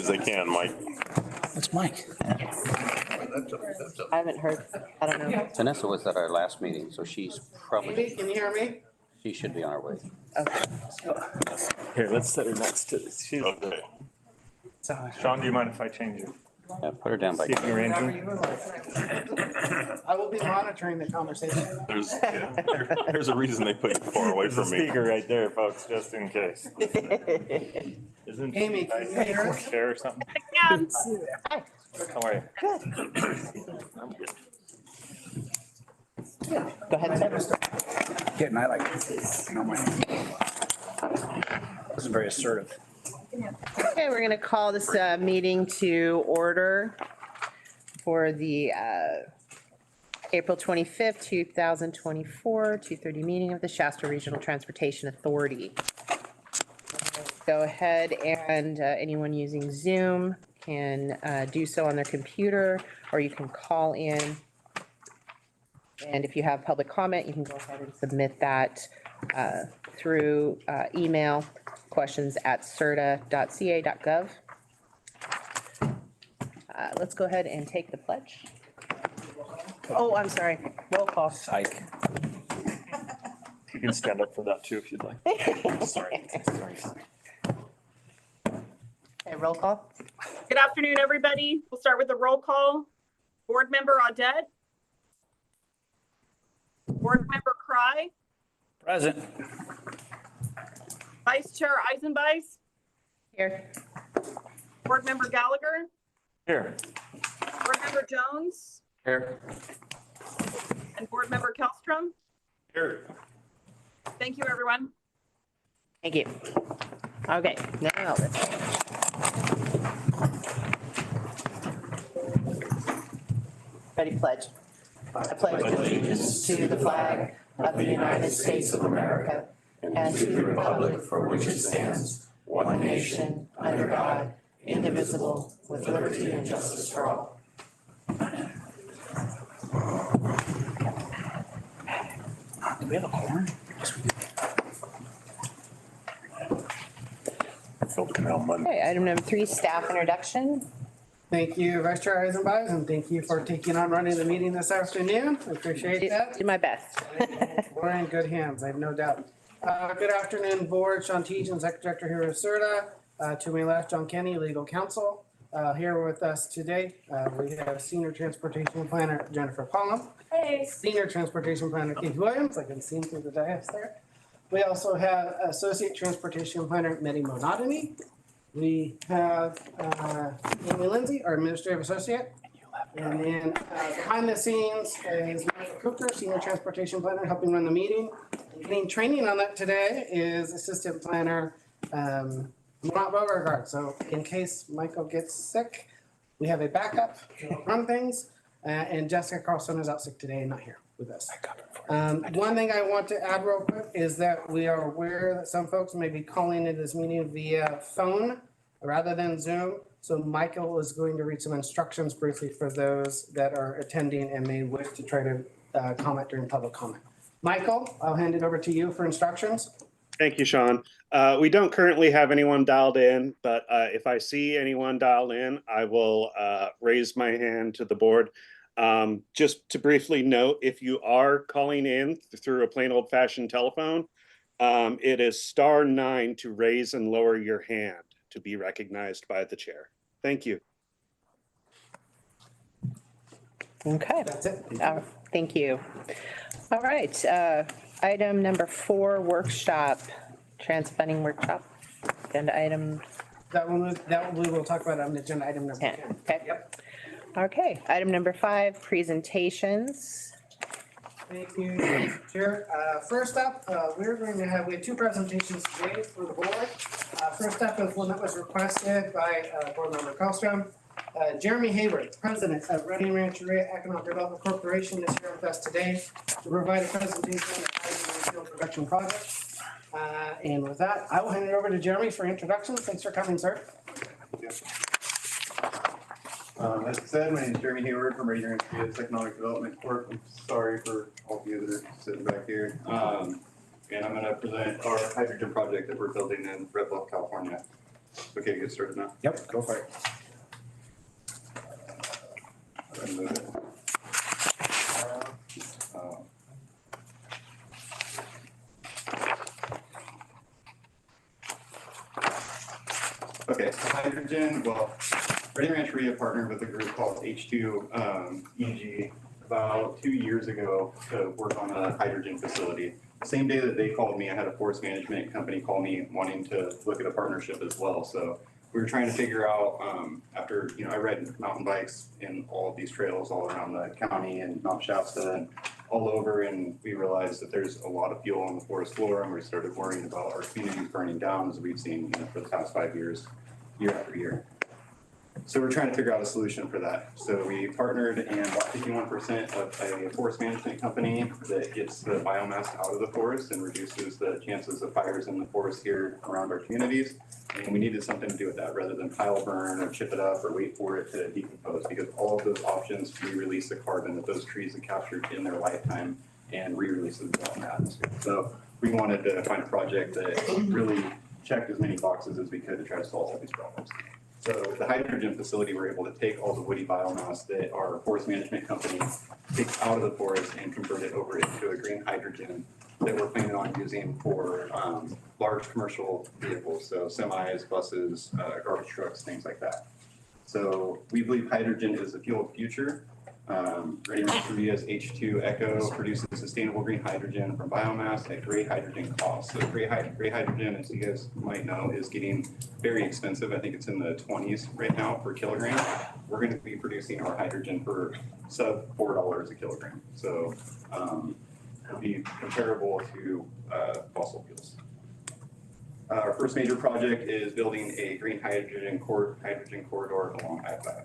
As they can, Mike. That's Mike. I haven't heard, I don't know. Vanessa was at our last meeting, so she's probably, Can you hear me? she should be on her way. Okay. Here, let's set her next to this. Okay. Sean, do you mind if I change it? Yeah, put her down by. Seating arrangement. I will be monitoring the conversation. There's a reason they put you far away There's a from me. speaker right there, folks, just in case. Isn't Amy, can you hear us? chair or something? Yeah. How are you? Go ahead. Getting, I like, wasn't very assertive. Okay, we're going to call this meeting to order for the April 25th, 2024, 2:30 meeting of the Shasta Regional Transportation Authority. Go ahead and anyone using Zoom can do so on their computer, or you can call in. And if you have public comment, you can go ahead and submit that through email, questions@srta.ca.gov. Let's go ahead and take the pledge. Oh, I'm sorry. Roll call. Psych. You can stand up for that too if you'd like. Sorry. Okay, roll call. Good afternoon, everybody. We'll start with the roll call. Board Member Audette. Board Member Cry. Present. Vice Chair Eisenbeis. Here. Board Member Gallagher. Here. Board Member Jones. Here. And Board Member Kellstrom. Here. Thank you, everyone. Thank you. Okay, now let's. Ready, pledge. I pledge allegiance to the flag of the United States of America and to the republic for which it stands, one nation, under God, indivisible, with liberty and justice for all. Do we have a quorum? Filled Canal Monday. Okay, item number 3, staff introduction. Thank you, Vice Chair Eisenbeis, and thank you for taking on running the meeting this afternoon. I appreciate that. Do my best. We're in good hands, I have no doubt. Good afternoon, Board. Sean Tejan, Executive Director here at SRTA. To my left, John Kenny, Legal Counsel. Here with us today, we have Senior Transportation Planner Jennifer Pollum. Hey. Senior Transportation Planner Keith Williams, I can see him through the dais there. We also have Associate Transportation Planner Mehdi Monadani. We have Amy Lindsay, our Administrative Associate. And then behind the scenes is Michael Cooper, Senior Transportation Planner, helping run the meeting. And getting training on that today is Assistant Planner Mont Beauregard. So in case Michael gets sick, we have a backup to run things. And Jessica Carlson is out sick today and not here with us. One thing I want to add real quick is that we are aware that some folks may be calling into this meeting via phone rather than Zoom. So Michael is going to read some instructions briefly for those that are attending and may wish to try to comment during public comment. Michael, I'll hand it over to you for instructions. Thank you, Sean. We don't currently have anyone dialed in, but if I see anyone dialed in, I will raise my hand to the board. Just to briefly note, if you are calling in through a plain old fashioned telephone, it is *9 to raise and lower your hand to be recognized by the chair. Thank you. Okay. That's it. Thank you. All right, item number 4, workshop, trans funding workshop. Agenda item That we will talk about on agenda item number 10. 10. Okay. Yep. Okay, item number 5, presentations. Thank you, Chair. First up, we have 2 presentations today for the board. First up is one that was requested by Board Member Kellstrom. Jeremy Hayward, President of Rancheria Economic Development Corporation, is here with us today to provide a presentation on the field production project. And with that, I will hand it over to Jeremy for introductions. Thanks for coming, sir. As I said, my name is Jeremy Hayward from Rancheria Economic Development Corp. I'm sorry for all of you that are sitting back here. And I'm going to present our hydrogen project that we're building in Red Bluff, California. Okay, get started now. Yep, go for it. Okay, so hydrogen, well, Rancheria partnered with a group called H2 EG about 2 years ago to work on a hydrogen facility. The same day that they called me, I had a forest management company call me wanting to look at a partnership as well. So we were trying to figure out, after, I ride mountain bikes in all of these trails all around the county and Mount Shasta and all over, and we realized that there's a lot of fuel on the forest floor, and we started worrying about our communities burning down, as we've seen for the past 5 years, year after year. So we're trying to figure out a solution for that. So we partnered and bought 51% of a forest management company that gets the biomass out of the forest and reduces the chances of fires in the forest here around our communities. And we needed something to do with that rather than pile burn or chip it up or wait for it to decompose, because all of those options re-release the carbon that those trees have captured in their lifetime and re-release it out in the atmosphere. So we wanted to find a project that really checked as many boxes as we could to try to solve all these problems. So the hydrogen facility, we're able to take all the woody biomass that our forest management company takes out of the forest and convert it over into a green hydrogen that we're planning on using for large commercial vehicles, so semis, buses, garbage trucks, things like that. So we believe hydrogen is the fuel of the future. Rancheria's H2 Echo produces sustainable green hydrogen from biomass at gray hydrogen cost. So gray hydrogen, as you guys might know, is getting very expensive. I think it's in the 20s right now per kilogram. We're going to be producing our hydrogen for sub $4 a kilogram. So it'll be comparable to fossil fuels. Our first major project is building a green hydrogen corridor along I-5.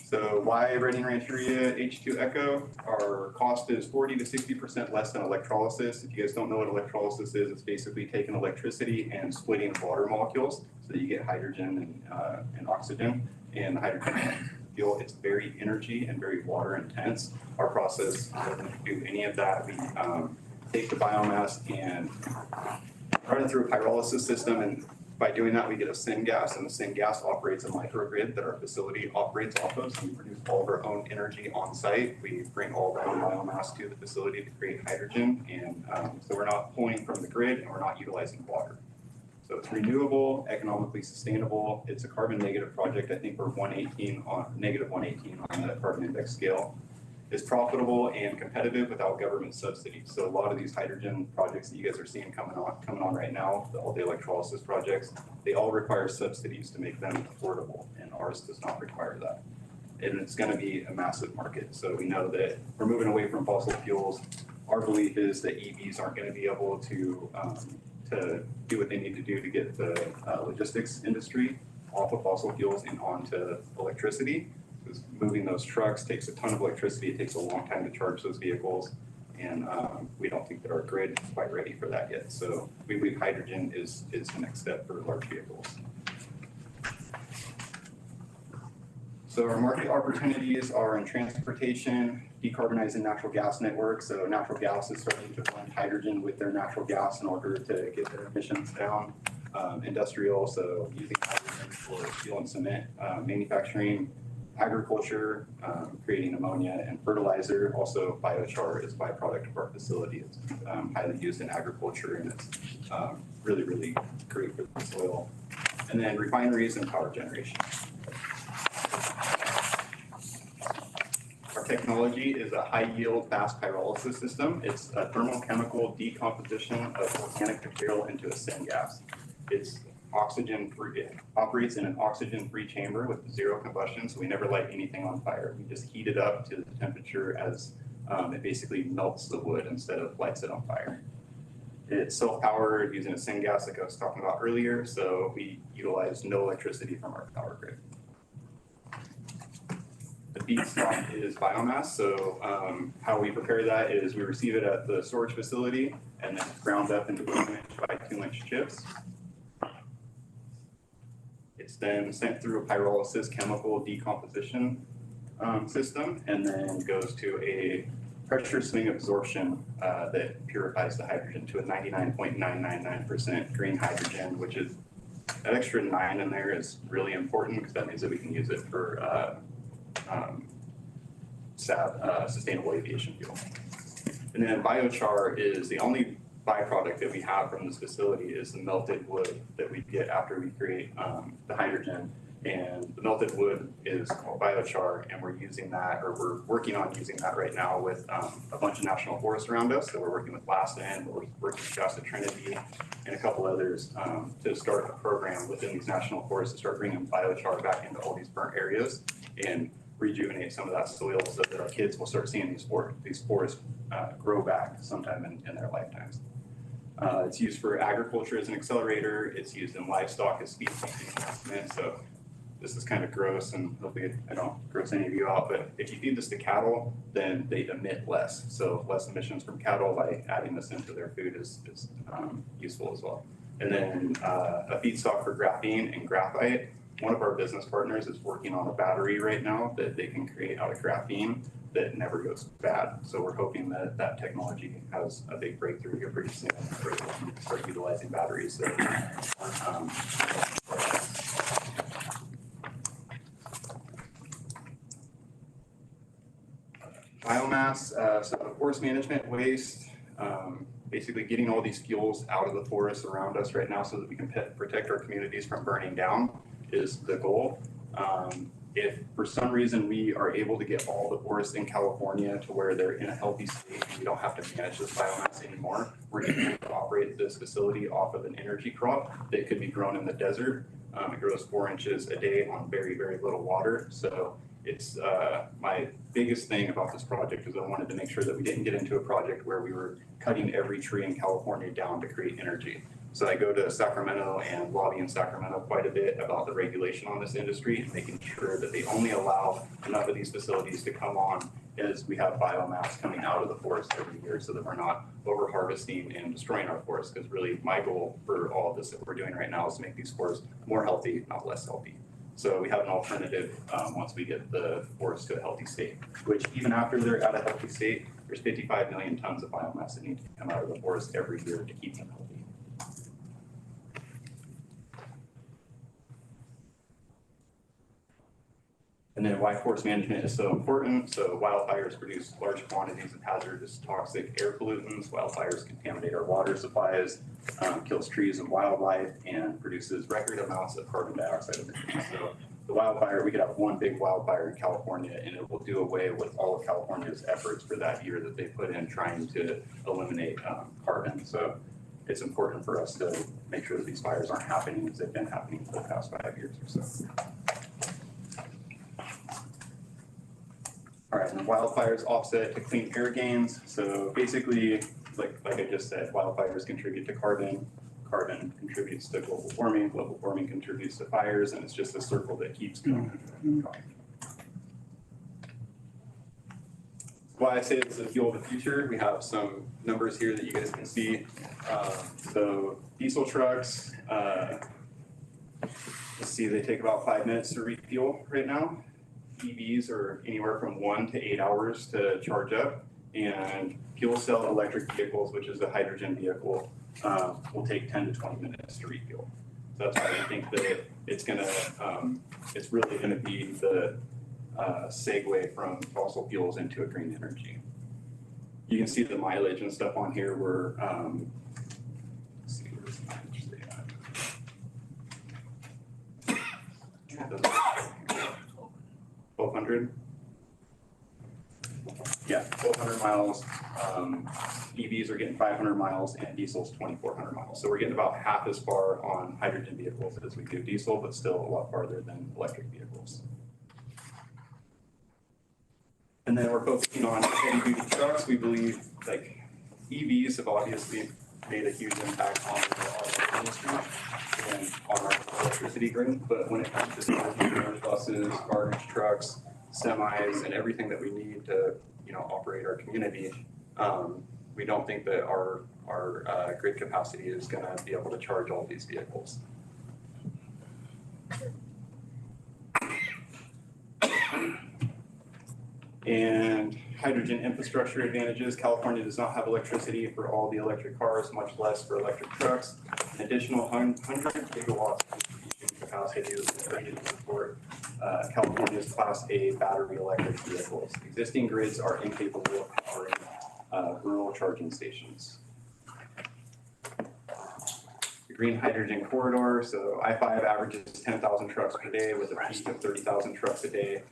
So why Redding Rancheria H2 Echo? Our cost is 40 to 60% less than electrolysis. If you guys don't know what electrolysis is, it's basically taking electricity and splitting water molecules so that you get hydrogen and oxygen. And the hydrogen fuel, it's very energy and very water intense. Our process doesn't do any of that. We take the biomass and run it through a pyrolysis system, and by doing that, we get a syngas, and the syngas operates a microgrid that our facility operates off of. So we produce all of our own energy on site. We bring all of our own biomass to the facility to create hydrogen. And so we're not pulling from the grid, and we're not utilizing water. So it's renewable, economically sustainable. It's a carbon negative project. I think we're negative 118 on the carbon index scale. Is profitable and competitive without government subsidies. So a lot of these hydrogen projects that you guys are seeing coming on right now, all the electrolysis projects, they all require subsidies to make them affordable, and ours does not require that. And it's going to be a massive market. So we know that we're moving away from fossil fuels. Our belief is that EVs aren't going to be able to do what they need to do to get the logistics industry off of fossil fuels and onto electricity. Moving those trucks takes a ton of electricity. It takes a long time to charge those vehicles. And we don't think that our grid is quite ready for that yet. So we believe hydrogen is the next step for large vehicles. So our market opportunities are in transportation, decarbonizing natural gas networks. So natural gas is starting to blend hydrogen with their natural gas in order to get their emissions down. Industrial, so using hydrogen for steel and cement manufacturing. Agriculture, creating ammonia and fertilizer. Also, biochar is a byproduct of our facility. It's highly used in agriculture, and it's really, really great for the soil. And then refineries and power generation. Our technology is a high-yield, fast pyrolysis system. It's a thermochemical decomposition of organic material into a syngas. It's oxygen-free. It operates in an oxygen-free chamber with zero combustion, so we never light anything on fire. We just heat it up to the temperature as it basically melts the wood instead of lights it on fire. It's self-powered using a syngas like I was talking about earlier, so we utilize no electricity from our power grid. The feedstock is biomass, so how we prepare that is we receive it at the storage facility and then it's ground up into 2-inch by 2-inch chips. It's then sent through a pyrolysis chemical decomposition system and then goes to a pressure swing absorption that purifies the hydrogen to a 99.999% green hydrogen, which is that extra 9 in there is really important because that means that we can use it for sustainable aviation fuel. And then biochar is the only byproduct that we have from this facility is the melted wood that we get after we create the hydrogen. And the melted wood is called biochar, and we're using that, or we're working on using that right now with a bunch of national forests around us. So we're working with Shasta, we're working with Shasta Trinity, and a couple others to start a program within these national forests to start bringing biochar back into all these burnt areas and rejuvenate some of that soil so that our kids will start seeing these forests grow back sometime in their lifetimes. It's used for agriculture as an accelerator. It's used in livestock as feed enhancement. So this is kind of gross, and hopefully I don't gross any of you out, but if you feed this to cattle, then they emit less. So less emissions from cattle by adding this into their food is useful as well. And then a feedstock for graphene and graphite. One of our business partners is working on a battery right now that they can create out of graphene that never goes bad. So we're hoping that that technology has a big breakthrough here pretty soon. We're able to start utilizing batteries that aren't biomass, so forest management waste, basically getting all these fuels out of the forests around us right now so that we can protect our communities from burning down is the goal. If for some reason we are able to get all the forests in California to where they're in a healthy state and we don't have to manage this biomass anymore, we're going to operate this facility off of an energy crop that could be grown in the desert. It grows 4 inches a day on very, very little water. So it's my biggest thing about this project is I wanted to make sure that we didn't get into a project where we were cutting every tree in California down to create energy. So I go to Sacramento and lobby in Sacramento quite a bit about the regulation on this industry and making sure that they only allow enough of these facilities to come on as we have biomass coming out of the forest every year so that we're not over harvesting and destroying our forests. Because really my goal for all of this that we're doing right now is to make these forests more healthy, not less healthy. So we have an alternative once we get the forests to a healthy state, which even after they're at a healthy state, there's 55 million tons of biomass that need to come out of the forest every year to keep them healthy. And then why forest management is so important. So wildfires produce large quantities of hazardous toxic air pollutants. Wildfires contaminate our water supplies, kills trees and wildlife, and produces record amounts of carbon dioxide emissions. So the wildfire, we could have one big wildfire in California and it will do away with all of California's efforts for that year that they put in trying to eliminate carbon. So it's important for us to make sure that these fires aren't happening as they've been happening for the past 5 years or so. All right, and the wildfires offset to clean air gains. So basically, like I just said, wildfires contribute to carbon, carbon contributes to global warming contributes to fires, and it's just a circle that keeps going. Why I say it's the fuel of the future, we have some numbers here that you guys can see. So diesel trucks, let's see, they take about 5 minutes to refuel right now. EVs are anywhere from 1 to 8 hours to charge up, and fuel cell electric vehicles, which is a hydrogen vehicle, will take 10 to 20 minutes to refuel. So that's why I think that it's really gonna be the segue from fossil fuels into a green energy. You can see the mileage and stuff on here. We're, let's see, where's the mileage they have? 1,200? Yeah, 1,200 miles. EVs are getting 500 miles and diesel's 2,400 miles. So we're getting about half as far on hydrogen vehicles as we do diesel, but still a lot farther than electric vehicles. And then we're focusing on heavy duty trucks. We believe like EVs have obviously made a huge impact on the auto industry and on our electricity grid. But when it comes to buses, garbage trucks, semis, and everything that we need to, operate our community, we don't think that our grid capacity is going to be able to charge all these vehicles. And hydrogen infrastructure advantages. California does not have electricity for all the electric cars, much less for electric trucks. An additional 100 gigawatts of distribution capacity is needed to support California's Class A battery electric vehicles. Existing grids are incapable of powering rural charging stations. The green hydrogen corridor, so I-5 averages 10,000 trucks per day with a peak of 30,000 trucks a day.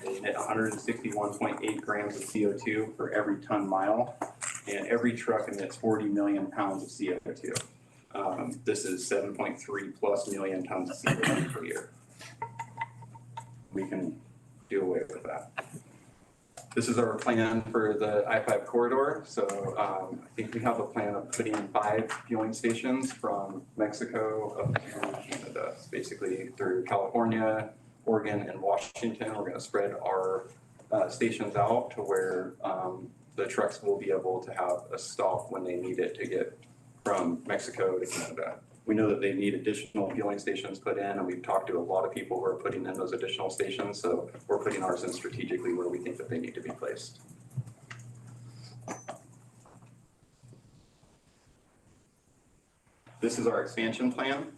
They emit 161.8 grams of CO2 for every ton mile, and every truck emits 40 million pounds of CO2. This is 7.3 plus million tons of CO2 per year. We can do away with that. This is our plan for the I-5 corridor. So I think we have a plan of putting 5 fueling stations from Mexico up to Canada, basically through California, Oregon, and Washington. We're going to spread our stations out to where the trucks will be able to have a stop when they need it to get from Mexico to Canada. We know that they need additional fueling stations put in, and we've talked to a lot of people who are putting in those additional stations. So we're putting ours in strategically where we think that they need to be placed. This is our expansion plan.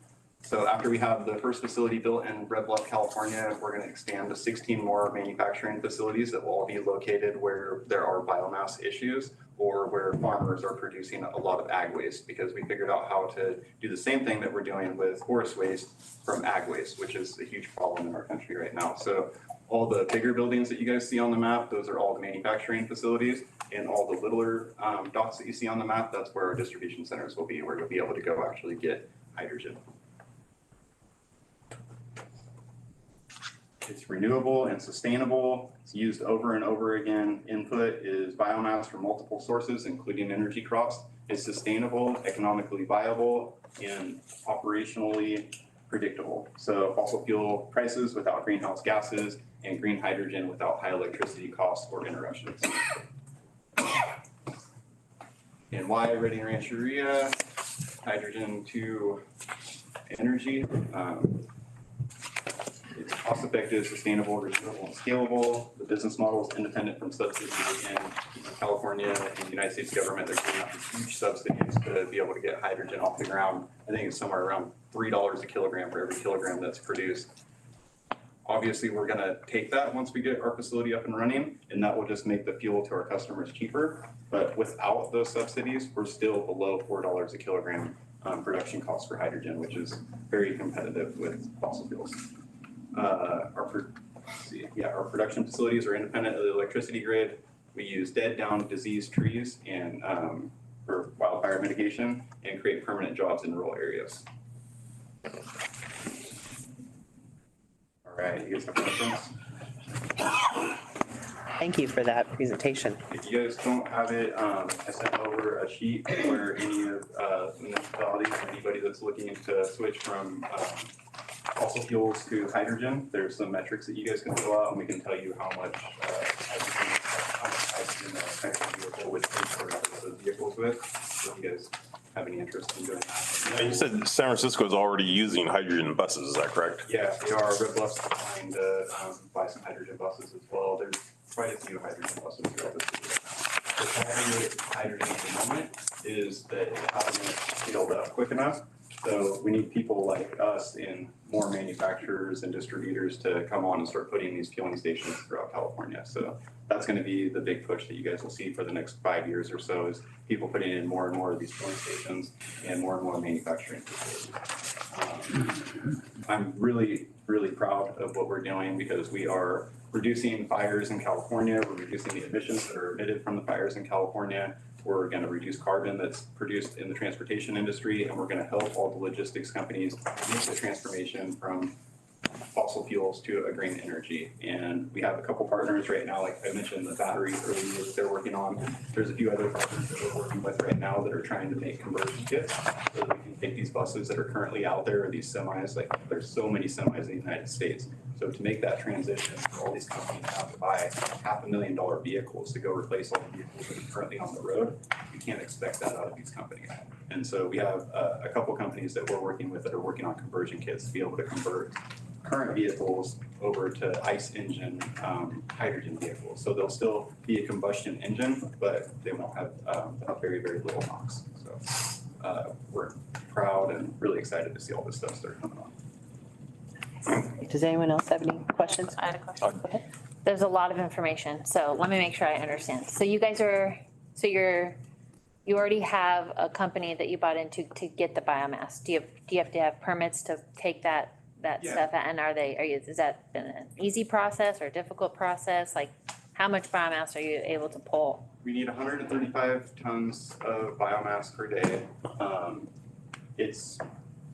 So after we have the first facility built in Red Bluff, California, we're going to expand to 16 more manufacturing facilities that will all be located where there are biomass issues or where farmers are producing a lot of ag waste, because we figured out how to do the same thing that we're doing with forest waste from ag waste, which is a huge problem in our country right now. So all the bigger buildings that you guys see on the map, those are all the manufacturing facilities, and all the littler dots that you see on the map, that's where our distribution centers will be, where you'll be able to go actually get hydrogen. It's renewable and sustainable. It's used over and over again. Input is biomass from multiple sources, including energy crops. It's sustainable, economically viable, and operationally predictable. So fossil fuel prices without greenhouse gases, and green hydrogen without high electricity costs or interruptions. And why Redding Rancheria? Hydrogen to energy. It's cost-effective, sustainable, renewable, and scalable. The business model is independent from subsidies. In California and the United States government, they're giving out these huge subsidies to be able to get hydrogen off the ground. I think it's somewhere around $3 a kilogram for every kilogram that's produced. Obviously, we're going to take that once we get our facility up and running, and that will just make the fuel to our customers cheaper. But without those subsidies, we're still below $4 a kilogram production cost for hydrogen, which is very competitive with fossil fuels. Our production facilities are independent of the electricity grid. We use dead, down, diseased trees and for wildfire mitigation, and create permanent jobs in rural areas. All right, you guys have questions? Thank you for that presentation. If you guys don't have it, I sent over a sheet where any of the municipalities or anybody that's looking to switch from fossil fuels to hydrogen, there's some metrics that you guys can fill out, and we can tell you how much hydrogen vehicle would pay for those vehicles with. So if you guys have any interest in doing that. You said San Francisco is already using hydrogen buses, is that correct? Yeah, they are. Red Bluff's trying to buy some hydrogen buses as well. There's quite a few hydrogen buses throughout the city right now. The problem with hydrogen at the moment is that it hasn't scaled up quick enough. So we need people like us and more manufacturers and distributors to come on and start putting these fueling stations throughout California. So that's going to be the big push that you guys will see for the next 5 years or so, is people putting in more and more of these fueling stations and more manufacturing facilities. I'm really, really proud of what we're doing, because we are reducing fires in California. We're reducing the emissions that are emitted from the fires in California. We're going to reduce carbon that's produced in the transportation industry, and we're going to help all the logistics companies make the transformation from fossil fuels to a green energy. And we have a couple partners right now, like I mentioned, the battery earlier that they're working on. There's a few other partners that we're working with right now that are trying to make conversion kits so that we can take these buses that are currently out there, or these semis. Like, there's so many semis in the United States. So to make that transition, all these companies have to buy $500,000 vehicles to go replace all the vehicles that are currently on the road. You can't expect that out of these companies. And so we have a couple companies that we're working with that are working on conversion kits to be able to convert current vehicles over to ICE engine hydrogen vehicles. So they'll still be a combustion engine, but they won't have a very, very little NOx. So we're proud and really excited to see all this stuff start coming on. Does anyone else have any questions? I had a question. There's a lot of information, so let me make sure I understand. So you guys are, you already have a company that you bought into to get the biomass. Do you have to have permits to take that Yeah. stuff? And is that been an easy process or a difficult process? Like, how much biomass are you able to pull? We need 135 tons of biomass per day. It's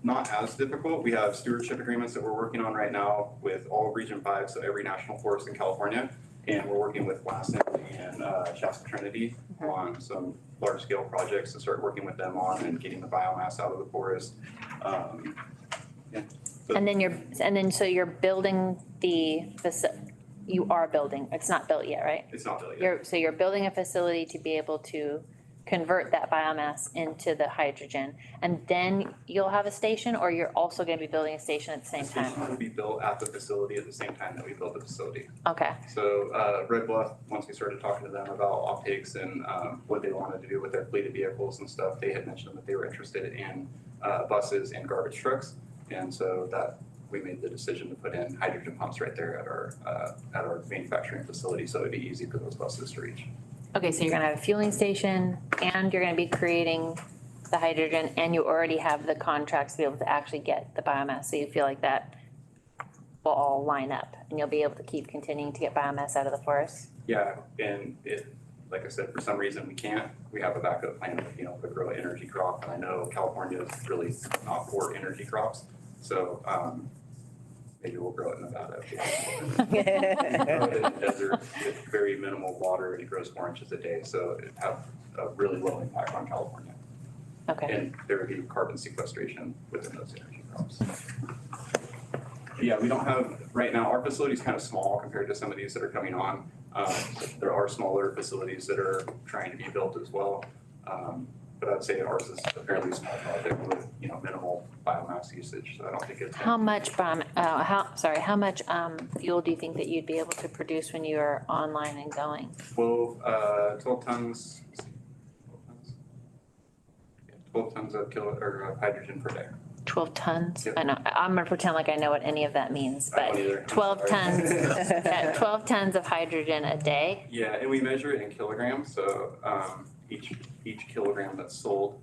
not as difficult. We have stewardship agreements that we're working on right now with all of Region 5, so every national forest in California. And we're working with Washington and Shasta Trinity on some large scale projects to start working with them on and getting the biomass out of the forest. Yeah. So- And then so you're building you are building, it's not built yet, right? It's not built yet. So you're building a facility to be able to convert that biomass into the hydrogen, and then you'll have a station, or you're also gonna be building a station at the same The station time? will be built at the facility at the same time that we build the facility. Okay, So Red Bluff, once we started talking to them about optics and what they wanted to do with their fleet of vehicles and stuff, they had mentioned that they were interested in buses and garbage trucks. And so that we made the decision to put in hydrogen pumps right there at our manufacturing facility, so it'd be easy for those buses to reach. okay, so you're gonna have a fueling station, and you're gonna be creating the hydrogen, and you already have the contracts to be able to actually get the biomass, so you feel like that will all line up, and you'll be able to keep continuing to get biomass out of the forest? Yeah, and like I said, for some reason we can't, we have a backup plan, to grow an energy crop. And I know California is really not for energy crops, so maybe we'll grow it in Nevada. Grow it in the desert with very minimal water, and it grows 4 inches a day, so it have a really low impact on California. Okay, And there would be carbon sequestration within those energy crops. Yeah, we don't have, right now, our facility is kind of small compared to some of these that are coming on. There are smaller facilities that are trying to be built as well. But I'd say ours is a fairly small project with, minimal biomass usage, so I don't think it's. how much how much fuel do you think that you'd be able to produce when you are online and going? 12 tons. 12 tons of hydrogen per day. 12 tons? Yep. I know, I'm gonna pretend like I know what any of that means, I don't but either. 12 tons, Sorry. 12 tons of hydrogen a day? Yeah, and we measure it in kilograms, so each kilogram that's sold,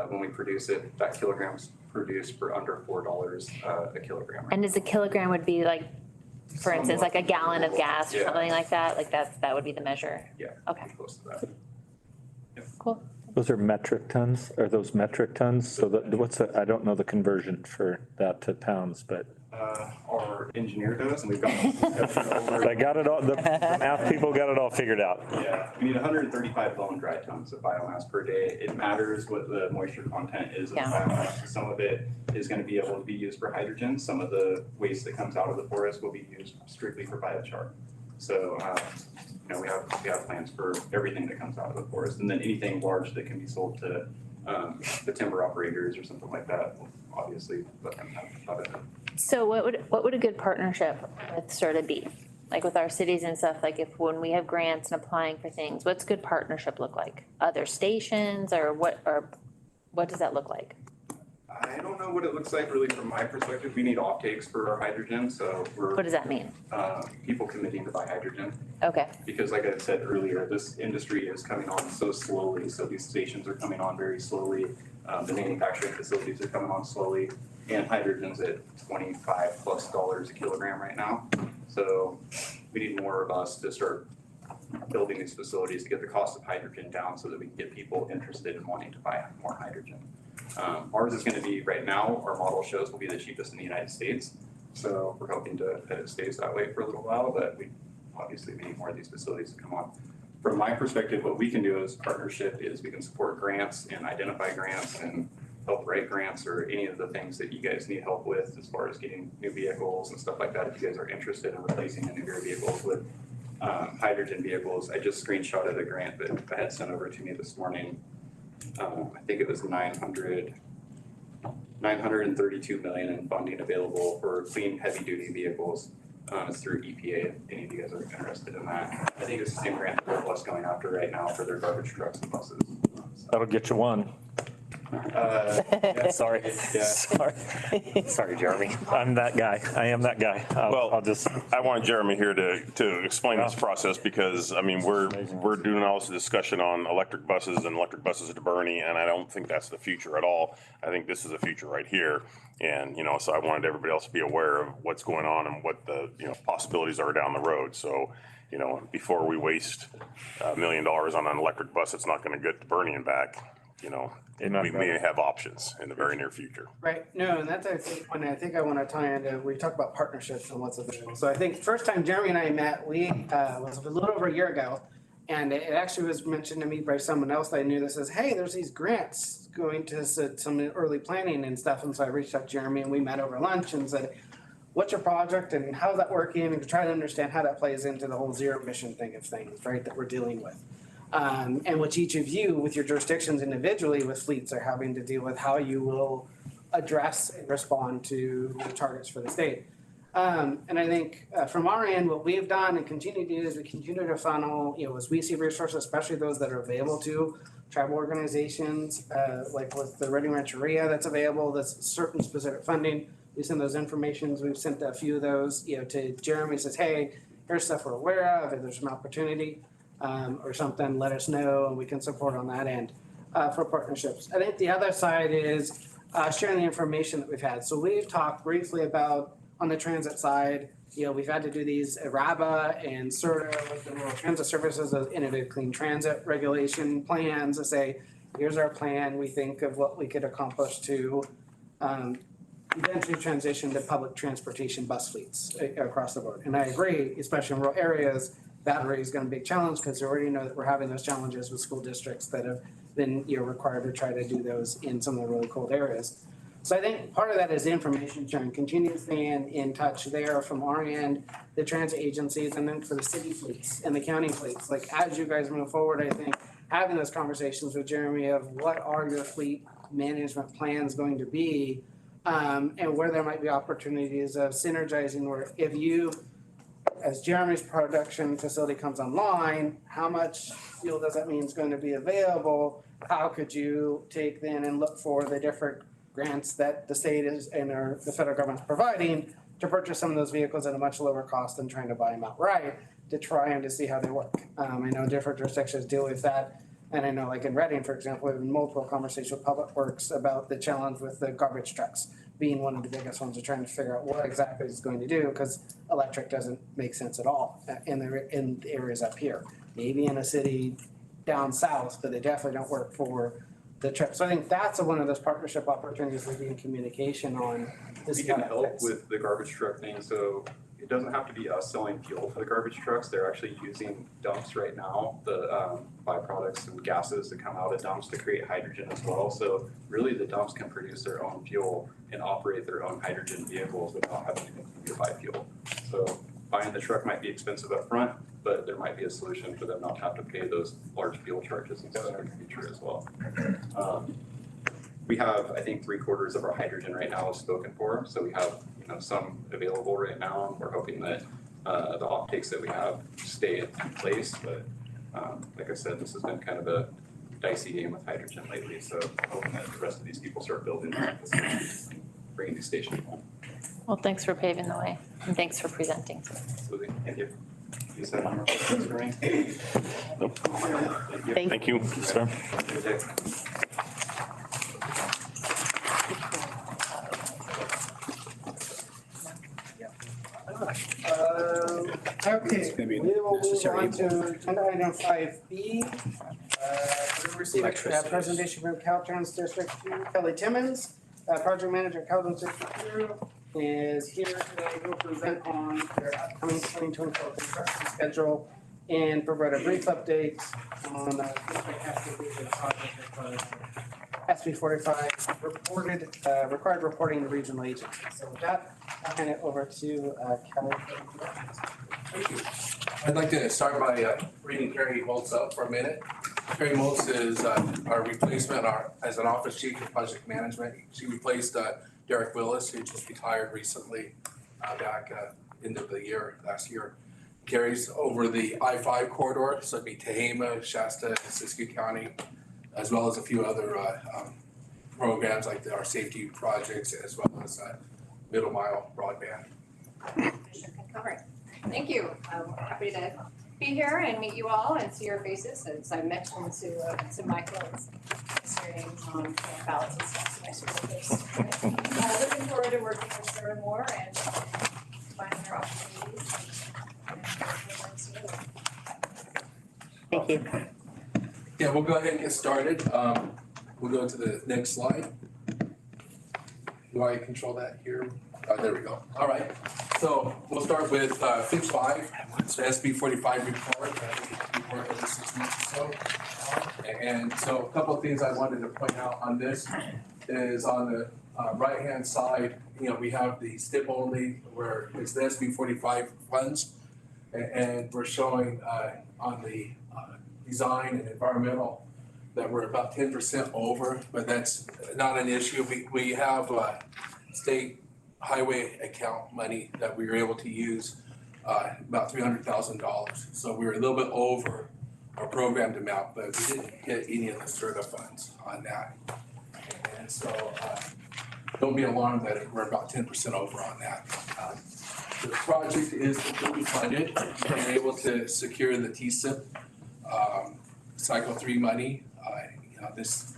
when we produce it, that kilogram's produced for under $4 a kilogram. And is a kilogram would be like, for instance, like a gallon of gas or Yeah. something like that? Like that would be the measure? Yeah. Okay. pretty close to that. Cool. Those are metric tons? Are those metric tons? So I don't know the conversion for that to pounds, but Our engineer does, and we've got. I got it all, the math people got it all figured out. Yeah, we need 135 bone dry tons of biomass per day. It matters what the moisture content is of the Yeah. biomass. Some of it is going to be able to be used for hydrogen. Some of the waste that comes out of the forest will be used strictly for biochar. So, we have plans for everything that comes out of the forest, and then anything large that can be sold to the timber operators or something like that. We'll obviously, let them have it. So what would a good partnership with SRTA be? Like with our cities and stuff, like when we have grants and applying for things, what's good partnership look like? Other stations or what does that look like? I don't know what it looks like really from my perspective. We need offtakes for our hydrogen, so What does that mean? people committing to buy hydrogen. Okay, Because like I said earlier, this industry is coming on so slowly, so these stations are coming on very slowly. The manufacturing facilities are coming on slowly, and hydrogen's at $25+ a kilogram right now. So we need more of us to start building these facilities to get the cost of hydrogen down so that we can get people interested in wanting to buy more hydrogen. Ours is going to be, right now, our model shows will be the cheapest in the United States. So we're hoping that it stays that way for a little while, but we obviously need more of these facilities to come on. From my perspective, what we can do as partnership is we can support grants and identify grants and help write grants or any of the things that you guys need help with as far as getting new vehicles and stuff like that. If you guys are interested in replacing any of your vehicles with hydrogen vehicles, I just screenshotted a grant that I had sent over to me this morning. I think it was 900 $932 million in funding available for clean heavy-duty vehicles. It's through EPA, if any of you guys are interested in that. I think it's the same grant that Plus going after right now for their garbage trucks and buses. That'll get you one. Yeah. Sorry. Yeah. Sorry, Jeremy. I'm that guy. I am that guy. Well, I'll just, I want Jeremy here to explain this process because, I mean, we're doing all this discussion on electric buses to Bernie, and I don't think that's the future at all. I think this is the future right here. And, so I wanted everybody else to be aware of what's going on and what the, possibilities are down the road. So, before we waste $1 million on an electric bus, it's not going to get to Bernie and back, we may have options in the very near future. Right, no, and that's, I think I want to tie into, we talked about partnerships and what's available. So I think first time Jeremy and I met, was a little over a year ago. And it actually was mentioned to me by someone else that I knew that says, hey, there's these grants going to some early planning and stuff. And so I reached out to Jeremy and we met over lunch and said, what's your project and how's that working? And to try to understand how that plays into the whole zero emission thing of things, right, that we're dealing with. And which each of you with your jurisdictions individually with fleets are having to deal with how you will address and respond to the targets for the state. And I think from our end, what we've done and continue to do is we continue to funnel, as we see resources, especially those that are available to tribal organizations, like with the Reading Rancheria that's available, that's certain specific funding. We send those informations. We've sent a few of those, to Jeremy, says, hey, here's stuff we're aware of. If there's an opportunity or something, let us know and we can support on that end for partnerships. I think the other side is sharing the information that we've had. So we've talked briefly about on the transit side, we've had to do these RABA and SRTA with the Rural Transit Services of Innovative Clean Transit Regulation plans to say, here's our plan. We think of what we could accomplish to eventually transition to public transportation bus fleets across the board. And I agree, especially in rural areas, battery is going to be a challenge because we already know that we're having those challenges with school districts that have been required to try to do those in some of the really cold areas. So I think part of that is the information sharing, continue to stay in touch there from our end, the transit agencies, and then for the city fleets and the county fleets. Like as you guys move forward, I think having those conversations with Jeremy of what are your fleet management plans going to be, and where there might be opportunities of synergizing, where if you, as Jeremy's production facility comes online, how much fuel does that mean is going to be available? How could you take then and look for the different grants that the state is and the federal government's providing to purchase some of those vehicles at a much lower cost than trying to buy them outright to try and to see how they work. I know different jurisdictions deal with that. And I know like in Reading, for example, we've had multiple conversations with Public Works about the challenge with the garbage trucks being one of the biggest ones of trying to figure out what exactly it's going to do because electric doesn't make sense at all in the areas up here. Maybe in a city down south, but they definitely don't work for the trip. So I think that's one of those partnership opportunities we'll be in communication on. We can help with the garbage truck thing. So it doesn't have to be us selling fuel for the garbage trucks. They're actually using dumps right now, the byproducts and gases that come out of dumps to create hydrogen as well. So really the dumps can produce their own fuel and operate their own hydrogen vehicles without having to buy fuel. So buying the truck might be expensive up front, but there might be a solution for them not to have to pay those large fuel charges and stuff in the future as well. We have, I think, 3/4 of our hydrogen right now is spoken for. So we have, some available right now. And we're hoping that the offtakes that we have stay in place. But like I said, this has been kind of a dicey game with hydrogen lately. So hoping that the rest of these people start building facilities and bringing these stations home. Well, thanks for paving the way and thanks for presenting. Absolutely. Thank you. You said any more questions for me? Nope. Thank you. Thank you. sir. Good day. Okay, we will move on to agenda item 5B. We received a presentation from Caltrans District 2. Kelly Timmons, project manager at Caltrans District 2, is here today to present on their upcoming 2024 construction schedule and provide a brief update on the project SB 45 required reporting to regional agencies. So with that, I'll hand it over to Kelly. Thank you. I'd like to start by reading Carrie Holtz up for a minute. Carrie Moats is our replacement as an office chief of project management. She replaced Derek Willis, who just retired recently back end of the year, last year. Carries over the I-5 corridor, so it'd be Tehama, Shasta, and Siskiyou County, as well as a few other programs like our safety projects, as well as middle mile broadband. Commissioner can cover it. Thank you. I'm happy to be here and meet you all and see your faces. As I mentioned to Michael, it's your names on ballots and stuff, so nice to meet you. Looking forward to working with Sarah more and finding her opportunities. Thank you. Yeah, we'll go ahead and get started. We'll go to the next slide. Do I control that here? There we go. All right. So we'll start with Fix 5. It's the SB 45 report that we work every 6 months or so. And so a couple of things I wanted to point out on this is on the right-hand side, we have the STIP only where it's the SB 45 funds. And we're showing on the design and environmental that we're about 10% over, but that's not an issue. We have state highway account money that we were able to use, about $300,000. So we were a little bit over our programmed amount, but we didn't get any of the SRTA funds on that. And so don't be alarmed that we're about 10% over on that. The project is completely funded. We were able to secure the TSIP Cycle 3 money this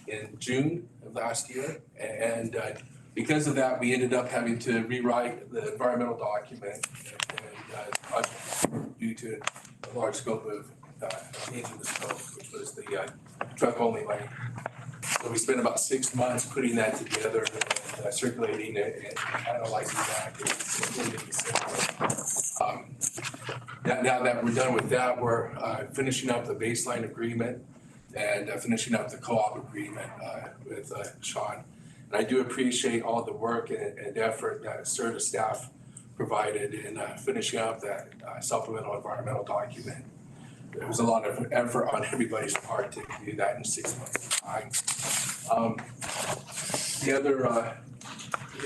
in June of last year. And because of that, we ended up having to rewrite the environmental document and due to a large scope of changing the scope, which was the truck only money. So we spent about 6 months putting that together and circulating it and analyzing that. Now that we're done with that, we're finishing up the baseline agreement and finishing up the co-op agreement with Sean. And I do appreciate all the work and effort that SRTA staff provided in finishing up that supplemental environmental document. There was a lot of effort on everybody's part to do that in 6 months' time. The other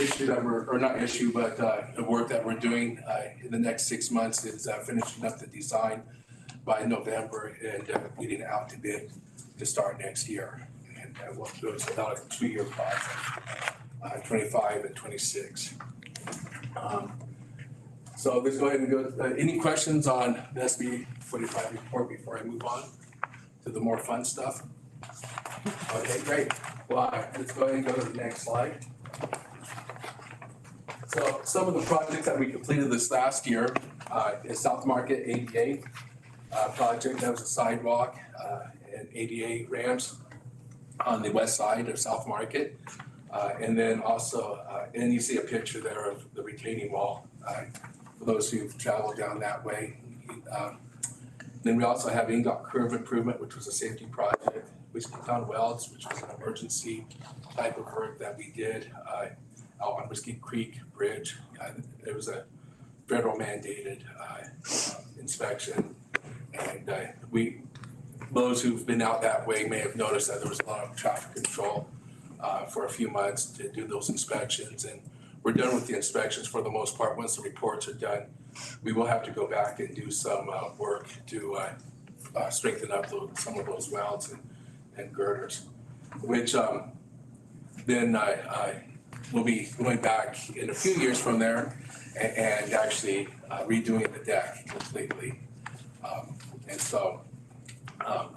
issue that or not issue, but the work that we're doing in the next 6 months is finishing up the design by November and getting it out to bid to start next year. And it's about a 2-year project, 25 and 26. So let's go ahead and go. Any questions on the SB 45 report before I move on to the more fun stuff? Okay, great. Well, let's go ahead and go to the next slide. So some of the projects that we completed this last year is South Market ADA project. That was a sidewalk and ADA ramps on the west side of South Market. And then also, and you see a picture there of the retaining wall for those who've traveled down that way. Then we also have Ingot Curve Improvement, which was a safety project. Whiskey Town Welds, which was an emergency type of work that we did out on Whiskey Creek Bridge. It was a federal mandated inspection. And those who've been out that way may have noticed that there was a lot of traffic control for a few months to do those inspections. And we're done with the inspections for the most part. Once the reports are done, we will have to go back and do some work to strengthen up some of those welds and girders, which then we'll be going back in a few years from there and actually redoing the deck completely. And so,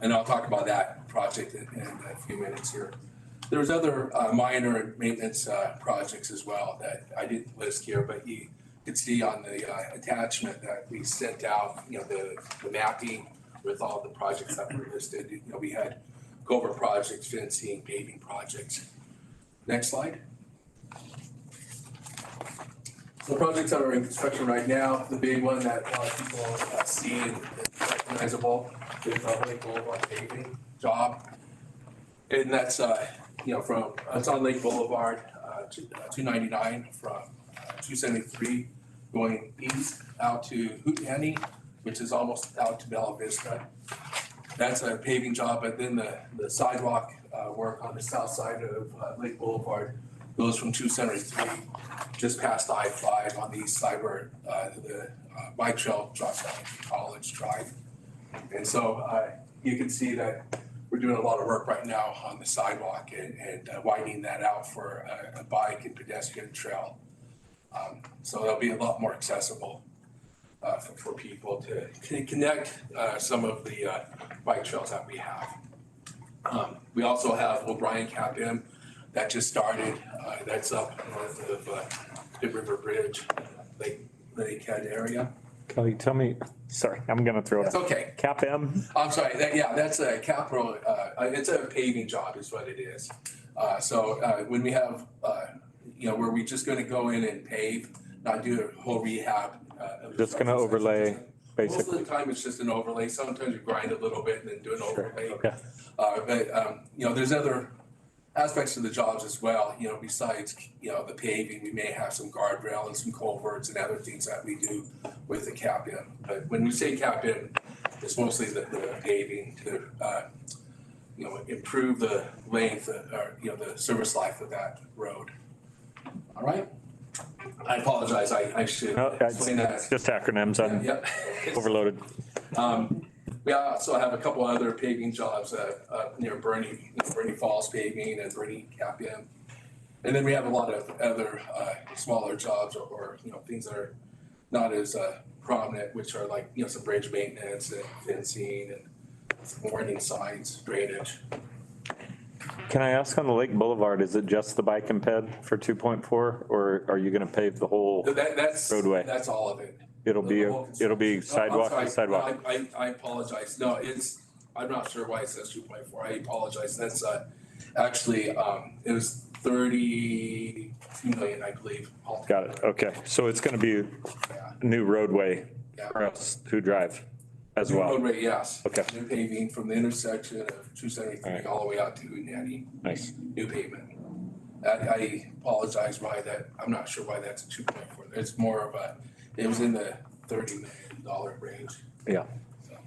and I'll talk about that project in a few minutes here. There's other minor maintenance projects as well that I didn't list here, but you can see on the attachment that we sent out, the mapping with all the projects that were listed. We had culvert projects, fencing, paving projects. Next slide. So projects that are in construction right now, the big one that a lot of people see and recognizable is the Lake Boulevard paving job. And that's, it's on Lake Boulevard, 299 from 273 going east out to Hootenanny, which is almost out to Bella Vista. That's a paving job, but then the sidewalk work on the south side of Lake Boulevard goes from 273 just past I-5 on the east side where the bike trail drops down to College Drive. And so you can see that we're doing a lot of work right now on the sidewalk and widening that out for a bike and pedestrian trail. So it'll be a lot more accessible for people to connect some of the bike trails that we have. We also have O'Brien Cap M that just started. That's up north of the River Bridge, Lakehead area. Kelly, tell me, sorry, I'm gonna throw it. That's okay. Cap M? I'm sorry, that's a capital, it's a paving job is what it is. So when we have, where we're just gonna go in and pave, not do a whole rehab. Just gonna overlay, Most of basically. the time, it's just an overlay. Sometimes you grind a little bit and then do an Sure, overlay. okay. But there's other aspects of the jobs as well, besides, the paving, we may have some guardrail and some culverts and other things that we do with the cap in. But when we say cap in, it's mostly the paving to, improve the length or, the service life of that road. All right? I apologize, I should No, explain that. it's just acronyms, I'm Yep. overloaded. We also have a couple other paving jobs near Bernie Falls paving and Bernie Cap in. And then we have a lot of other smaller jobs or things that are not as prominent, which are like, some bridge maintenance and fencing and warning signs, drainage. Can I ask on the Lake Boulevard, is it just the bike and ped for 2.4, or are you gonna pave the whole? That's Roadway. That's all of it. It'll be I'm sidewalk sorry. to sidewalk. I apologize. No, I'm not sure why it says 2.4. I apologize. That's actually, it was 32 million, I believe. Got it, okay. So it's gonna be Yeah. a new roadway Yeah. for us who drive as New well. roadway, yes. Okay. New paving from the intersection of 273 All right. all the way out to Natty, Nice. new pavement. I apologize why that, I'm not sure why that's a 2.4. It's more of it was in the $30 million range. Yeah. So,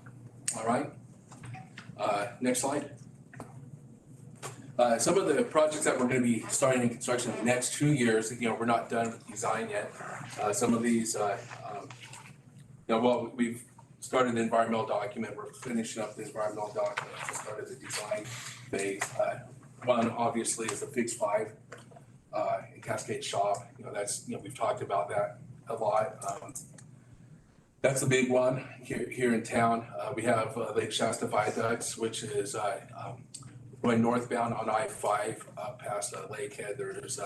all right. Next slide. Some of the projects that we're gonna be starting in construction in the next 2 years, we're not done with design yet. Some of these, we've started the environmental document, we're finishing up the environmental document, just started the design phase. One obviously is the Fix 5 in Cascade Shop, that's, we've talked about that a lot. That's the big one here in town. We have Lake Shasta viaducts, which is going northbound on I-5 past Lakehead. There's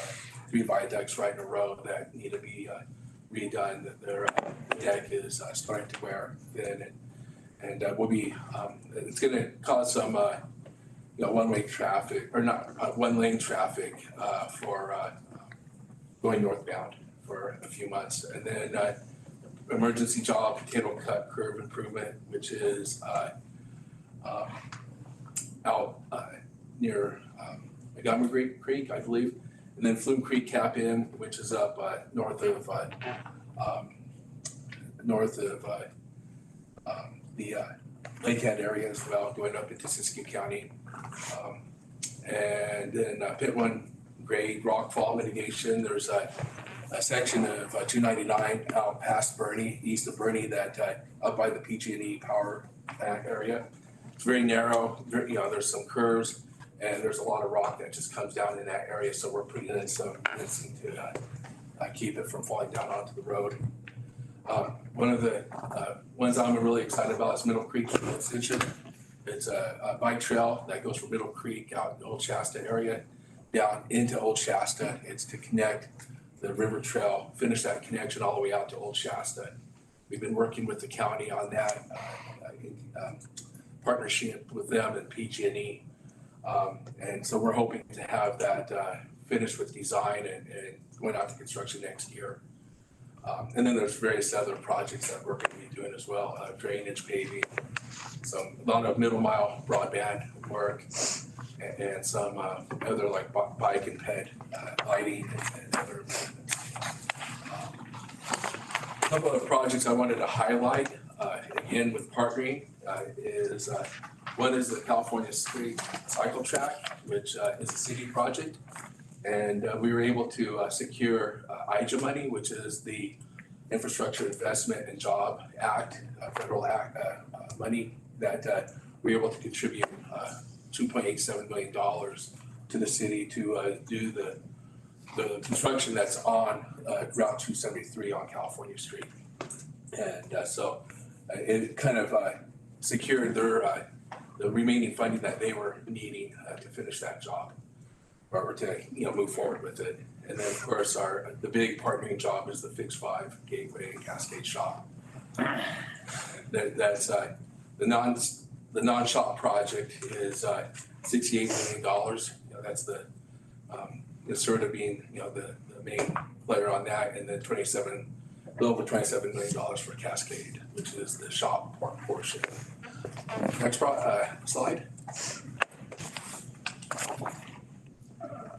3 viaducts right in a row that need to be redone. Their deck is starting to wear thin, and we'll be. It's going to cause some, one-way traffic or not one-lane traffic for going northbound for a few months, and then emergency job cable cut curve improvement, which is out near Montgomery Creek, I believe, and then Flume Creek Cap in, which is up north of the Lakehead area as well, going up into Siskiyou County. And then Pit 1 grade rockfall mitigation. There's a section of 299 out past Bernie, east of Bernie, that up by the PG&E power plant area. It's very narrow. There's some curves, and there's a lot of rock that just comes down in that area. So we're putting in some fencing to keep it from falling down onto the road. One of the ones I'm really excited about is Middle Creek Extension. It's a bike trail that goes from Middle Creek out in the Old Shasta area down into Old Shasta. It's to connect the river trail, finish that connection all the way out to Old Shasta. We've been working with the county on that in partnership with them and PG&E. And so we're hoping to have that finished with design and going out to construction next year. And then there's various other projects that we're going to be doing as well, drainage, paving, a lot of middle mile broadband work, and some other like bike and ped lighting and other improvements. A couple of projects I wanted to highlight, again with partnering, is One is the California Street Cycle Track, which is a city project. And we were able to secure IJA money, which is the Infrastructure Investment and Job Act, federal act, money that we were able to contribute $2.87 million to the city to do the construction that's on Route 273 on California Street. And so it kind of secured their the remaining funding that they were needing to finish that job, or to move forward with it. And then of course the big partnering job is the Fix 5 Gateway and Cascade Shop. That's the non-shop project is $68 million. That's the sort of being the main player on that, and then a little over $27 million for Cascade, which is the shop portion. Next slide.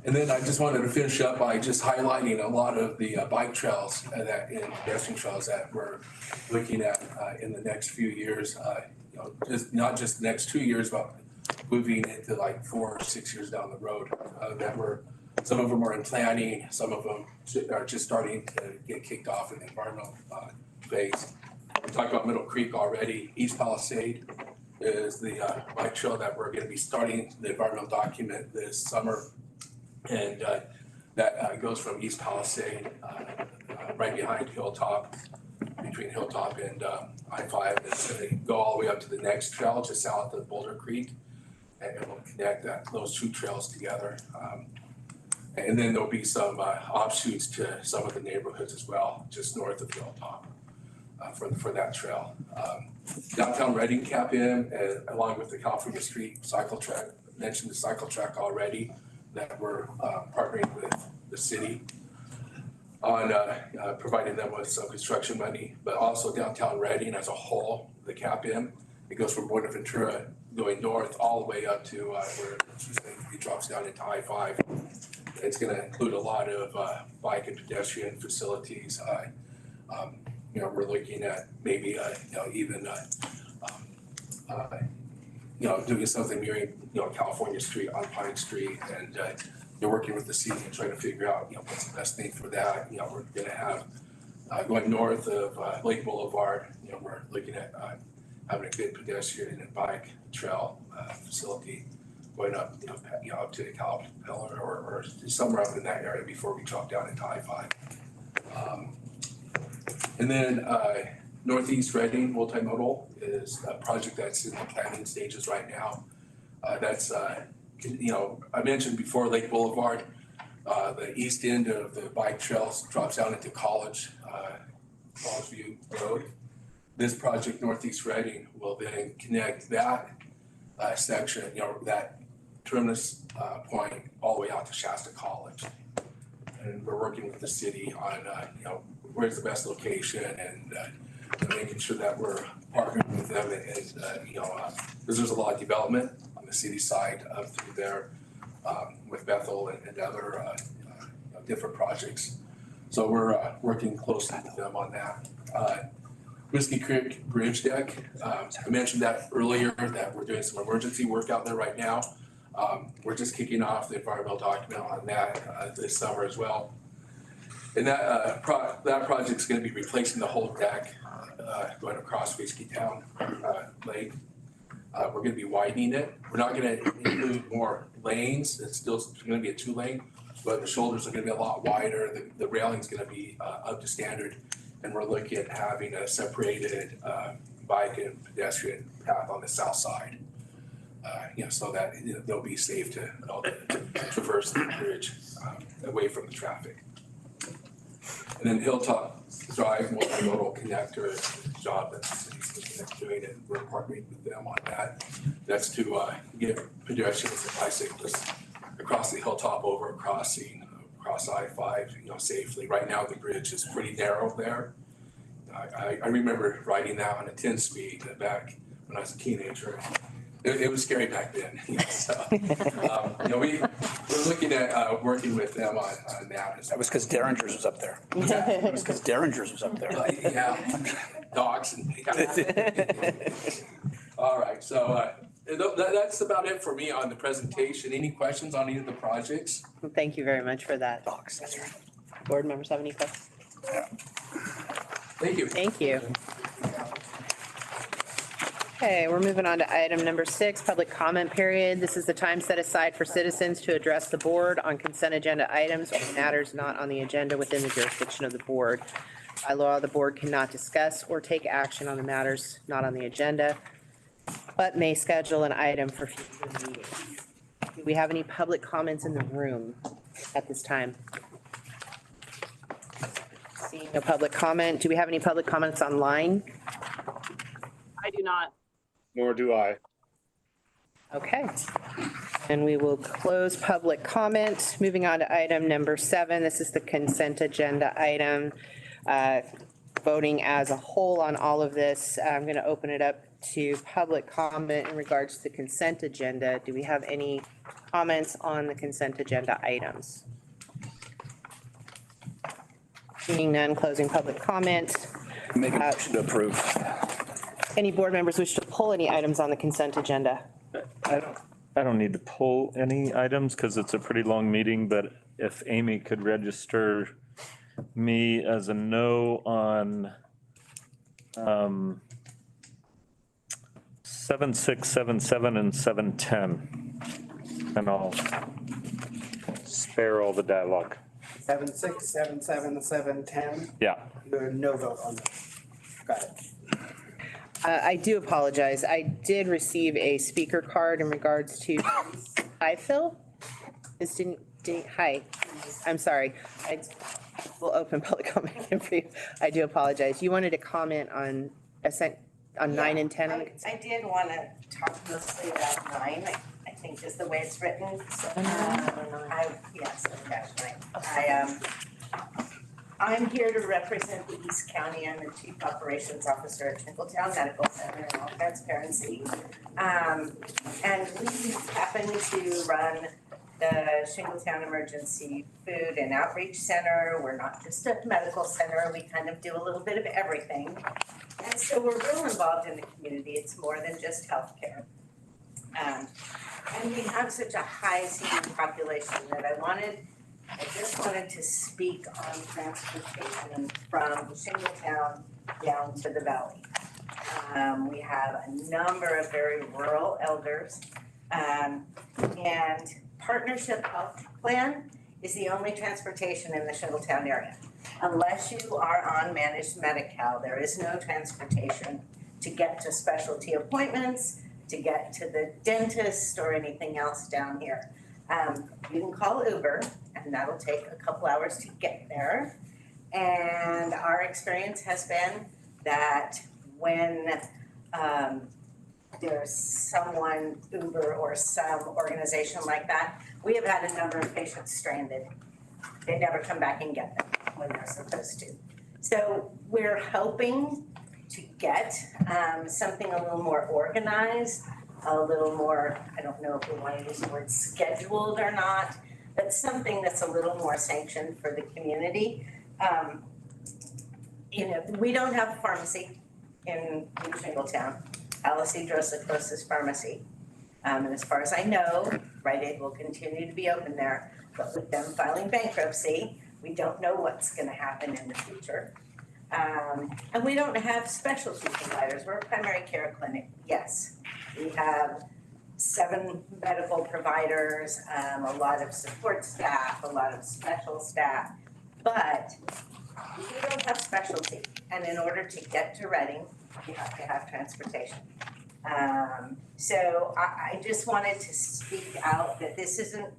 And then I just wanted to finish up by just highlighting a lot of the bike trails and pedestrian trails that we're looking at in the next few years. Just not just the next 2 years, but moving into like 4 or 6 years down the road. Some of them are in planning, some of them are just starting to get kicked off in the environmental phase. We talked about Middle Creek already. East Palisade is the bike trail that we're going to be starting the environmental document this summer. And that goes from East Palisade right behind Hilltop, between Hilltop and I-5. And it's going to go all the way up to the next trail just south of Boulder Creek. And we'll connect those two trails together. And then there'll be some offshoots to some of the neighborhoods as well, just north of Hilltop for that trail. Downtown Reading Cap in, along with the California Street Cycle Track. I mentioned the cycle track already, that we're partnering with the city on providing them with some construction money, but also downtown Reading as a whole, the cap in. It goes from Buenaventura going north all the way up to where it drops down into I-5. It's going to include a lot of bike and pedestrian facilities. We're looking at maybe even doing something near California Street on Pine Street, and they're working with the city and trying to figure out what's the best thing for that. We're going to have going north of Lake Boulevard. We're looking at having a good pedestrian and bike trail facility going up, up to the Caltrans or somewhere up in that area before we drop down into I-5. And then Northeast Reading Multimodal is a project that's in the planning stages right now. That's, I mentioned before Lake Boulevard, the east end of the bike trails drops down into College View Road. This project, Northeast Reading, will then connect that section, that terminus point all the way out to Shasta College. And we're working with the city on, where's the best location and making sure that we're partnering with them because there's a lot of development on the city side through there with Bethel and other different projects. So we're working closely with them on that. Whiskey Creek Bridge Deck, I mentioned that earlier that we're doing some emergency work out there right now. We're just kicking off the environmental document on that this summer as well. And that project's going to be replacing the whole deck going across Whiskey Town Lake. We're going to be widening it. We're not going to include more lanes. It's still going to be a 2-lane, but the shoulders are going to be a lot wider. The railing's going to be up to standard. And we're looking at having a separated bike and pedestrian path on the south side. So that they'll be safe to traverse the bridge away from the traffic. And then Hilltop Drive Multimodal Connector is a job that the city's doing, and we're partnering with them on that. That's to get pedestrians and bicyclists across the Hilltop over crossing across I-5, safely. Right now the bridge is pretty narrow there. I remember riding that on a 10-speed back when I was a teenager. It was scary back then. So, we're looking at working with them on that. That was because Derringer's was up there. It was because Derringer's was up there. Yeah, dogs and. All right, so That's about it for me on the presentation. Any questions on any of the projects? Thank you very much for that. Docs, that's right. Board members have any questions? Thank you. Thank you. Okay, we're moving on to item number 6, public comment period. This is the time set aside for citizens to address the board on consent agenda items or matters not on the agenda within the jurisdiction of the board. By law, the board cannot discuss or take action on the matters not on the agenda, but may schedule an item for future meetings. Do we have any public comments in the room at this time? Seeing no public comment, do we have any public comments online? I do not. Nor do I. Okay. And we will close public comment. Moving on to item number 7. This is the consent agenda item. Voting as a whole on all of this. I'm going to open it up to public comment in regards to the consent agenda. Do we have any comments on the consent agenda items? Seeing none, closing public comment. Make a motion to approve. Any board members wish to pull any items on the consent agenda? I don't need to pull any items because it's a pretty long meeting, but if Amy could register me as a no on 7, 6, 7, 7, and 7, 10. And I'll spare all the dialogue. 7, 6, 7, 7, 7, 10. Yeah. You're no vote on that. Got it. I do apologize. I did receive a speaker card in regards to, hi, Phil? This hi, I'm sorry. I will open public comment again for you. I do apologize. You wanted to comment on 9 and 10? I did want to talk mostly about 9, I think is the way it's written. Yes, I'm here to represent the East County. I'm the Chief Operations Officer at Shingletown Medical Center in all transparency. And we happen to run the Shingletown Emergency Food and Outreach Center. We're not just a medical center. We kind of do a little bit of everything. And so we're real involved in the community. It's more than just healthcare. And we have such a high senior population that I just wanted to speak on transportation from Shingletown down to the valley. We have a number of very rural elders, and Partnership Health Plan is the only transportation in the Shingletown area. Unless you are on managed Medi-Cal, there is no transportation to get to specialty appointments, to get to the dentist or anything else down here. You can call Uber, and that'll take a couple hours to get there. And our experience has been that when there's someone, Uber or some organization like that, we have had a number of patients stranded. They never come back and get them when they're supposed to. So we're hoping to get something a little more organized, a little more, I don't know if we want to use the word scheduled or not, but something that's a little more sanctioned for the community. We don't have a pharmacy in Shingletown. Alice the closest pharmacy. And as far as I know, Rite Aid will continue to be open there. But with them filing bankruptcy, we don't know what's going to happen in the future. And we don't have specialty providers. We're a primary care clinic, yes. We have 7 medical providers, a lot of support staff, a lot of special staff, but we don't have specialty. And in order to get to Reading, you have to have transportation. So I just wanted to speak out that this isn't,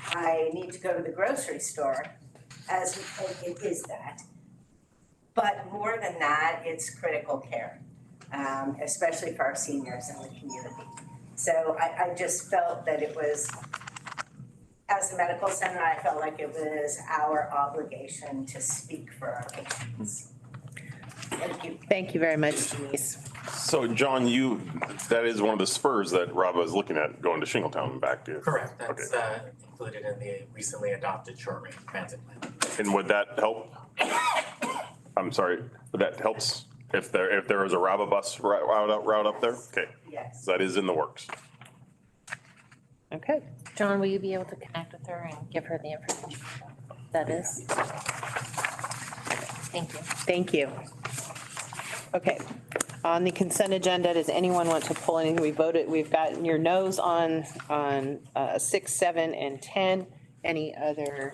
I need to go to the grocery store, as it is that. But more than that, it's critical care, especially for our seniors in the community. So I just felt that it was, as a medical center, I felt like it was our obligation to speak for our patients. Thank you. Thank you very much, Denise. So John, that is one of the spurs that RABA is looking at, going to Shingletown and back to. Correct, that's included in the recently adopted short-range transit plan. And would that help? I'm sorry, but that helps if there is a RABA bus route up there? Okay. Yes. That is in the works. Okay, John, will you be able to connect with her and give her the information that is? Thank you. thank you. Okay, on the consent agenda, does anyone want to pull anything? We voted, we've gotten your no's on 6, 7, and 10. Any other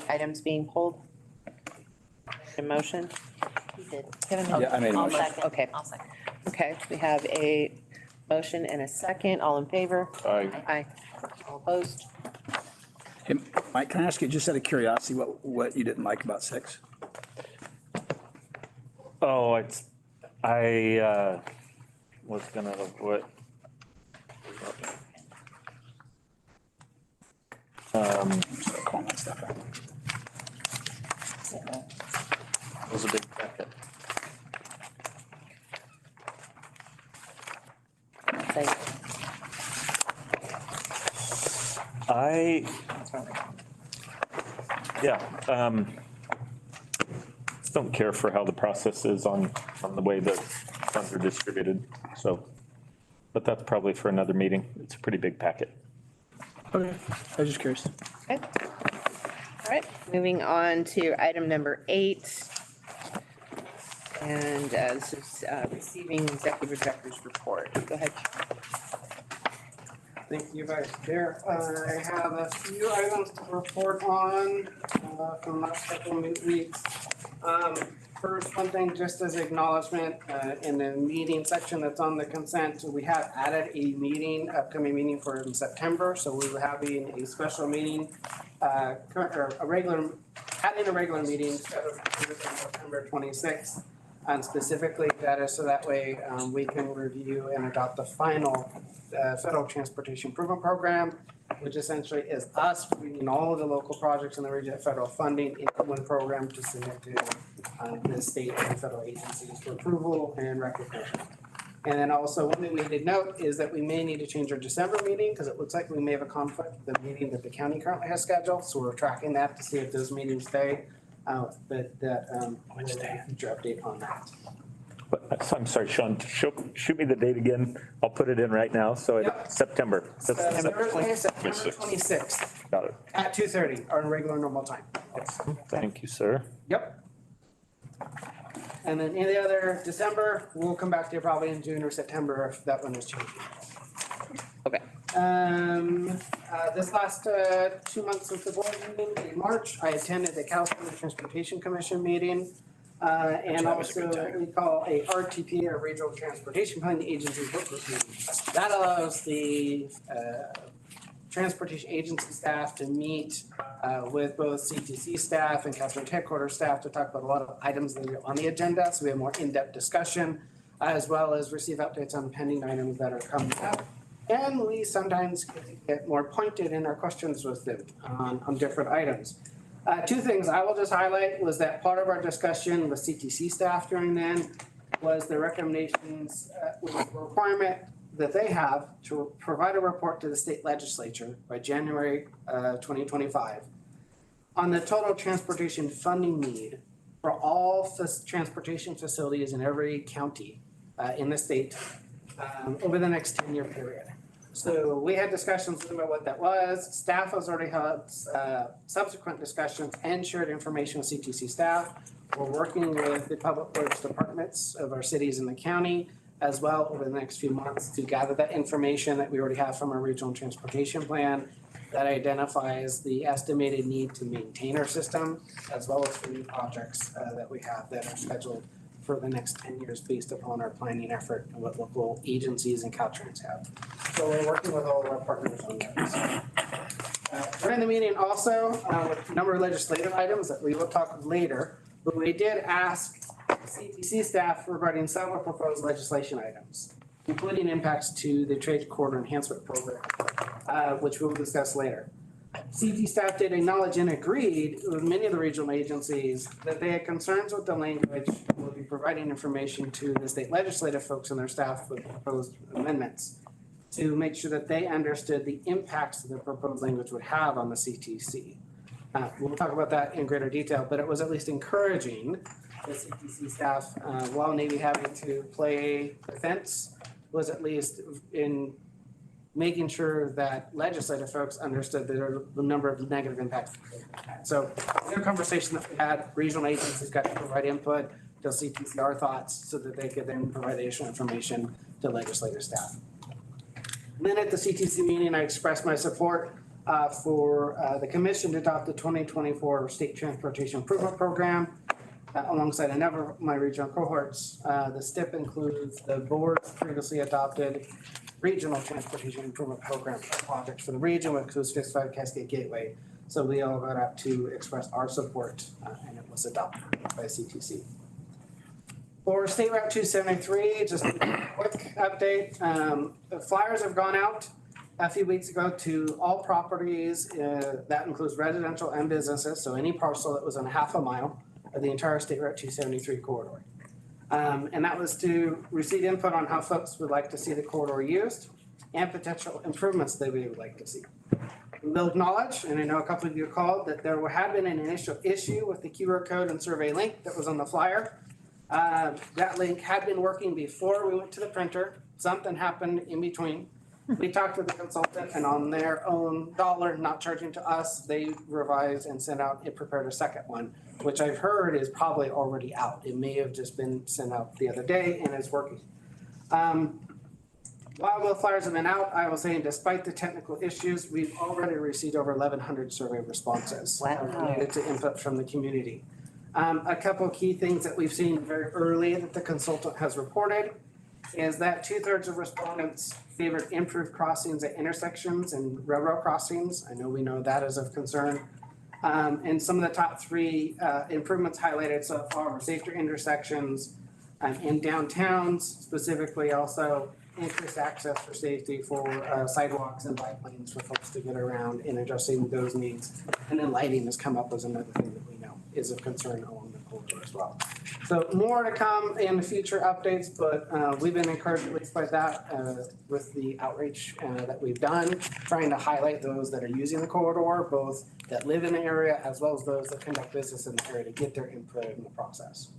items being pulled? In motion? You did. Kevin, Yeah, I made a I'll motion. second. Okay. I'll second. Okay, we have a motion and a second. All in favor? Aye. Aye. All opposed? Hey, Mike, can I ask you, just out of curiosity, what you didn't like about 6? Oh, I was gonna, what? Start calling that stuff out. Was a big packet. Say, Just don't care for how the process is on the way the funds are distributed, so. But that's probably for another meeting. It's a pretty big packet. Okay, I was just curious. Okay. All right, moving on to item number 8. And this is receiving executive director's report. Go ahead. Thank you, Vice Chair. I have a few items to report on from the last couple of weeks. First, one thing, just as acknowledgement, in the meeting section that's on the consent, we have added a meeting, upcoming meeting for in September. So we were having a special meeting, or a regular, adding a regular meeting scheduled for September 26th. And specifically that is so that way we can review and adopt the final federal transportation improvement program, which essentially is us bringing all of the local projects in the region of federal funding into one program to submit to the state and federal agencies for approval and recognition. And then also one thing we did note is that we may need to change our December meeting because it looks like we may have a conflict with the meeting that the county currently has scheduled. So we're tracking that to see if those meetings stay. But that Wednesday, future update on that. But, I'm sorry, Sean, shoot me the date again. I'll put it in right now, so Yep. it's September. Thursday, September 26th Got it. at 2:30, our regular normal time. Thank you, sir. Yep. And then any other December, we'll come back to you probably in June or September if that one is changing. Okay. This last 2 months since the board meeting in March, I attended the California Transportation Commission meeting. And also what we call a RTP, or Regional Transportation Planning Agency Work Group meeting. That allows the transportation agency staff to meet with both CTC staff and Caltrans headquarters staff to talk about a lot of items that are on the agenda. So we have more in-depth discussion, as well as receive updates on pending items that are coming up. And we sometimes get more pointed in our questions with them on different items. 2 things I will just highlight was that part of our discussion with CTC staff during then was the recommendations, with the requirement that they have to provide a report to the state legislature by January 2025 on the total transportation funding need for all transportation facilities in every county in the state over the next 10-year period. So we had discussions about what that was. Staff has already had subsequent discussions and shared information with CTC staff. We're working with the public works departments of our cities in the county as well over the next few months to gather that information that we already have from our regional transportation plan that identifies the estimated need to maintain our system, as well as for new projects that we have that are scheduled for the next 10 years based upon our planning effort and what local agencies and Caltrans have. So we're working with all of our partners on that. During the meeting also, with a number of legislative items that we will talk later, but we did ask CTC staff regarding several proposed legislation items, including impacts to the Trade Corridor Enhancement Program, which we'll discuss later. CT staff did acknowledge and agreed with many of the regional agencies that they had concerns with the language. We'll be providing information to the state legislative folks and their staff with proposed amendments to make sure that they understood the impacts that the proposed language would have on the CTC. We'll talk about that in greater detail, but it was at least encouraging the CTC staff, while maybe having to play defense, was at least making sure that legislative folks understood that there are the number of negative impacts. So the conversation that we had, regional agencies got to provide input, to CTC our thoughts so that they could then provide additional information to legislative staff. Then at the CTC meeting, I expressed my support for the commission to adopt the 2024 State Transportation Improvement Program alongside a number of my regional cohorts. The STIP includes the board's previously adopted Regional Transportation Improvement Program projects for the region, which includes 55 Cascade Gateway. So we all got up to express our support and it was adopted by CTC. For State Route 273, just a quick update. The flyers have gone out a few weeks ago to all properties. That includes residential and businesses. So any parcel that was on half a mile of the entire State Route 273 corridor. And that was to receive input on how folks would like to see the corridor used and potential improvements that we would like to see. We'll acknowledge, and I know a couple of you called, that there had been an initial issue with the keyword code and survey link that was on the flyer. That link had been working before we went to the printer. Something happened in between. We talked with the consultant and on their own dollar, not charging to us, they revised and sent out and prepared a second one, which I've heard is probably already out. It may have just been sent out the other day and is working. While the flyers have been out, I was saying despite the technical issues, we've already received over 1,100 survey responses related to input from the community. A couple of key things that we've seen very early that the consultant has reported is that 2/3 of respondents favored improved crossings at intersections and railroad crossings. I know we know that is of concern. And some of the top three improvements highlighted so far were safer intersections in downtowns, specifically also increased access for safety for sidewalks and bike lanes for folks to get around and addressing those needs. And then lighting has come up as another thing that we know is of concern along the corridor as well. So more to come in the future updates, but we've been encouraged at least by that with the outreach that we've done, trying to highlight those that are using the corridor, both that live in the area as well as those that conduct business in the area to get their input in the process.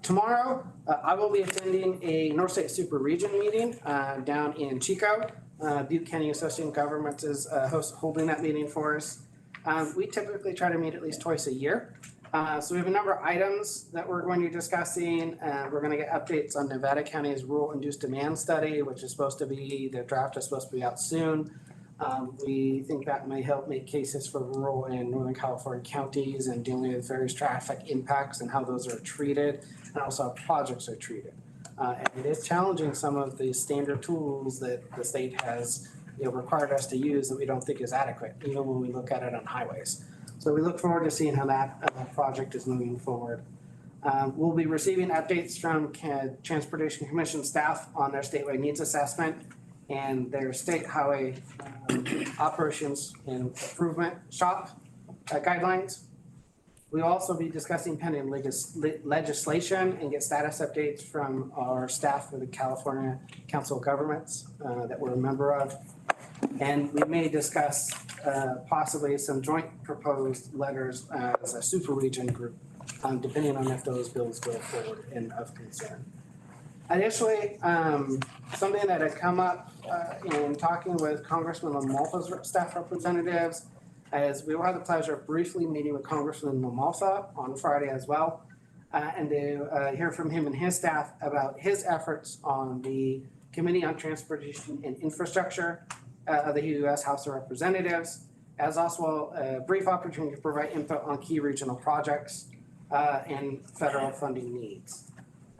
Tomorrow, I will be attending a North State Super Region meeting down in Chico. Butte County Association of Governments is holding that meeting for us. We typically try to meet at least twice a year. So we have a number of items that we're going to be discussing. We're going to get updates on Nevada County's rural induced demand study, which is supposed to be, the draft is supposed to be out soon. We think that may help make cases for rural and Northern California counties and dealing with various traffic impacts and how those are treated and also how projects are treated. And it is challenging some of the standard tools that the state has required us to use that we don't think is adequate, even when we look at it on highways. So we look forward to seeing how that project is moving forward. We'll be receiving updates from Transportation Commission staff on their statewide needs assessment and their state highway operations and improvement shop guidelines. We'll also be discussing pending legislation and get status updates from our staff for the California Council of Governments that we're a member of. And we may discuss possibly some joint proposed letters as a super region group, depending on if those bills go forward and of concern. Additionally, something that had come up in talking with Congressman LaMalfa's staff representatives is we will have the pleasure of briefly meeting with Congressman LaMalfa on Friday as well, and to hear from him and his staff about his efforts on the Committee on Transportation and Infrastructure of the U.S. House of Representatives, as also a brief opportunity to provide input on key regional projects and federal funding needs.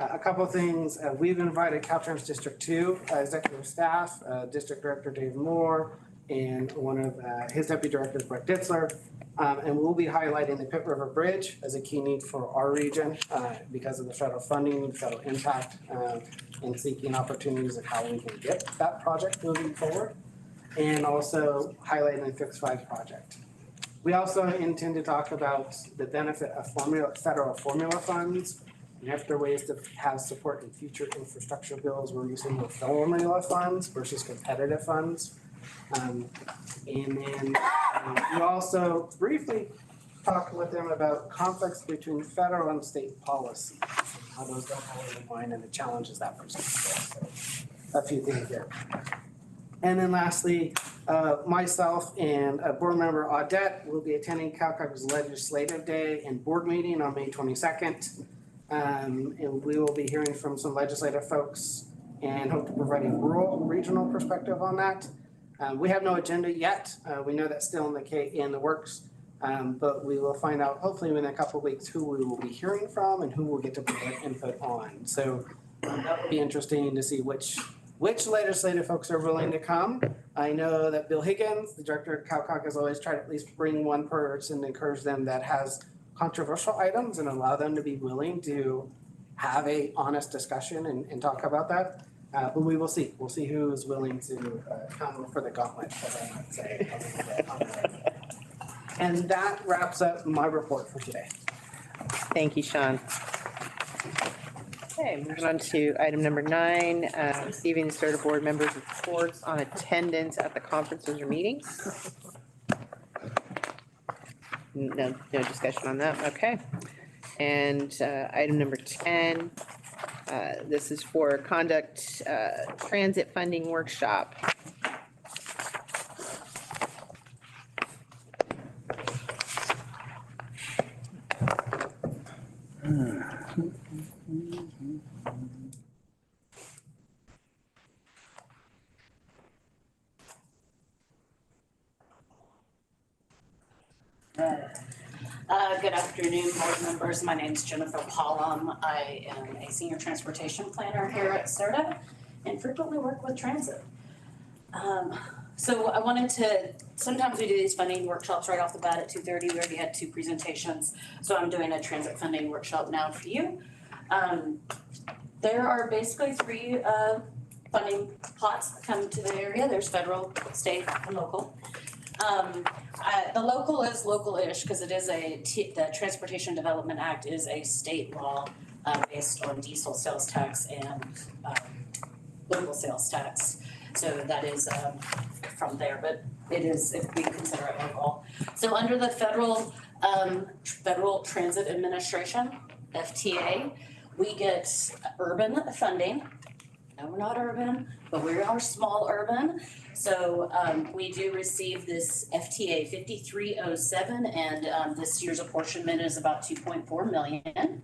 A couple of things, we've invited Caltrans District 2 executive staff, District Director Dave Moore, and one of his deputy directors, Brett Ditzler, and we'll be highlighting the Pitt River Bridge as a key need for our region because of the federal funding, federal impact, and seeking opportunities of how we can get that project moving forward, and also highlighting the Fix 5 project. We also intend to talk about the benefit of federal formula funds, and if there are ways to have support in future infrastructure bills, we're using more formula funds versus competitive funds. And then we also briefly talked with them about conflicts between federal and state policy, how those don't hold in mind and the challenges that presents. So a few things here. And then lastly, myself and board member Audette will be attending CalCog's Legislative Day and board meeting on May 22nd. And we will be hearing from some legislative folks and hope to provide a rural regional perspective on that. We have no agenda yet. We know that's still in the works. But we will find out hopefully within a couple of weeks who we will be hearing from and who we'll get to provide input on. So that will be interesting to see which legislative folks are willing to come. I know that Bill Higgins, the director of CalCog, has always tried to at least bring one person to encourage them that has controversial items and allow them to be willing to have a honest discussion and talk about that. But we will see. We'll see who is willing to come for the gauntlet, as I might say. And that wraps up my report for today. Thank you, Sean. Okay, moving on to item number 9, receiving the start of board members' reports on attendance at the conferences or meetings. No discussion on that, okay. And item number 10, this is for conduct transit funding workshop. Good afternoon, board members. My name is Jennifer Pollum. I am a senior transportation planner here at SRTA and frequently work with transit. So I wanted to, sometimes we do these funding workshops right off the bat at 2:30. We already had 2 presentations. So I'm doing a transit funding workshop now for you. There are basically 3 funding pots that come to the area. There's federal, state, and local. The local is local-ish because it is the Transportation Development Act is a state law based on diesel sales tax and local sales tax. So that is from there, but it is, if we consider it local. So under the Federal Transit Administration, FTA, we get urban funding. No, we're not urban, but we are small urban. So we do receive this FTA 5307, and this year's apportionment is about 2.4 million.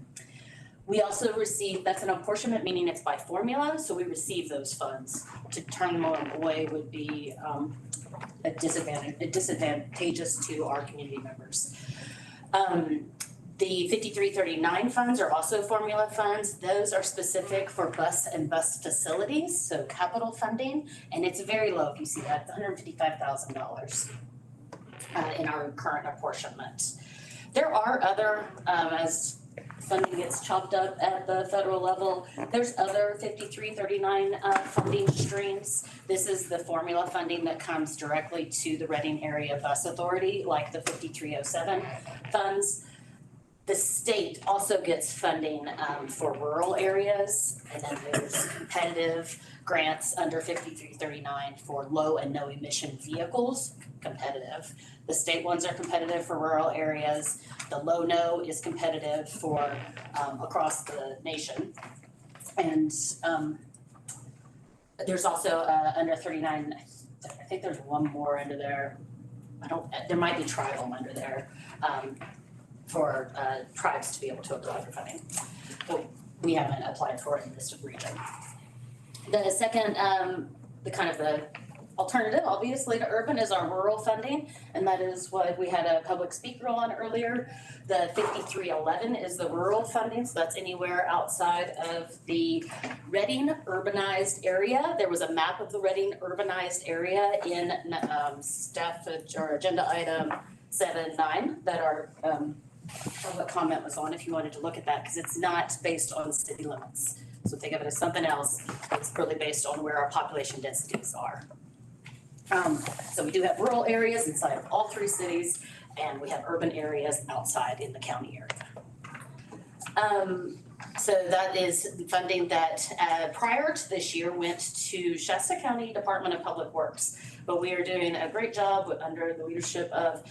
We also receive, that's an apportionment, meaning it's by formula, so we receive those funds. To turn them away would be disadvantageous to our community members. The 5339 funds are also formula funds. Those are specific for bus and bus facilities, so capital funding, and it's very low. If you see that, it's $155,000 in our current apportionment. There are other, as funding gets chopped up at the federal level, there's other 5339 funding streams. This is the formula funding that comes directly to the Reading Area Bus Authority, like the 5307 funds. The state also gets funding for rural areas, and then there's competitive grants under 5339 for low and no emission vehicles, competitive. The state ones are competitive for rural areas. The low-no is competitive for across the nation. And there's also under 39, I think there's one more under there. There might be tribal under there. For tribes to be able to apply for funding. But we haven't applied for it in this region. The second, the kind of the alternative, obviously, to urban is our rural funding, and that is what we had a public speaker on earlier. The 5311 is the rural funding, so that's anywhere outside of the Reading urbanized area. There was a map of the Reading urbanized area in staff or agenda item 7-9 that our public comment was on, if you wanted to look at that, because it's not based on city limits. So think of it as something else. It's really based on where our population densities are. So we do have rural areas inside of all 3 cities, and we have urban areas outside in the county area. So that is funding that prior to this year went to Shasta County Department of Public Works, but we are doing a great job under the leadership of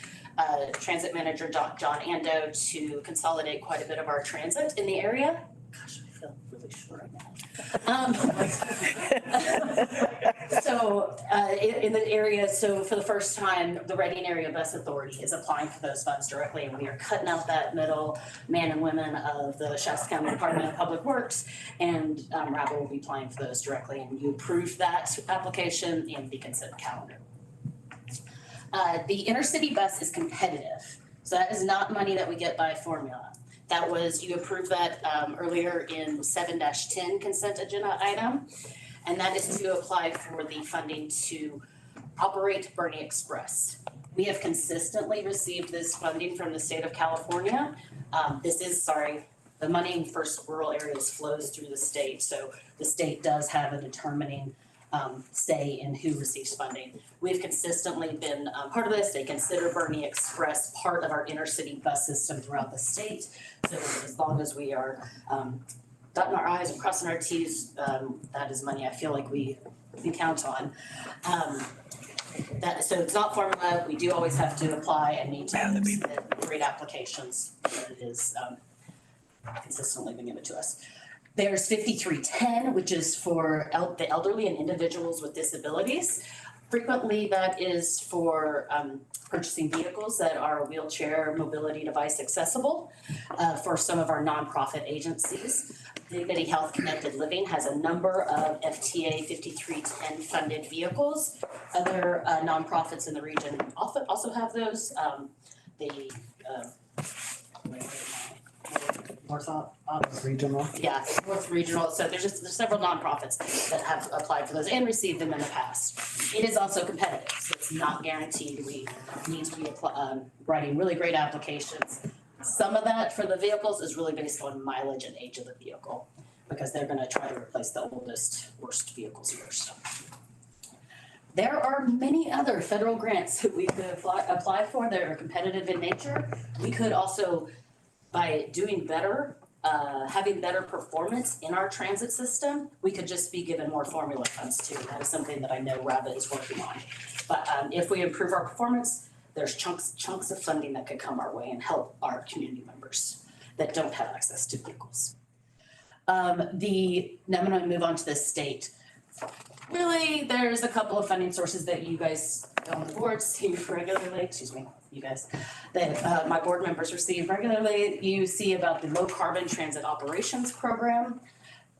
Transit Manager John Ando to consolidate quite a bit of our transit in the area. Gosh, I feel feel really short right now. So, in the area, so for the first time, the Reading Area Bus Authority is applying for those funds directly, and we are cutting out that middle man and women of the Shasta County Department of Public Works, and RABA will be applying for those directly, and you approved that application in the consent calendar. The Intercity bus is competitive, so that is not money that we get by formula. That was, you approved that earlier in 7-10 consent agenda item. And that is to apply for the funding to operate Bernie Express. We have consistently received this funding from the state of California. The money for rural areas flows through the state. So the state does have a determining say in who receives funding. We've consistently been part of this. They consider Bernie Express part of our intercity bus system throughout the state. So as long as we are dotting our I's and crossing our T's, that is money I feel like we can count on. So it's not formula. We do always have to apply and need to submit great applications. But it is consistently been given to us. There's 5310, which is for the elderly and individuals with disabilities. Frequently, that is for purchasing vehicles that are wheelchair mobility device accessible for some of our nonprofit agencies. Delegating Health Connected Living has a number of FTA 5310 funded vehicles. Other nonprofits in the region also have those. North Regional. Yeah, North Regional. So there's several nonprofits that have applied for those and received them in the past. It is also competitive, so it's not guaranteed. We need to be writing really great applications. Some of that for the vehicles is really based on mileage and age of the vehicle, because they're going to try to replace the oldest, worst vehicles first. There are many other federal grants that we could apply for that are competitive in nature. We could also, by doing better, having better performance in our transit system, we could just be given more formula funds too. That is something that I know RABA is working on. But if we improve our performance, there's chunks of funding that could come our way and help our community members that don't have access to vehicles. Now I'm gonna move on to the state. Really, there's a couple of funding sources that you guys on the board see regularly, that my board members receive regularly. You see about the low carbon transit operations program.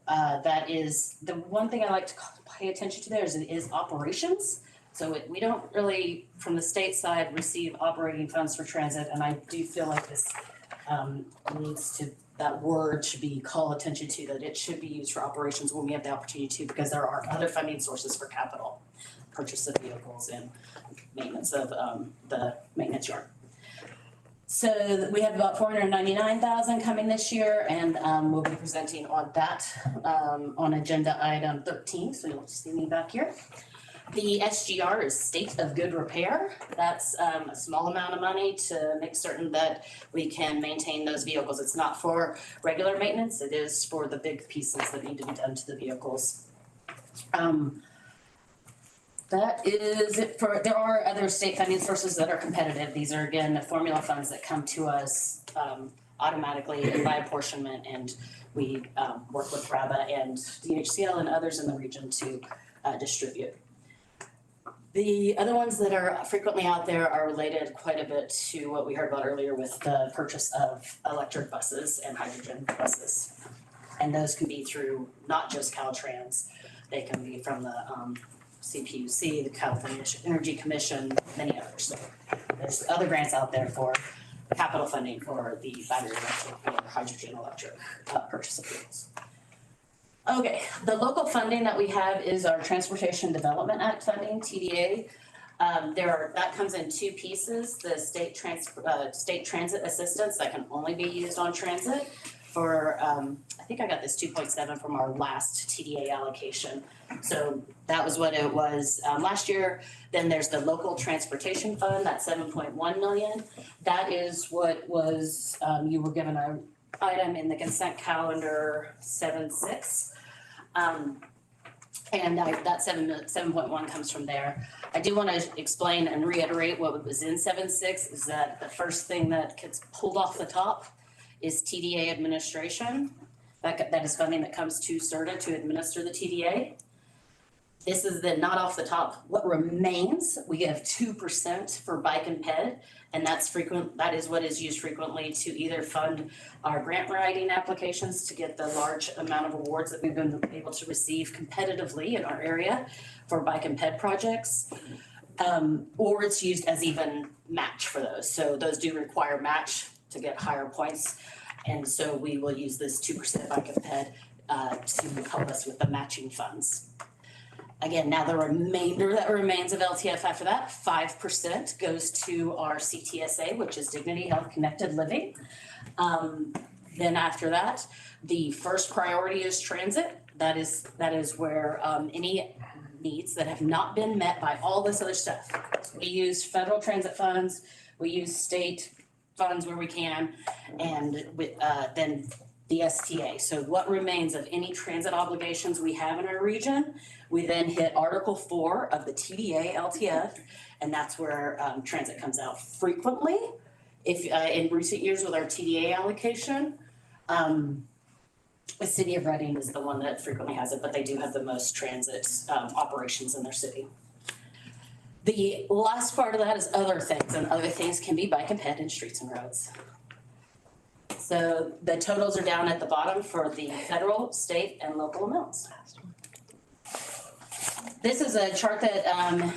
That is the one thing I like to pay attention to there is operations. So we don't really, from the state side, receive operating funds for transit, and I do feel like this that word should be called attention to, that it should be used for operations when we have the opportunity to, because there are other funding sources for capital, purchase of vehicles and maintenance of the maintenance yard. So we have about 499,000 coming this year, and we'll be presenting on that on agenda item 13, so you'll see me back here. The SGR is state of good repair. That's a small amount of money to make certain that we can maintain those vehicles. It's not for regular maintenance, it is for the big pieces that need to be done to the vehicles. That is it for, there are other state funding sources that are competitive. These are again, the formula funds that come to us automatically and by apportionment, and we work with RABA and DHCL and others in the region to distribute. The other ones that are frequently out there are related quite a bit to what we heard about earlier with the purchase of electric buses and hydrogen buses. And those can be through not just Caltrans, they can be from the CPUC, the California Energy Commission, many others. So there's other grants out there for capital funding for the battery electric or hydrogen electric purchase of vehicles. Okay, the local funding that we have is our Transportation Development Act funding, TDA. That comes in two pieces, the state transit assistance that can only be used on transit for, I think I got this 2.7 from our last TDA allocation. So that was what it was last year. Then there's the local transportation fund, that's 7.1 million. That is what was, you were given an item in the consent calendar 7.6. And that 7.1 comes from there. I do want to explain and reiterate what was in 7.6 is that the first thing that gets pulled off the top is TDA administration. That is funding that comes to SRTA to administer the TDA. This is the, not off the top, what remains, we have 2% for bike and ped, and that is what is used frequently to either fund our grant writing applications to get the large amount of awards that we've been able to receive competitively in our area for bike and ped projects. Or it's used as even match for those. So those do require match to get higher points. And so we will use this 2% bike and ped to help us with the matching funds. Again, now the remainder that remains of LTF after that, 5% goes to our CTSA, which is Dignity Health Connected Living. Then after that, the first priority is transit. That is where any needs that have not been met by all this other stuff. We use federal transit funds, we use state funds where we can, and then the STA. So what remains of any transit obligations we have in our region, we then hit Article 4 of the TDA LTF, and that's where transit comes out frequently. If in recent years with our TDA allocation, the city of Reading is the one that frequently has it, but they do have the most transit operations in their city. The last part of that is other things, and other things can be bike and ped and streets and roads. So the totals are down at the bottom for the federal, state, and local amounts. This is a chart that,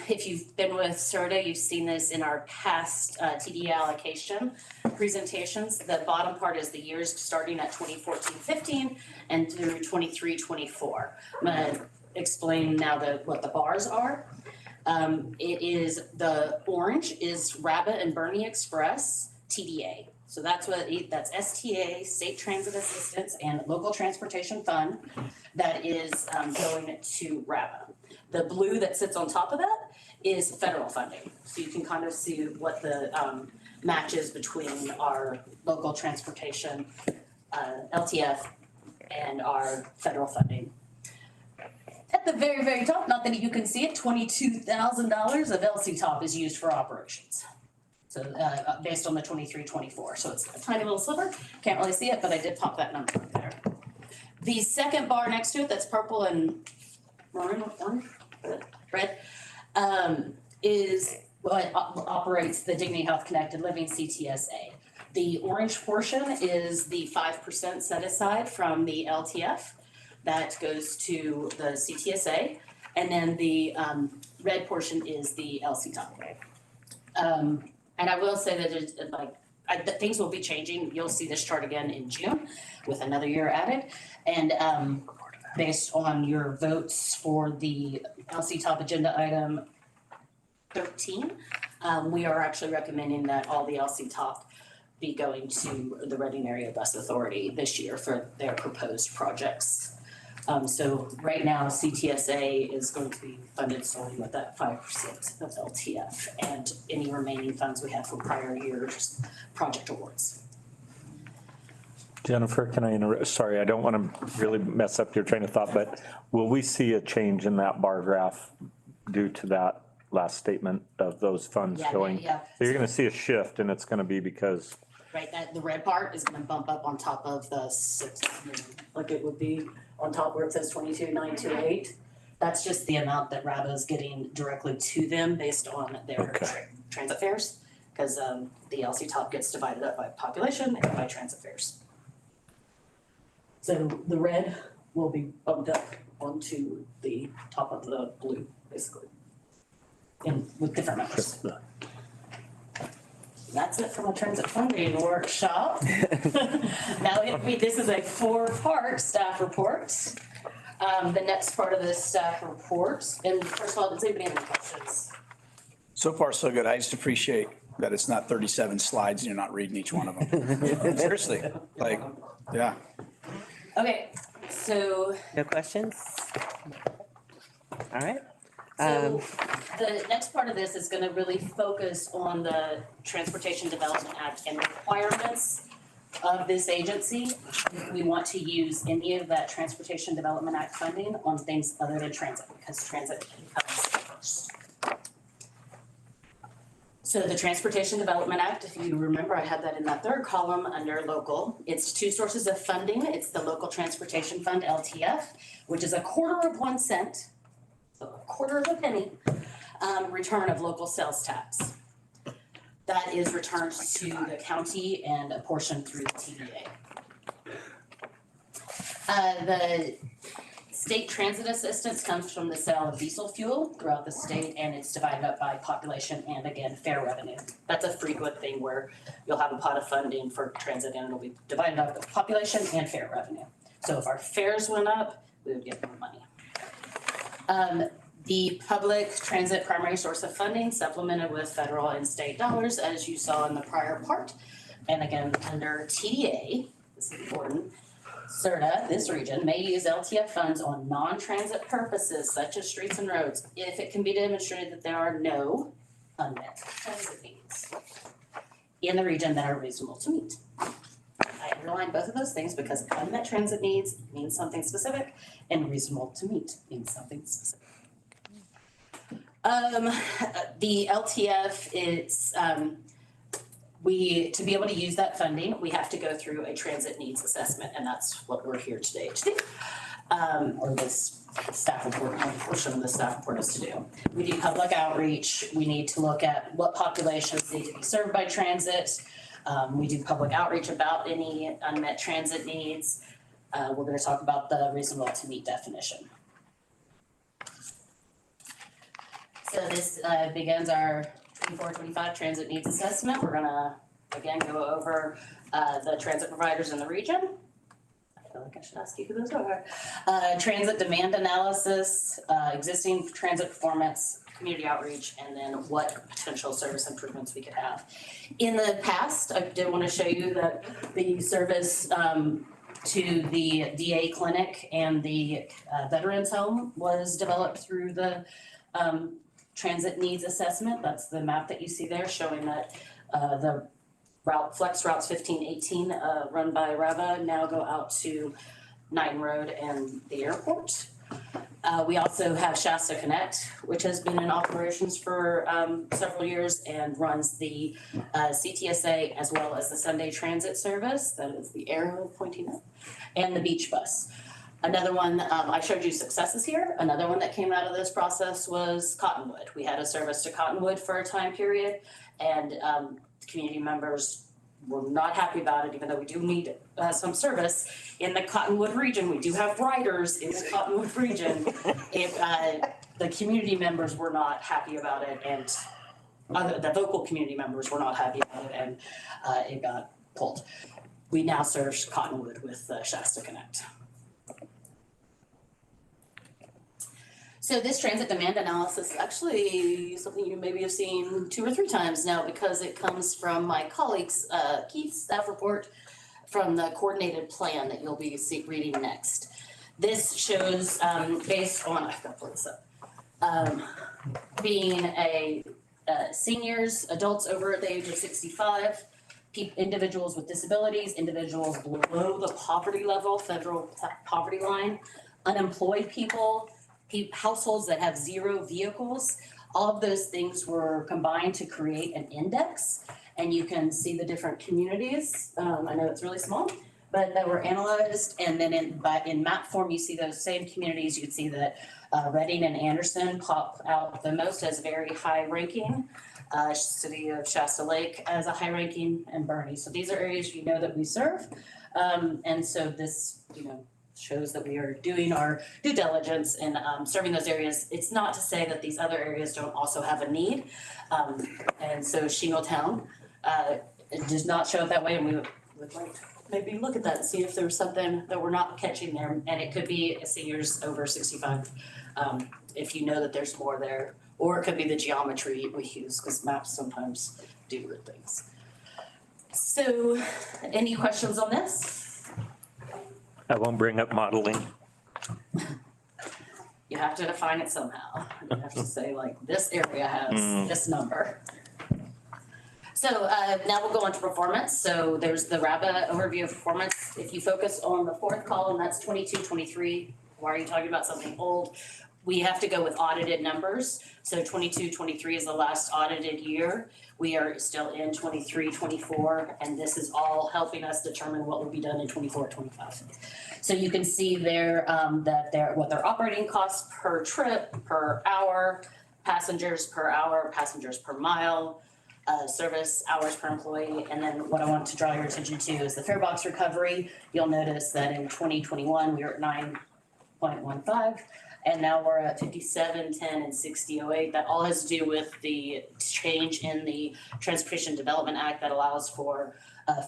if you've been with SRTA, you've seen this in our past TDA allocation presentations. The bottom part is the years starting at 2014-15 and through 23-24. I'm gonna explain now what the bars are. It is, the orange is RABA and Bernie Express TDA. So that's STA, State Transit Assistance, and Local Transportation Fund that is going to RABA. The blue that sits on top of that is federal funding. So you can kind of see what the match is between our local transportation, LTF, and our federal funding. At the very, very top, not that you can see it, $22,000 of LCTOP is used for operations. So based on the 23-24, so it's a tiny little sliver, can't really see it, but I did pop that number up there. The second bar next to it, that's purple and maroon, red, is what operates the Dignity Health Connected Living CTSA. The orange portion is the 5% set aside from the LTF that goes to the CTSA, and then the red portion is the LCTOP. And I will say that it's that things will be changing. You'll see this chart again in June with another year added. And based on your votes for the LCTOP agenda item 13, we are actually recommending that all the LCTOP be going to the Reading Area Bus Authority this year for their proposed projects. So right now, CTSA is going to be funded solely with that 5% of LTF and any remaining funds we have from prior years' project awards. Jennifer, can I interrupt? Sorry, I don't want to really mess up your train of thought, but will we see a change in that bar graph due to that last statement of those funds going? Yeah. So you're going to see a shift, and it's going to be because. Right, that the red part is going to bump up on top of the 6 million, like it would be on top where it says 22,928. That's just the amount that RABA is getting directly to them based on their transit fares, because the LCTOP gets divided up by population and by transit fares. So the red will be bumped up onto the top of the blue, basically, and with different numbers. That's it from a transit funding workshop. Now this is a 4-part staff report. The next part of this staff report, and first of all, does anybody have any questions? So far, so good. I just appreciate that it's not 37 slides and you're not reading each one of them. Seriously, like, yeah. Okay, so. No questions? All right. So the next part of this is gonna really focus on the Transportation Development Act and requirements of this agency. If we want to use any of that Transportation Development Act funding on things other than transit, because transit comes first. So the Transportation Development Act, if you remember, I had that in that third column under local. It's two sources of funding. It's the Local Transportation Fund, LTF, which is 1/4 cent, so 1/4 penny, return of local sales tax. That is returned to the county and a portion through the TDA. The state transit assistance comes from the sale of diesel fuel throughout the state, and it's divided up by population and again, fare revenue. That's a frequent thing where you'll have a pot of funding for transit and it'll be divided up by population and fare revenue. So if our fares went up, we would get more money. The public transit primary source of funding supplemented with federal and state dollars, as you saw in the prior part. And again, under TDA, this is important, SRTA, this region, may use LTF funds on non-transit purposes such as streets and roads if it can be demonstrated that there are no unmet transit needs in the region that are reasonable to meet. I underline both of those things because unmet transit needs means something specific and reasonable to meet means something specific. The LTF, it's, to be able to use that funding, we have to go through a transit needs assessment, and that's what we're here today to do. Or this staff report, one portion of the staff report is to do. We do public outreach. We need to look at what populations need to be served by transit. We do public outreach about any unmet transit needs. We're gonna talk about the reasonable to meet definition. So this begins our 24-25 transit needs assessment. We're gonna, again, go over the transit providers in the region. I feel like I should ask you who those are. Transit demand analysis, existing transit performance, community outreach, and then what potential service improvements we could have. In the past, I did want to show you that the service to the DA clinic and the veterans home was developed through the transit needs assessment. That's the map that you see there showing that the flex routes 15, 18 run by RABA now go out to Knighton Road and the airport. We also have ShastaConnect, which has been in operations for several years and runs the CTSA as well as the Sunday transit service. That is the arrow pointing up, and the beach bus. Another one, I showed you successes here. Another one that came out of this process was Cottonwood. We had a service to Cottonwood for a time period, and community members were not happy about it, even though we do need some service. In the Cottonwood region, we do have riders in the Cottonwood region. The community members were not happy about it, and the vocal community members were not happy about it, and it got pulled. We now serve Cottonwood with ShastaConnect. So this transit demand analysis is actually something you maybe have seen 2 or 3 times now because it comes from my colleague's Keith's staff report from the coordinated plan that you'll be reading next. This shows based on, I've got to pull this up, being a seniors, adults over the age of 65, individuals with disabilities, individuals below the poverty level, federal poverty line, unemployed people, households that have 0 vehicles. All of those things were combined to create an index, and you can see the different communities. I know it's really small, but that were analyzed, and then in map form, you see those same communities. You can see that Redding and Anderson pop out the most as very high ranking. City of Shasta Lake as a high ranking, and Bernie. So these are areas you know that we serve, and so this, shows that we are doing our due diligence in serving those areas. It's not to say that these other areas don't also have a need. And so Shingletown does not show it that way, and we would like to maybe look at that and see if there's something that we're not catching there. And it could be seniors over 65, if you know that there's more there. Or it could be the geometry we use, because maps sometimes do weird things. So any questions on this? I won't bring up modeling. You have to define it somehow. You have to say like, this area has this number. So now we'll go on to performance. So there's the RABA overview of performance. If you focus on the 4th column, that's 22, 23. Why are you talking about something old? we have to go with audited numbers. So 22, 23 is the last audited year. We are still in 23, 24, and this is all helping us determine what will be done in 24, 25. So you can see there that what their operating costs per trip, per hour, passengers per hour, passengers per mile, service hours per employee. And then what I want to draw your attention to is the fare box recovery. You'll notice that in 2021, we were at 9.15. And now we're at 57, 10, and 60.08. That all has to do with the change in the Transportation Development Act that allows for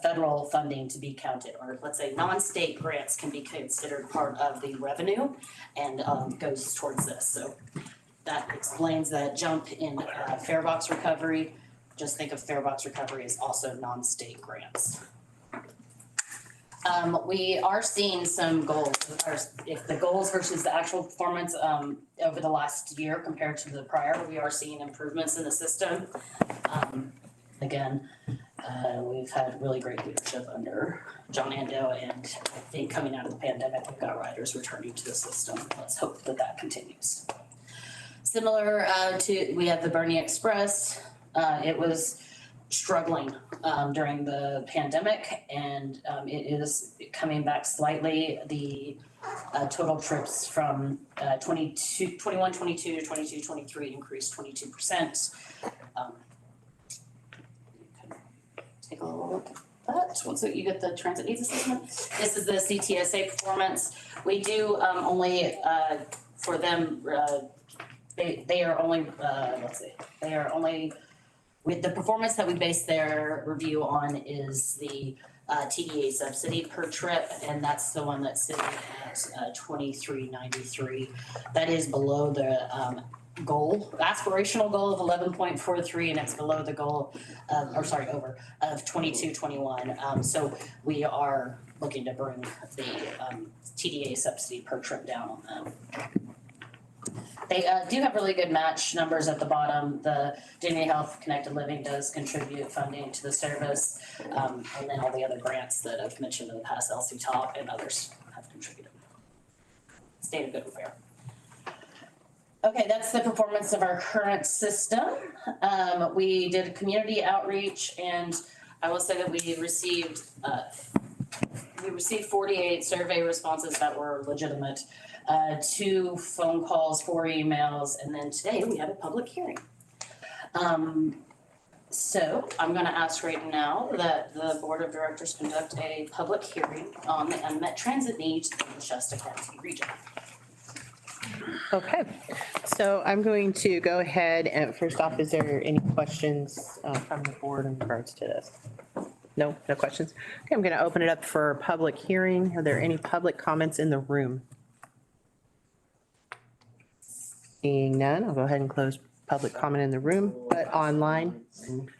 federal funding to be counted, or let's say non-state grants can be considered part of the revenue and goes towards this. So that explains that jump in fare box recovery. Just think of fare box recovery as also non-state grants. We are seeing some goals, if the goals versus the actual performance over the last year compared to the prior, we are seeing improvements in the system. Again, we've had really great leadership under John Ando, and I think coming out of the pandemic, we've got riders returning to the system. Let's hope that that continues. Similar we have the Bernie Express. It was struggling during the pandemic, and it is coming back slightly. The total trips from 21, 22 to 22, 23 increased 22%. Take a little look at that. Once you get the transit needs assessment, this is the CTSA performance. We do only for them. They are only they are only. With the performance that we base their review on is the TDA subsidy per trip, and that's the one that's sitting at $23.93. That is below the goal, aspirational goal of 11.43, and it's below the goal of, or sorry, over of 22.21. So we are looking to bring the TDA subsidy per trip down on them. They do have really good match numbers at the bottom. The Dignity Health Connected Living does contribute funding to the service. And then all the other grants that I've mentioned in the past, LCTOP and others have contributed. State of good repair. Okay, that's the performance of our current system. We did community outreach, and I will say that we received 48 survey responses that were legitimate. 2 phone calls, 4 emails, and then today we had a public hearing. So I'm going to ask right now that the Board of Directors conduct a public hearing on the unmet transit needs in the Shasta County region. Okay, so I'm going to go ahead and first off, is there any questions from the board in regards to this? No questions. Okay, I'm going to open it up for public hearing. Are there any public comments in the room? Seeing none, I'll go ahead and close public comment in the room, but online.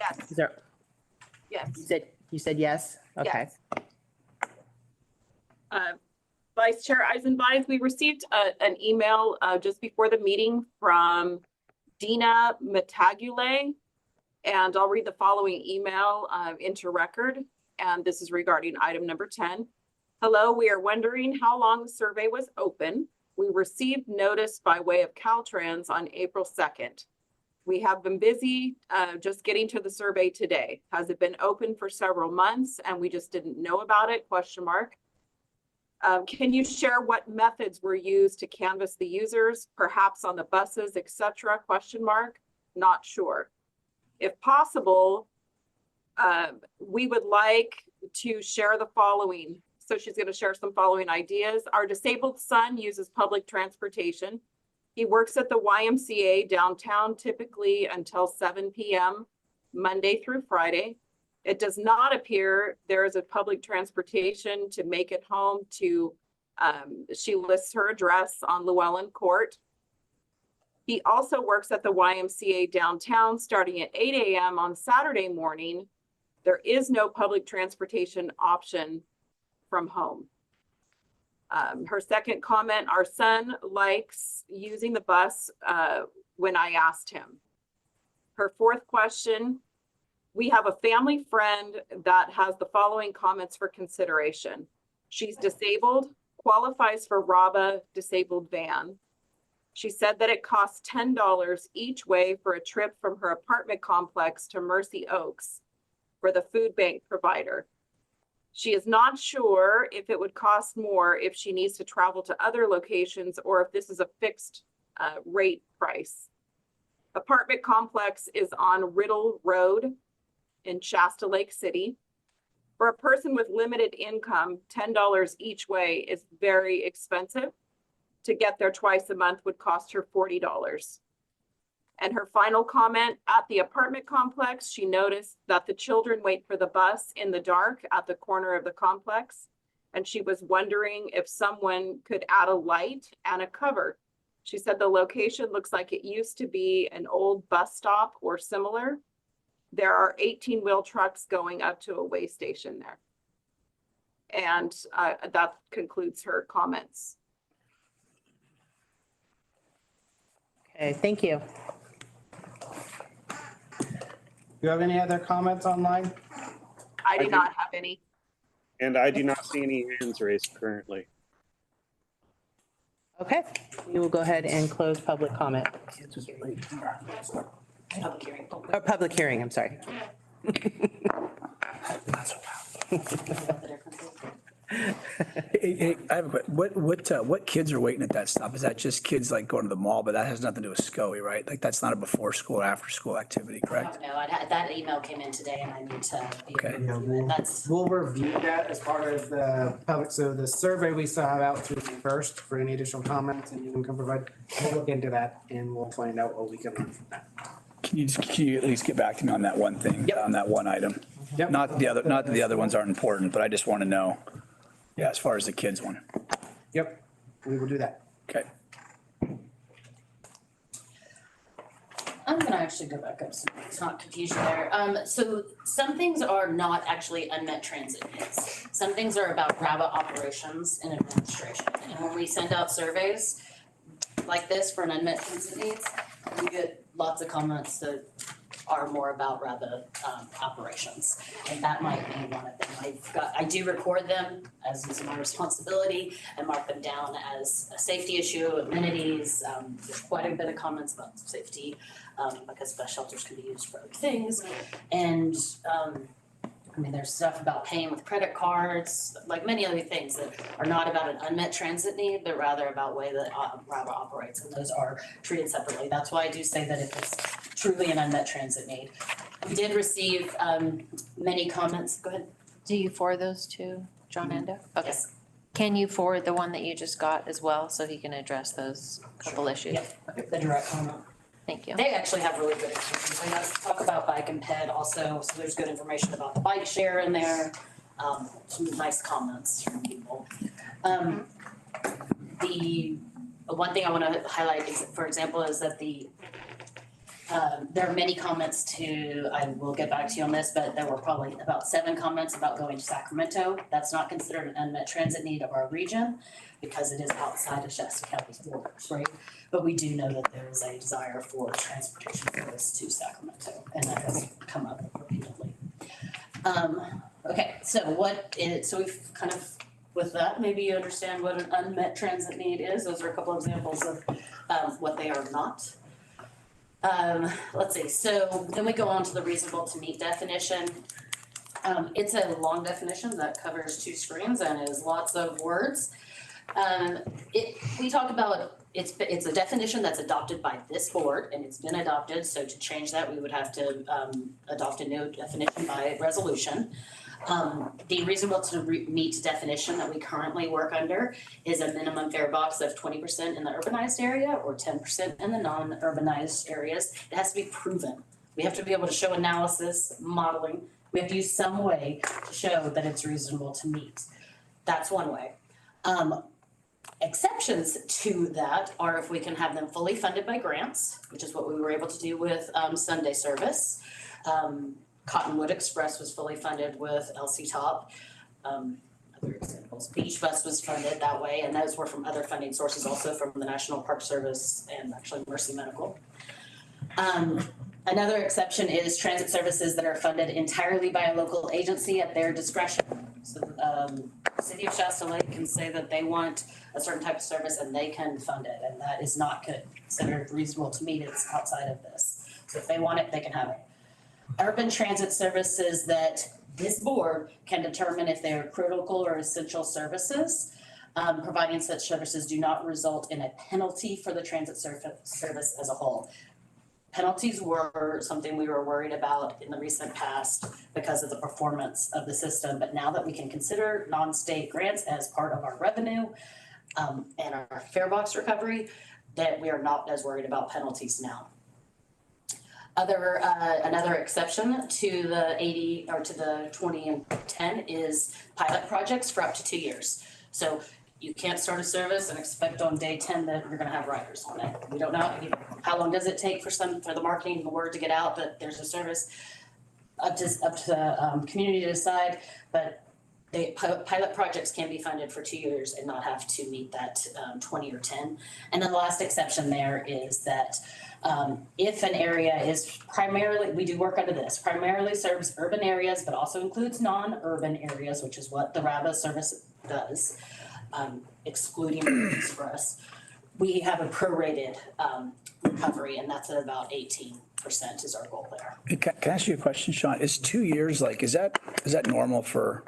Yes. Is there? Yes. You said yes? Okay. Yes. Vice Chair Eisenbeis, we received an email just before the meeting from Dina Matagule, and I'll read the following email into record, and this is regarding item number 10. Hello, we are wondering how long the survey was open. We received notice by way of Caltrans on April 2nd. We have been busy just getting to the survey today. Has it been open for several months and we just didn't know about it? Question mark. Can you share what methods were used to canvass the users, perhaps on the buses, etc.? Question mark. Not sure. If possible, we would like to share the following. So she's going to share some following ideas. Our disabled son uses public transportation. He works at the YMCA downtown, typically until 7 p.m. Monday through Friday. It does not appear there is a public transportation to make it home to, she lists her address on Llewellyn Court. He also works at the YMCA downtown starting at 8 a.m. on Saturday morning. There is no public transportation option from home. Her second comment, our son likes using the bus when I asked him. Her fourth question, we have a family friend that has the following comments for consideration. She's disabled, qualifies for RABA disabled van. She said that it costs $10 each way for a trip from her apartment complex to Mercy Oaks for the food bank provider. She is not sure if it would cost more if she needs to travel to other locations or if this is a fixed rate price. Apartment complex is on Riddle Road in Shasta Lake City. For a person with limited income, $10 each way is very expensive. To get there twice a month would cost her $40. And her final comment, at the apartment complex, she noticed that the children wait for the bus in the dark at the corner of the complex. And she was wondering if someone could add a light and a cover. She said the location looks like it used to be an old bus stop or similar. There are 18-wheel trucks going up to a way station there. And that concludes her comments. Okay, thank you. Do you have any other comments online? I do not have any. And I do not see any hands raised currently. Okay, we will go ahead and close public comment. Public hearing. Or public hearing, I'm sorry. Hey, I have a question. What kids are waiting at that stop? Is that just kids like going to the mall, but that has nothing to do with SCOE, right? Like that's not a before school or after school activity, correct? No, that email came in today and I need to be Okay. able to review it. That's, We'll review that as part of the public, so the survey we still have out through the first for any additional comments and you can provide, we'll look into that and we'll find out what we can learn from that. Can you at least get back to me on that one thing, Yep. on that one item? Yep. Not that the other ones aren't important, but I just want to know, yeah, as far as the kids one. Yep, we will do that. Okay. I'm gonna actually go back up so it's not confusion there. So some things are not actually unmet transit needs. Some things are about RABA operations and administration. And when we send out surveys like this for an unmet transit needs, we get lots of comments that are more about RABA operations. And that might be one of them. I do record them as is my responsibility and mark them down as a safety issue, amenities. There's quite a bit of comments about safety because bus shelters can be used for other things. And I mean, there's stuff about paying with credit cards, like many other things that are not about an unmet transit need, but rather about way that RABA operates, and those are treated separately. That's why I do say that if it's truly an unmet transit need. We did receive many comments. Go ahead. Do you forward those to John Ando? Okay. Yes. Can you forward the one that you just got as well, so he can address those couple issues? Yep, the direct comment. Thank you. They actually have really good information. They talk about bike and ped also, so there's good information about the bike share in there. Some nice comments from people. The one thing I want to highlight is, for example, is that there are many comments to, I will get back to you on this, but there were probably about 7 comments about going to Sacramento. That's not considered an unmet transit need of our region because it is outside of Shasta County's borders, right? But we do know that there is a desire for transportation service to Sacramento, and that has come up repeatedly. Okay, so we've kind of, with that, maybe you understand what an unmet transit need is. Those are a couple examples of what they are not. Let's see, so then we go on to the reasonable to meet definition. It's a long definition that covers 2 screens and is lots of words. We talk about, it's a definition that's adopted by this board and it's been adopted. So to change that, we would have to adopt a new definition by resolution. The reasonable to meet definition that we currently work under is a minimum fare box of 20% in the urbanized area or 10% in the non-urbanized areas. It has to be proven. We have to be able to show analysis, modeling. We have to use some way to show that it's reasonable to meet. That's one way. Exceptions to that are if we can have them fully funded by grants, which is what we were able to do with Sunday service. Cottonwood Express was fully funded with LCTOP. Other examples, Beach Bus was funded that way, and those were from other funding sources, also from the National Park Service and actually Mercy Medical. Another exception is transit services that are funded entirely by a local agency at their discretion. So, City of Shasta Lake can say that they want a certain type of service and they can fund it, and that is not considered reasonable to meet. It's outside of this. So if they want it, they can have it. Urban transit services that this board can determine if they are critical or essential services, providing such services do not result in a penalty for the transit service as a whole. Penalties were something we were worried about in the recent past because of the performance of the system, but now that we can consider non-state grants as part of our revenue and our fare box recovery, that we are not as worried about penalties now. Another exception to the 80 or to the 20 and 10 is pilot projects for up to 2 years. So you can't start a service and expect on day 10 that you're gonna have riders on it. We don't know, how long does it take for the marketing and the word to get out that there's a service? Up to the community to decide, but pilot projects can be funded for 2 years and not have to meet that 20 or 10. And then the last exception there is that if an area is primarily, we do work under this, primarily serves urban areas, but also includes non-urban areas, which is what the RABA service does, excluding express. We have a prorated recovery, and that's at about 18% is our goal there. Can I ask you a question, Sean? Is 2 years, like, is that normal for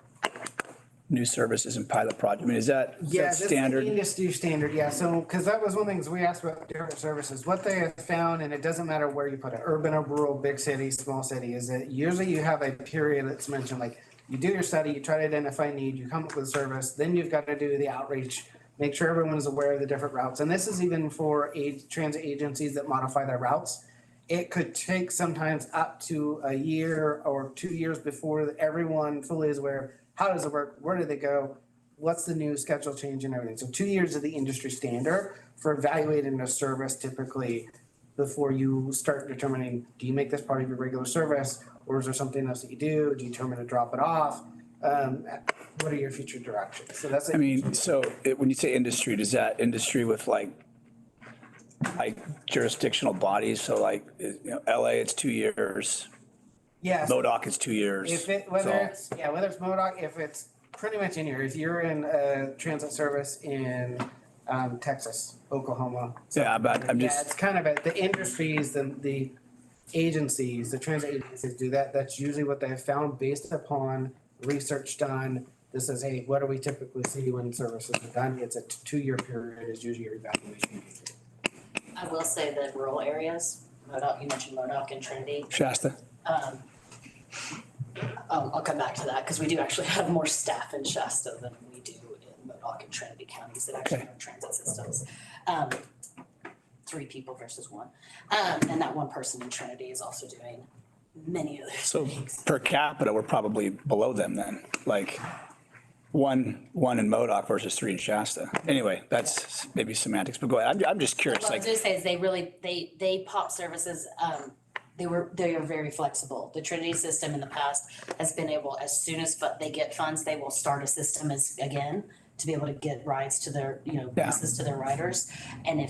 new services and pilot project? I mean, is that standard? Yeah, this industry standard, yeah. So, because that was one of the things we asked about different services. What they have found, and it doesn't matter where you put it, urban or rural, big city, small city, is that usually you have a period that's mentioned, like you do your study, you try to identify need, you come up with a service, then you've got to do the outreach, make sure everyone is aware of the different routes. And this is even for transit agencies that modify their routes. It could take sometimes up to a year or 2 years before everyone fully is aware. How does it work? Where do they go? What's the new schedule change and everything? So 2 years is the industry standard for evaluating a service typically before you start determining, do you make this part of your regular service? Or is there something else that you do? Do you determine to drop it off? What are your future directions? So that's. I mean, so when you say industry, does that industry with like jurisdictional bodies? So like, LA, it's 2 years. Yeah. MODOC is 2 years. Whether it's MODOC, if it's pretty much in here, if you're in a transit service in Texas, Oklahoma. Yeah, but I'm just. Yeah, it's kind of the industries, the agencies, the transit agencies do that. That's usually what they have found based upon research done. This is, hey, what do we typically see when services are done? It's a 2 year period is usually your evaluation. I will say that rural areas, MODOC, you mentioned MODOC and Trinity. Shasta. I'll come back to that because we do actually have more staff in Shasta than we do in MODOC and Trinity counties that actually have transit systems. 3 people versus 1. And that one person in Trinity is also doing many other things. So per capita, we're probably below them then, like one in MODOC versus 3 in Shasta. Anyway, that's maybe semantics, but go ahead. I'm just curious. What I was gonna say is they pop services, they are very flexible. The Trinity system in the past has been able, as soon as they get funds, they will start a system again to be able to get rides to their, buses to their riders. And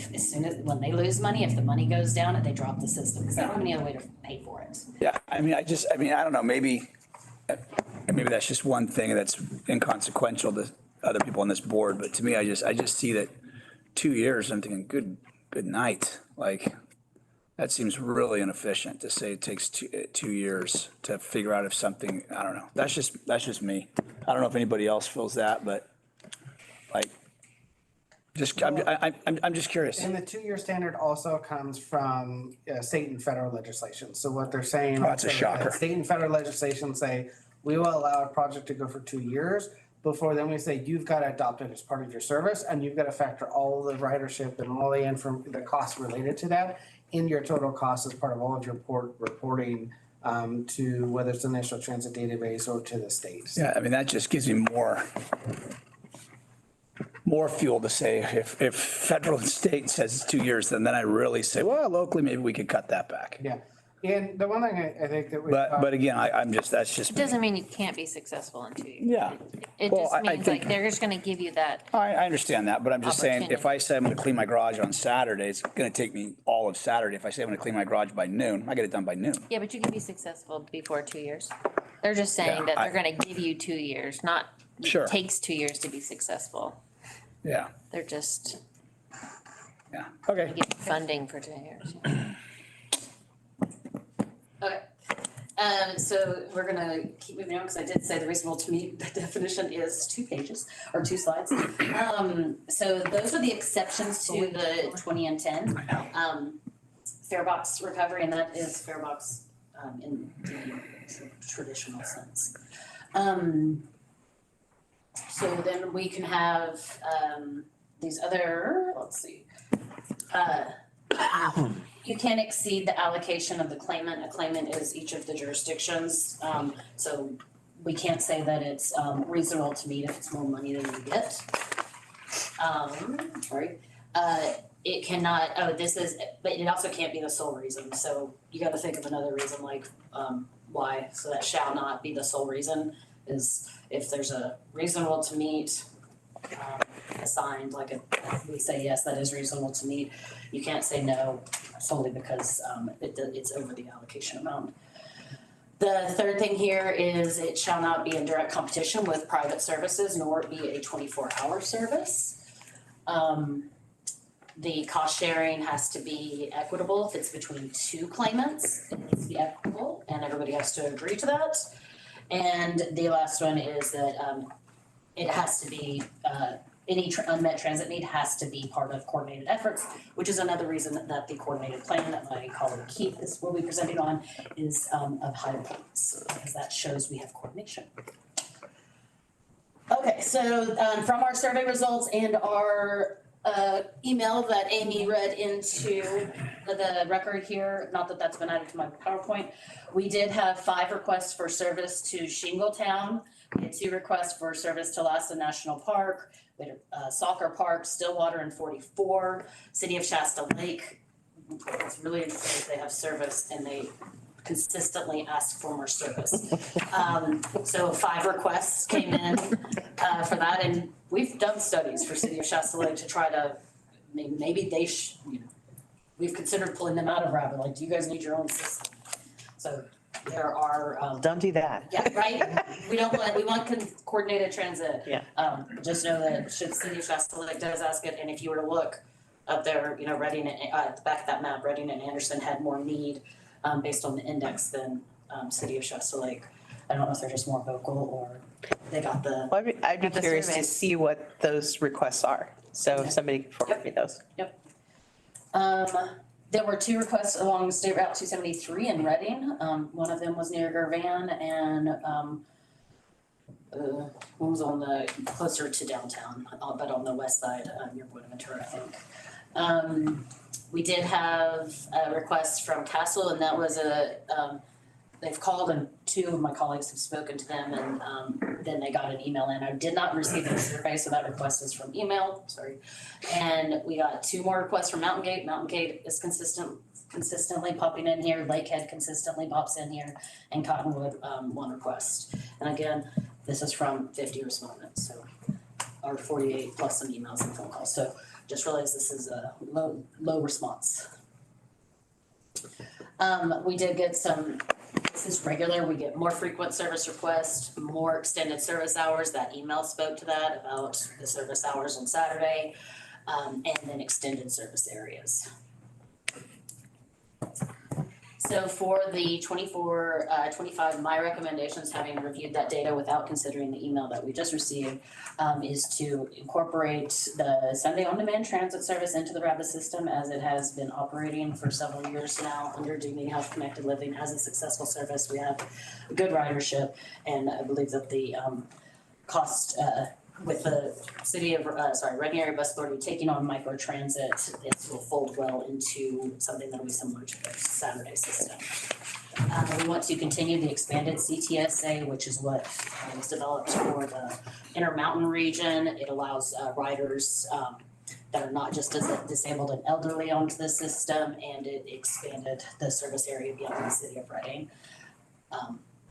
when they lose money, if the money goes down, they drop the system because they don't have any other way to pay for it. Yeah, I don't know, maybe that's just one thing that's inconsequential to other people on this board, but to me, I just see that 2 years, I'm thinking, good night. Like, that seems really inefficient to say it takes 2 years to figure out if something, I don't know. That's just me. I don't know if anybody else feels that, but like, I'm just curious. And the 2 year standard also comes from state and federal legislation. So what they're saying. Oh, that's a shocker. State and federal legislation say, we will allow a project to go for 2 years. Before then we say, you've got to adopt it as part of your service and you've got to factor all the ridership and all the costs related to that in your total cost as part of all of your reporting to whether it's the National Transit Database or to the states. Yeah, I mean, that just gives me more fuel to say if federal and state says it's 2 years, then I really say, well, locally, maybe we could cut that back. Yeah. And the one thing I think that we. But again, that's just. It doesn't mean you can't be successful in 2 years. Yeah. It Well, just I means think- like they're just gonna give you that. I understand that, but I'm just saying, if Opportunity. I say I'm gonna clean my garage on Saturday, it's gonna take me all of Saturday. If I say I'm gonna clean my garage by noon, I get it done by noon. Yeah, but you can be successful before 2 years. They're just saying that Yeah, they're gonna give you 2 years, not, Sure. it takes 2 years to be successful. Yeah, They're just yeah, okay. giving funding for 2 years. Okay, so we're gonna keep moving on, because I did say the reasonable to meet, the definition is 2 pages, or 2 slides. So those are the exceptions to the 20 and 10. Fare box recovery, and that is fare box, in the traditional sense. So then we can have, these other, let's see. You can't exceed the allocation of the claimant. A claimant is each of the jurisdictions. So we can't say that it's reasonable to meet if it's more money than you get. Sorry. It cannot, but it also can't be the sole reason. So you gotta think of another reason, like why. So that shall not be the sole reason, is if there's a reasonable to meet assigned, like we say, yes, that is reasonable to meet. You can't say no solely because it's over the allocation amount. The third thing here is it shall not be in direct competition with private services, nor be a 24-hour service. The cost sharing has to be equitable. If it's between 2 claimants, it needs to be equitable, and everybody has to agree to that. And the last one is that it has to be, any unmet transit need has to be part of coordinated efforts, which is another reason that the coordinated plan that my colleague Keith will be presenting on is of high importance, because that shows we have coordination. Okay, so from our survey results and our email that Amy read into the record here, not that that's been added to my PowerPoint, we did have 5 requests for service to Shingletown. We had 2 requests for service to Shasta National Park. We had a soccer park, Stillwater and 44, City of Shasta Lake. It's really interesting that they have service and they consistently ask for more service. So 5 requests came in for that, and we've done studies for City of Shasta Lake to try to, maybe they we've considered pulling them out of RABA, like, do you guys need your own system? So there are. Don't do that. Yeah, right? We want coordinated transit. Yeah. Just know that should City of Shasta Lake does ask it, and if you were to look up there, Reading, at the back of that map, Reading and Anderson had more need based on the index than City of Shasta Lake. I don't know if they're just more vocal or they got the. Well, I'd be The curious to surveys. see what those requests are. So if somebody could forward me those. There were 2 requests along State Route 273 in Reading. One of them was near Gervan, and one was on the closer to downtown, but on the west side near Buenaventura, I think. We did have a request from Castle, and that was they've called, and 2 of my colleagues have spoken to them, and then they got an email in. I did not receive a survey, so that request is from email, sorry. And we got 2 more requests from Mountain Gate. Mountain Gate is consistently popping in here. Lakehead consistently pops in here, and Cottonwood, 1 request. And again, this is from 50 respondents, so, or 48 plus some emails and phone calls. So just realize this is a low response. We did get some, this is regular, we get more frequent service requests, more extended service hours. That email spoke to that about the service hours on Saturday, and then extended service areas. So for the 25, my recommendations, having reviewed that data without considering the email that we just received, is to incorporate the Sunday on-demand transit service into the RABA system, as it has been operating for several years now under Dignity Health Connected Living as a successful service. We have good ridership, and I believe that the cost with the city of, Reading Area Bus Authority taking on microtransit, it will fold well into something that will be similar to the Saturday system. We want to continue the expanded CTSA, which is what was developed for the Intermountain region. It allows riders that are not just disabled and elderly onto the system, and it expanded the service area beyond the city of Reading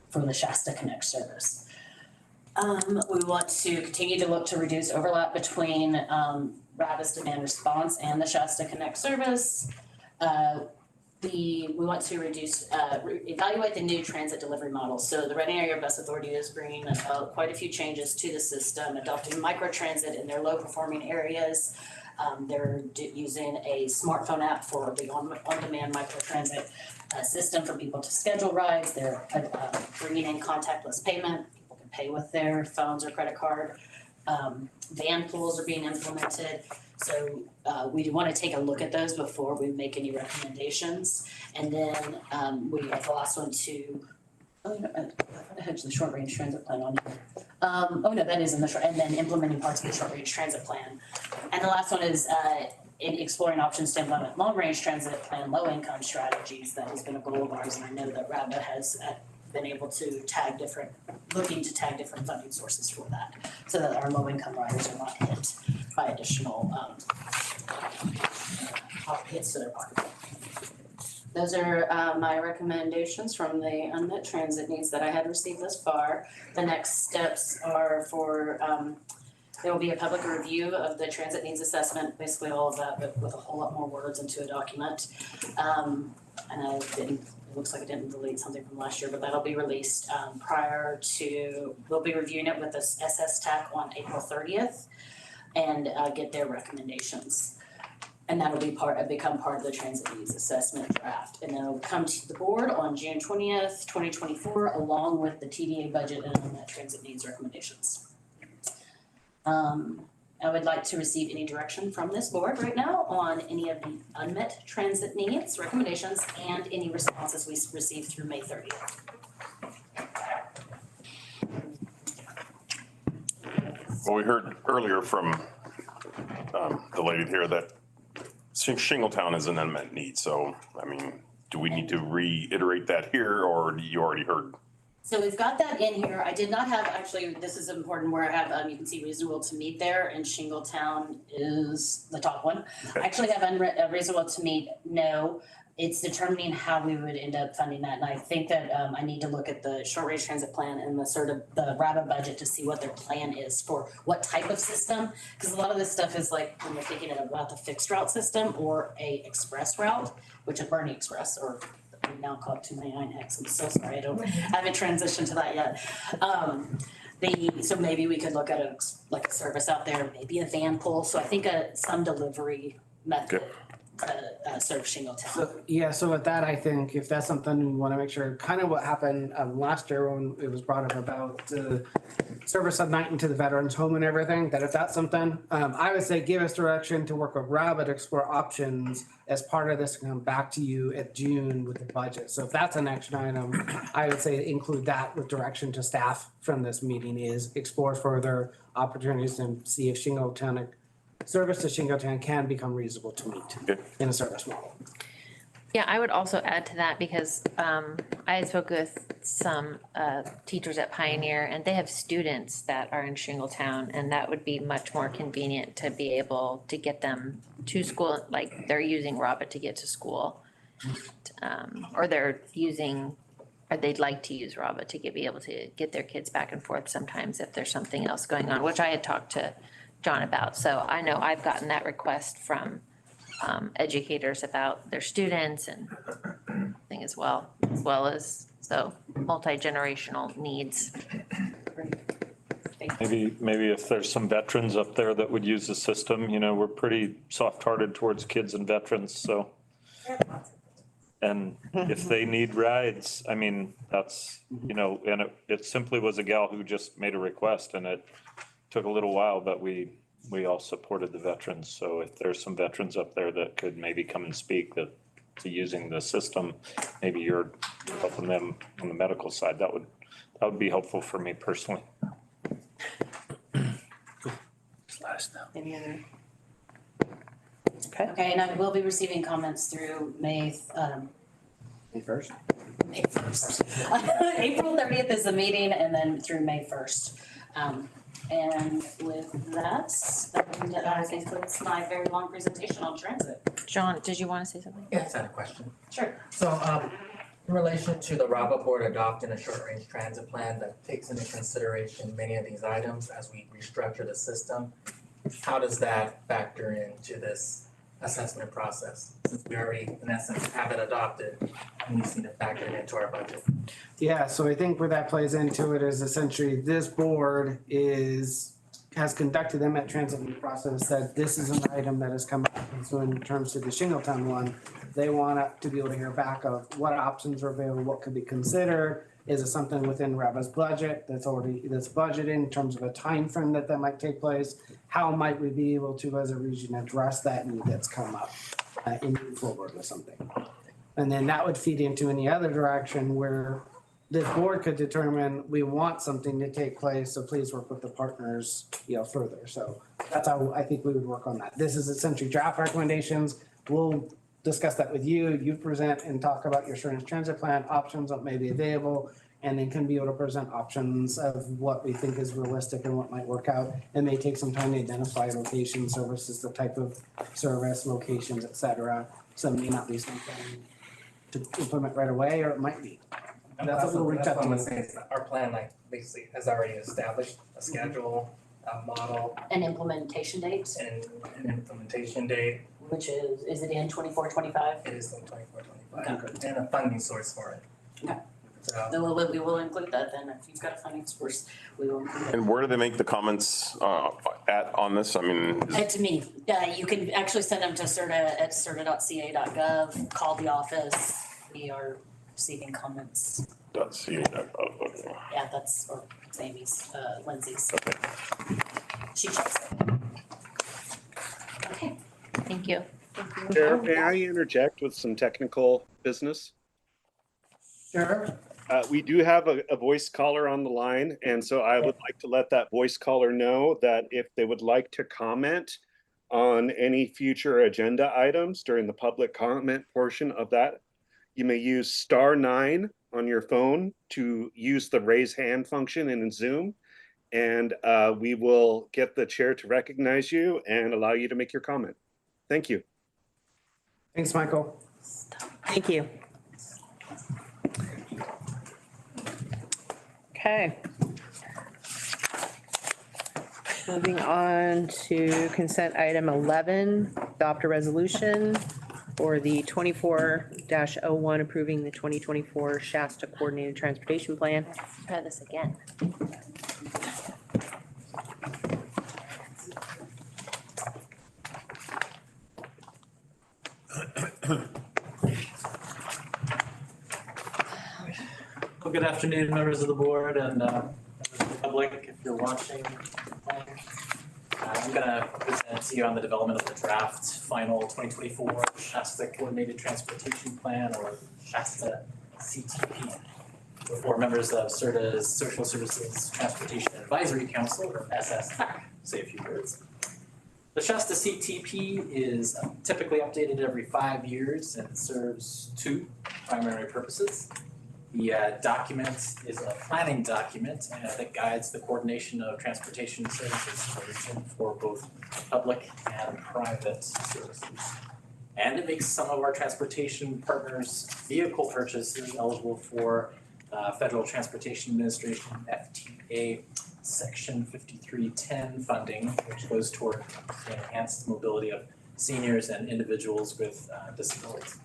for the ShastaConnect service. We want to continue to look to reduce overlap between RABA's demand response and the ShastaConnect service. we want to evaluate the new transit delivery model. So the Reading Area Bus Authority is bringing quite a few changes to the system, adopting microtransit in their low-performing areas. They're using a smartphone app for the on-demand microtransit system for people to schedule rides. They're bringing in contactless payment. People can pay with their phones or credit card. Van pools are being implemented. So we want to take a look at those before we make any recommendations. And then we have the last one to, I had the short range transit plan on here. That is in the short, and then implementing parts of the short range transit plan. And the last one is in exploring options to implement long range transit plan, low income strategies. That has been a goal of ours, and I know that RABA has been able to looking to tag different funding sources for that, so that our low income riders are not hit by additional hits to their pocketbook. Those are my recommendations from the unmet transit needs that I had received thus far. The next steps are for, there will be a public review of the transit needs assessment, basically all of that, but with a whole lot more words into a document. And it looks like I didn't delete something from last year, but that'll be released we'll be reviewing it with the SSTAC on April 30th and get their recommendations. And that'll become part of the transit needs assessment draft. And then it'll come to the board on June 20th, 2024, along with the TDA budget and Unmet transit needs recommendations. I would like to receive any direction from this board right now on any of the unmet transit needs recommendations and any responses we received through May 30th. Well, we heard earlier from the lady here that Shingletown is an unmet need. So, I mean, do we need to reiterate that here, or you already heard? So we've got that in here. I did not have, actually, this is important where I have, you can see reasonable to meet there, and Shingletown is the top one. Okay. I actually have reasonable to meet, no. It's determining how we would end up funding that. And I think that I need to look at the short range transit plan and the RABA budget to see what their plan is for what type of system. Because a lot of this stuff is like when you're thinking about the fixed route system or a express route, which is Bernie Express, or we now call it 299X. I'm so sorry, I haven't transitioned to that yet. So maybe we could look at a service out there, maybe a van pool. So I think some delivery method. Serve Shingletown. So with that, I think if that's something we want to make sure, kind of what happened last year when it was brought up about the service at night into the veterans home and everything, that if that's something, I would say give us direction to work with RABA to explore options as part of this, and come back to you at June with the budget. So if that's an action item, I would say include that with direction to staff from this meeting is explore further opportunities and see if service to Shingletown can become reasonable to meet in a service model. Yeah, I would also add to that because I spoke with some teachers at Pioneer and they have students that are in Shingletown, and that would be much more convenient to be able to get them to school, like they're using RABA to get to school. Or they'd like to use RABA to be able to get their kids back and forth sometimes if there's something else going on, which I had talked to John about. So I know I've gotten that request from educators about their students and thing as well as so multi-generational needs. Maybe if there's some veterans up there that would use the system, we're pretty soft-hearted towards kids and veterans, so. And if they need rides, I mean, that's, and it simply was a gal who just made a request, and it took a little while, but we all supported the veterans. So if there's some veterans up there that could maybe come and speak to using the system, maybe you're helping them on the medical side, that would be helpful for me personally. Just let us know. Any other? Okay. Okay, and I will be receiving comments through May 1st. May 1st. April 30th is the meeting, and then through May 1st. And with that, I think that's my very long presentation on transit. John, did you want to say something? Yes, I had a question. Sure. So, in relation to the RABA board adopting a short-range transit plan that takes into consideration many of these items as we restructure the system, how does that factor into this assessment process, since we already, in essence, have it adopted, and we just need to factor it into our budget. Yeah, so I think where that plays into it is essentially this board has conducted the Met Transit review process, that this is an item that has come up. And so in terms of the Shingletown one, they want to be able to hear back of what options are available, what could be considered. Is it something within RABA's budget that's budgeted in terms of a time frame that might take place? How might we be able to, as a region, address that need that's come up and move forward with something? And then that would feed into any other direction where this board could determine we want something to take place, so please work with the partners, further. So that's how I think we would work on that. This is essentially draft recommendations. We'll discuss that with you. You present and talk about your Shortest Transit Plan, options that may be available, and then can be able to present options of what we think is realistic and what might work out. It may take some time to identify location services, the type of service, locations, et cetera. So it may not be something to implement right away, or it might be. That's what we'll reach out That's what I'm to. saying, is that our plan, like, basically has already established a schedule, a model, An implementation date, and an implementation date. which is it in 24, 25? It is in 24, 25, and a funding source for it. Okay. So, Then we will include that then. If you've got a funding source, we will include it. And where do they make the comments on this? I mean, To me, you can actually send them to CERTA at certa.ca.gov, call the office. We are receiving comments. okay. Yeah, or it's Amy's, Lindsay's. She checks it. Okay. Thank you. Chair, may I interject with some technical business? Sure. We do have a voice caller on the line, and so I would like to let that voice caller know that if they would like to comment on any future agenda items during the public comment portion of that, you may use *9 on your phone to use the raise hand function in Zoom, and we will get the chair to recognize you and allow you to make your comment. Thank you. Thanks, Michael. Thank you. Okay. Moving on to consent item 11, adopt a resolution for the 24-01 approving the 2024 Shasta Coordinated Transportation Plan. Try this again. Well, good afternoon, members of the board and members of the public, if you're watching. I'm gonna present to you on the development of the draft final 2024 Shasta Coordinated Transportation Plan, or Shasta CTP. Before members of CERTA's Social Services Transportation Advisory Council, or SSTAC, say a few words. The Shasta CTP is typically updated every 5 years and serves two primary purposes. The document is a planning document that guides the coordination of transportation services for both public and private services. And it makes some of our transportation partners' vehicle purchases eligible for Federal Transportation Administration FTA Section 5310 funding, which goes toward the enhanced mobility of seniors and individuals with disabilities.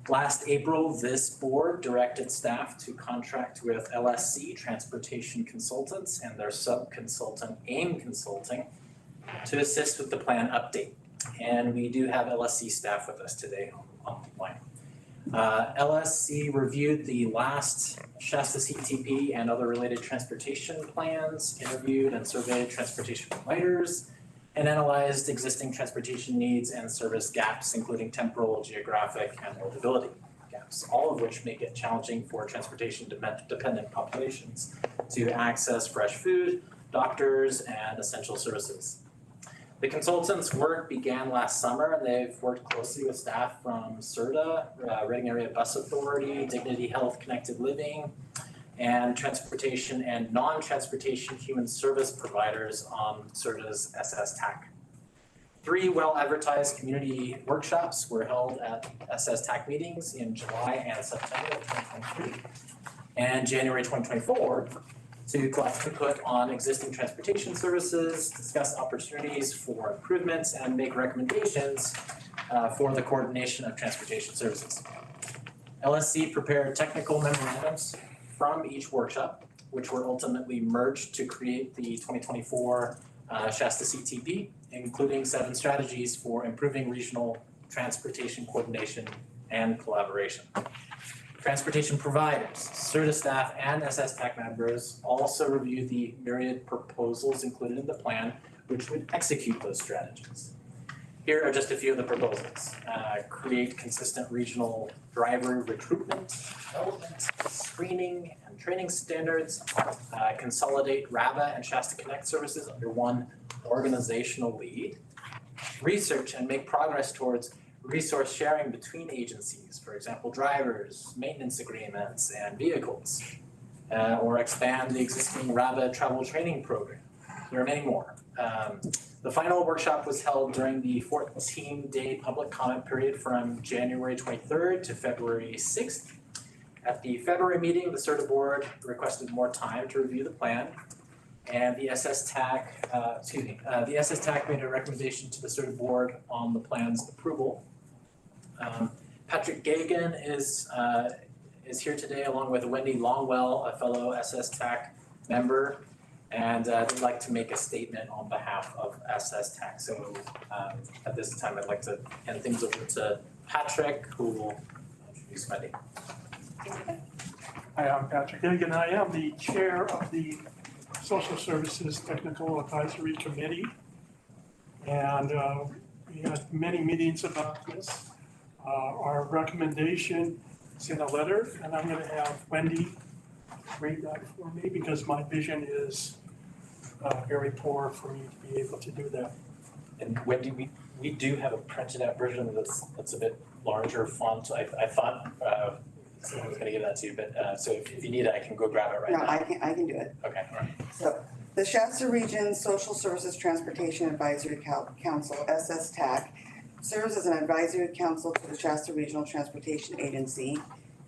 Last April, this board directed staff to contract with LSC Transportation Consultants and their sub-consultant, AIM Consulting, to assist with the plan update. And we do have LSC staff with us today on the line. LSC reviewed the last Shasta CTP and other related transportation plans, interviewed and surveyed transportation providers, and analyzed existing transportation needs and service gaps, including temporal, geographic, and mobility gaps, all of which make it challenging for transportation-dependent populations to access fresh food, doctors, and essential services. The consultants' work began last summer, and they've worked closely with staff from CERTA, Reading Area Bus Authority, Dignity Health Connected Living, and transportation and non-transportation human service providers on CERTA's SSTAC. 3 well-advertised community workshops were held at SSTAC meetings in July and September of 2023. And January 2024, to collect input on existing transportation services, discuss opportunities for improvements, and make recommendations for the coordination of transportation services. LSC prepared technical memorandums from each workshop, which were ultimately merged to create the 2024 Shasta CTP, including 7 strategies for improving regional transportation coordination and collaboration. Transportation providers, SRTA staff, and SSTAC members also review the myriad proposals included in the plan, which would execute those strategies. Here are just a few of the proposals. Create consistent regional driver recruitment, development, screening, and training standards. Consolidate RABA and ShastaConnect services under one organizational lead. Research and make progress towards resource sharing between agencies, for example, drivers, maintenance agreements, and vehicles. Or expand the existing RABA travel training program. There are many more. The final workshop was held during the 14-day public comment period from January 23rd to February 6th. At the February meeting, the SRTA board requested more time to review the plan. And the the SSTAC made a recommendation to the SRTA board on the plan's approval. Patrick Gagan is here today along with Wendy Longwell, a fellow SSTAC member. And they'd like to make a statement on behalf of SSTAC. So at this time, I'd like to hand things over to Patrick, who will introduce Wendy. Hi, I'm Patrick Hagan. I am the chair of the Social Services Technical Advisory Committee. And we had many meetings about this. Our recommendation is in a letter, and I'm going to have Wendy read that for me because my vision is very poor for me to be able to do that. And Wendy, we do have a printed out version that's a bit larger font. I thought someone was gonna give that to you, but so if you need it, I can go grab it right now. No, I can do it. Okay, all right. So the Shasta Region Social Services Transportation Advisory Council, SSTAC, serves as an advisory council to the Shasta Regional Transportation Agency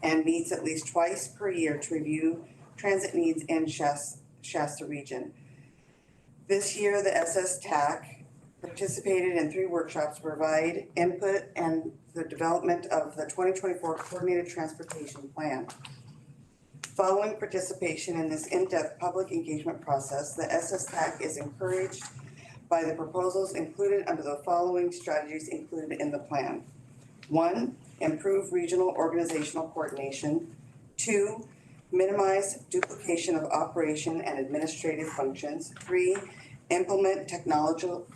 and meets at least twice per year to review transit needs in Shasta Region. This year, the SSTAC participated in 3 workshops to provide input and the development of the 2024 Coordinated Transportation Plan. Following participation in this in-depth public engagement process, the SSTAC is encouraged by the proposals included under the following strategies included in the plan. 1, improve regional organizational coordination. 2, minimize duplication of operation and administrative functions. 3, implement technological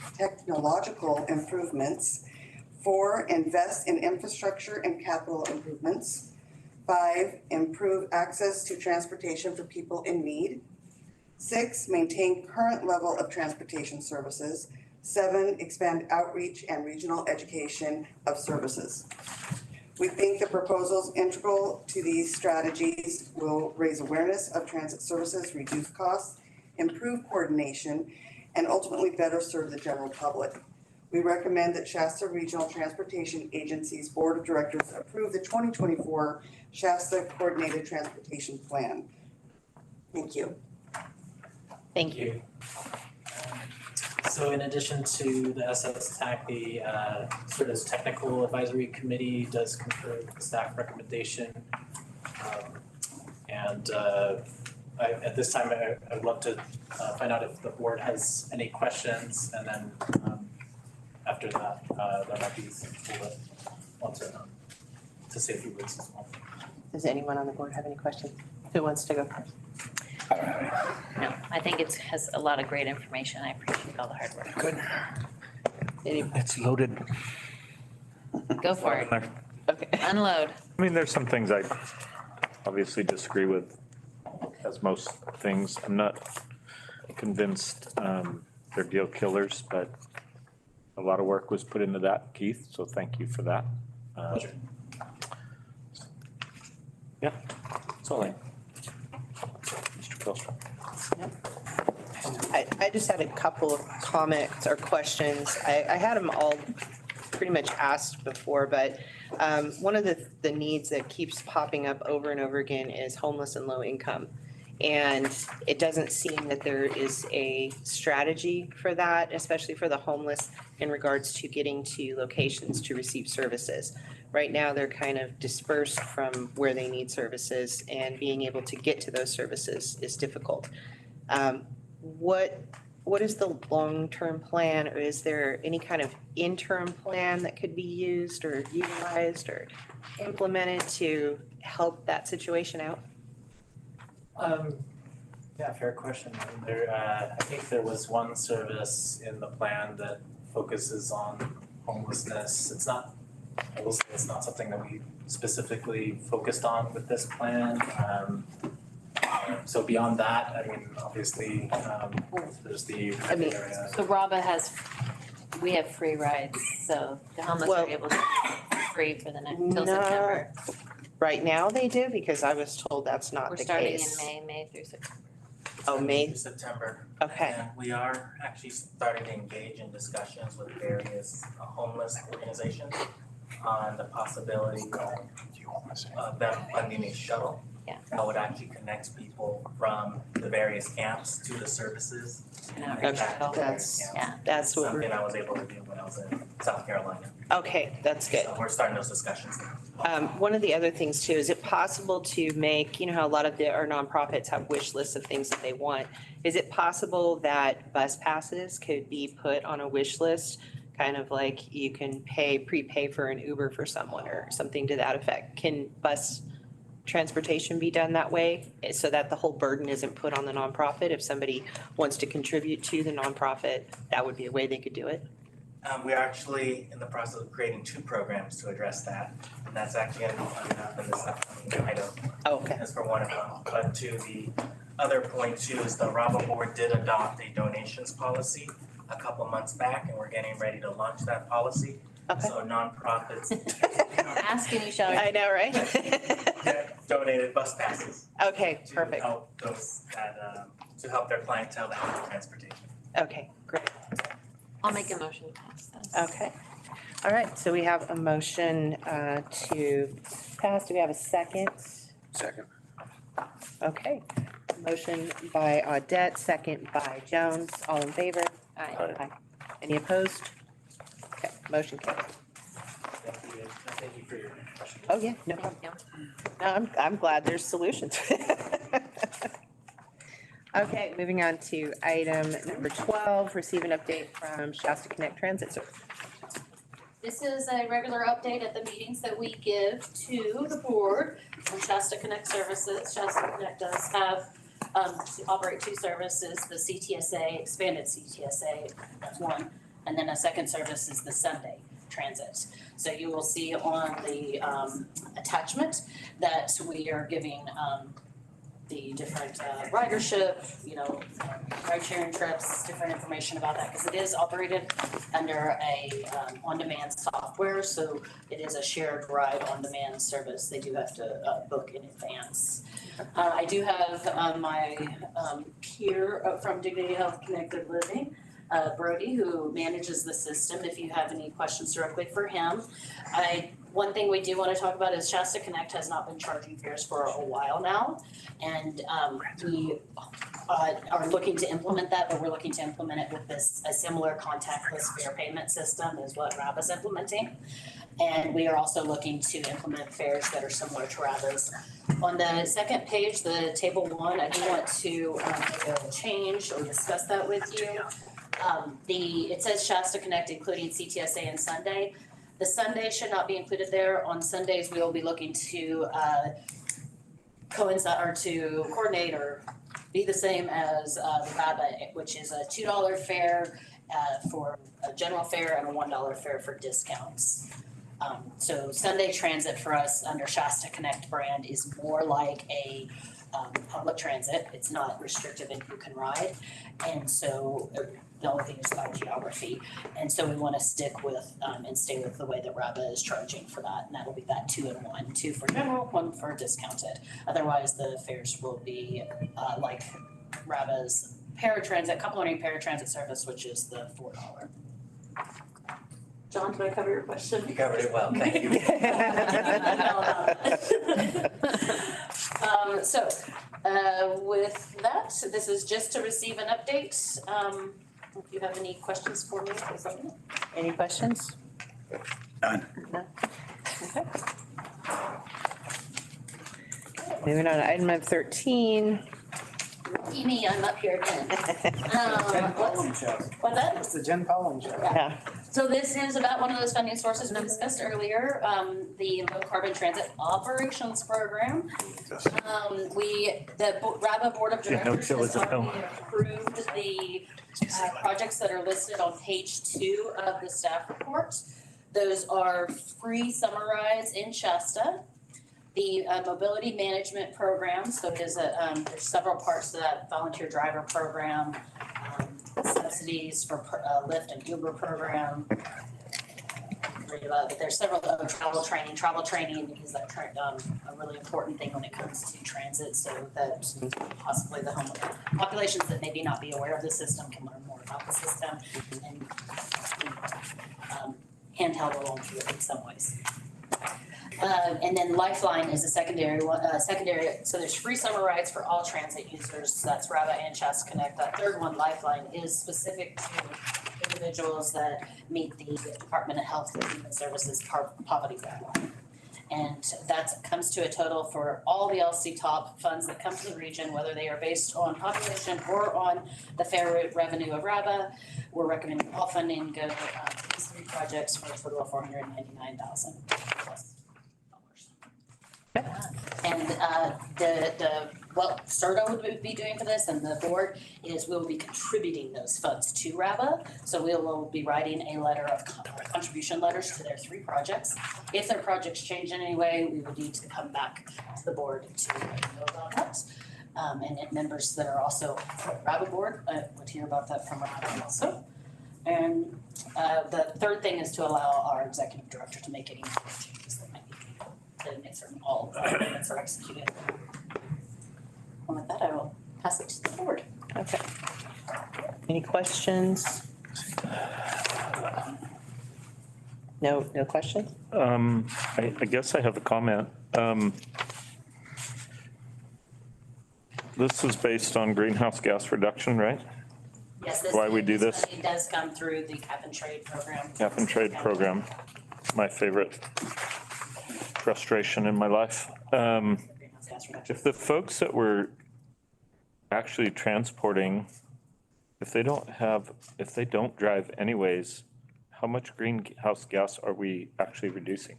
improvements. 4, invest in infrastructure and capital improvements. 5, improve access to transportation for people in need. 6, maintain current level of transportation services. 7, expand outreach and regional education of services. We think the proposals integral to these strategies will raise awareness of transit services, reduce costs, improve coordination, and ultimately better serve the general public. We recommend that Shasta Regional Transportation Agency's Board of Directors approve the 2024 Shasta Coordinated Transportation Plan. Thank you. Thank you. So in addition to the SSTAC, the SRTA's Technical Advisory Committee does concur with the staff recommendation. At this time, I'd love to find out if the board has any questions, and then after that, there might be some people that want to say a few words as well. Does anyone on the board have any questions? Who wants to go first? No, I think it has a lot of great information. I appreciate all the hard work. Good. It's loaded. Go for it. Okay. Unload. I mean, there's some things I obviously disagree with, as most things. I'm not convinced they're deal killers, but a lot of work was put into that, Keith, so thank you for that. Pleasure. Yeah, that's all I. Mr. Pilstrom. I just had a couple of comments or questions. I had them all pretty much asked before, but one of the needs that keeps popping up over and over again is homeless and low income. And it doesn't seem that there is a strategy for that, especially for the homeless in regards to getting to locations to receive services. Right now, they're kind of dispersed from where they need services, and being able to get to those services is difficult. What is the long-term plan, or is there any kind of interim plan that could be used or utilized or implemented to help that situation out? Yeah, fair question. I think there was one service in the plan that focuses on homelessness. I will say it's not something that we specifically focused on with this plan. So beyond that, I mean, obviously, there's the area. So RABA we have free rides, so the homeless are able to be free for the next, till September. Right now they do, because I was told that's not We're the starting in case. May through September. Oh, May, Through September. okay, And we are actually starting to engage in discussions with various homeless organizations on the possibility of them funding a shuttle. Yeah. That would actually connect people from the various camps to the services. And and outreach back to shuttle. the various That's- camps. that's what we're, Something I was able to do when I was in South Carolina. okay, that's good. So we're starting those discussions now. One of the other things too, is it possible to make, you know how a lot of our nonprofits have wish lists of things that they want? Is it possible that bus passes could be put on a wish list? Kind of like you can prepay for an Uber for someone or something to that effect. Can bus transportation be done that way so that the whole burden isn't put on the nonprofit? If somebody wants to contribute to the nonprofit, that would be a way they could do it. We're actually in the process of creating 2 programs to address that. And that's actually going to be coming up in this upcoming item. Okay. As for one of them. But to the other point too, is the RABA board did adopt a donations policy a couple months back, and we're getting ready to launch that policy. Okay. So nonprofits Ask and you shall I know, right? get donated bus passes. Okay, To perfect. help those that, to help their clientele that have transportation. Okay, great. I'll make a motion to pass this. Okay. All right, so we have a motion to pass. Do we have a second? Second. Okay. Motion by Audette, second by Jones. All in favor? Aye. Any opposed? Okay, motion carries. Thank you for your question. Oh, yeah, no problem. No, I'm glad there's solutions. Okay, moving on to item number 12, receive an update from ShastaConnect Transit Service. This is a regular update at the meetings that we give to the board on ShastaConnect services. ShastaConnect does have, operate 2 services, the CTSA, expanded CTSA, that's one, and then a second service is the Sunday transit. So you will see on the attachment that we are giving the different ridership, ride sharing trips, different information about that, because it is operated under a on-demand software, so it is a shared ride on-demand service. They do have to book in advance. I do have my peer from Dignity Health Connected Living, Brody, who manages the system, if you have any questions directly for him. One thing we do want to talk about is ShastaConnect has not been charging fares for a while now. And we are looking to implement that, but we're looking to implement it with a similar contactless fare payment system is what RABA is implementing. And we are also looking to implement fares that are similar to RABA's. On the second page, the table 1, I do want to make a change or discuss that with you. It says ShastaConnect including CTSA and Sunday. The Sunday should not be included there. On Sundays, we will be looking to coincide or to coordinate or be the same as the RABA, which is a $2 fare for a general fare and a $1 fare for discounts. So Sunday transit for us under ShastaConnect brand is more like a public transit. It's not restrictive in who can ride. And so the only thing is by geography. And so we want to stick with and stay with the way that RABA is charging for that. And that'll be that 2-in-1, 2 for general, 1 for discounted. Otherwise, the fares will be like RABA's paratransit, complementary paratransit service, which is the $4. John, did I cover your question? You covered it well, thank you. So With that, this is just to receive an update. If you have any questions for me, please let me know. Any questions? Done. Okay. Moving on to item number 13. See me, I'm up here again. What's that? It's the Jen Collins show. Yeah. So this is about one of those funding sources we discussed earlier, the low carbon transit operations program. The RABA Board of Directors has already approved the projects that are listed on page 2 of the staff report. Those are free summer rides in Shasta. The mobility management program, so there's several parts to that volunteer driver program, subsidies for Lyft and Uber program. There's several other travel training is a really important thing when it comes to transit, so that possibly the home populations that maybe not be aware of the system can learn more about the system and handheld along to it in some ways. And then Lifeline is a secondary one, so there's free summer rides for all transit users, that's RABA and ShastaConnect. That third one, Lifeline, is specific to individuals that meet the Department of Health and Human Services poverty guideline. And that comes to a total for all the LCTOP funds that come to the region, whether they are based on population or on the fair revenue of RABA. We're recommending all funding go to these 3 projects for a total of $499,000 plus. And what SRTA would be doing for this and the board is we'll be contributing those funds to RABA. So we will be writing a letter of contribution letters to their 3 projects. If their projects change in any way, we would need to come back to the board to know about that. And members that are also RABA board would hear about that from RABA also. And the third thing is to allow our executive director to make any changes that might be to make certain all agreements are executed. And with that, I will pass it to the board. Okay. Any questions? No questions? I guess I have a comment. This is based on greenhouse gas reduction, right? Yes, Why we do this? It does come through the cap and trade program. Cap and trade program, my favorite frustration in my life. If the folks that were actually transporting, if they don't drive anyways, how much greenhouse gas are we actually reducing?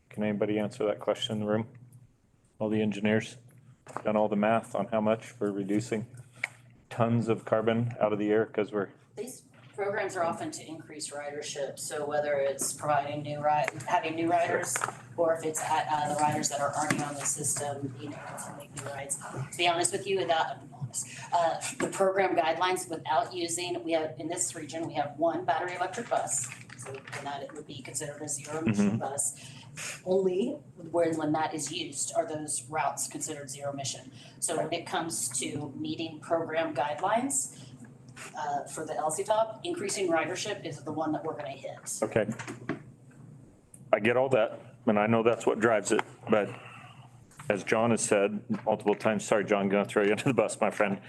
Can anybody answer that question in the room? All the engineers done all the math on how much we're reducing tons of carbon out of the air because we're. These programs are often to increase ridership, so whether it's providing having new riders, or if it's the riders that are already on the system, being able to make new rides. To be honest with you, the program guidelines without using, we have, in this region, we have 1 battery electric bus, so that it would be considered a zero emission bus. Only when that is used are those routes considered zero emission. So when it comes to meeting program guidelines, for the LCTOP, increasing ridership is the one that we're gonna hit. Okay. I get all that, and I know that's what drives it, but as John has said multiple times, sorry, John, gonna throw you under the bus, my friend.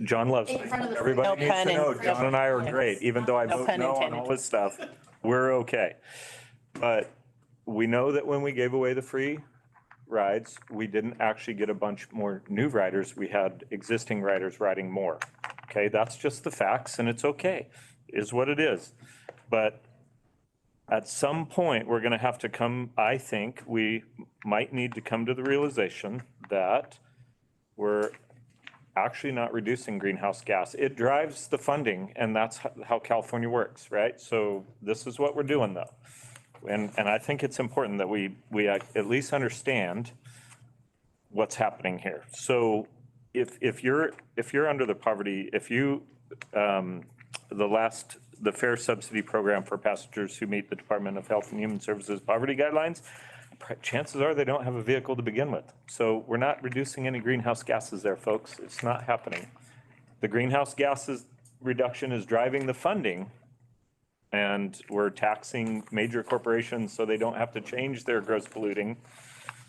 John loves me. Everybody needs to know, John and I are great, even though I vote no on all this stuff, we're okay. But we know that when we gave away the free rides, we didn't actually get a bunch more new riders, we had existing riders riding more. Okay, that's just the facts and it's okay, is what it is. But at some point, we're gonna have to come, I think we might need to come to the realization that we're actually not reducing greenhouse gas. It drives the funding and that's how California works, right? So this is what we're doing though. And I think it's important that we at least understand what's happening here. So if you're under the poverty, the fare subsidy program for passengers who meet the Department of Health and Human Services poverty guidelines, chances are they don't have a vehicle to begin with. So we're not reducing any greenhouse gases there, folks. It's not happening. The greenhouse gases reduction is driving the funding, and we're taxing major corporations so they don't have to change their gross polluting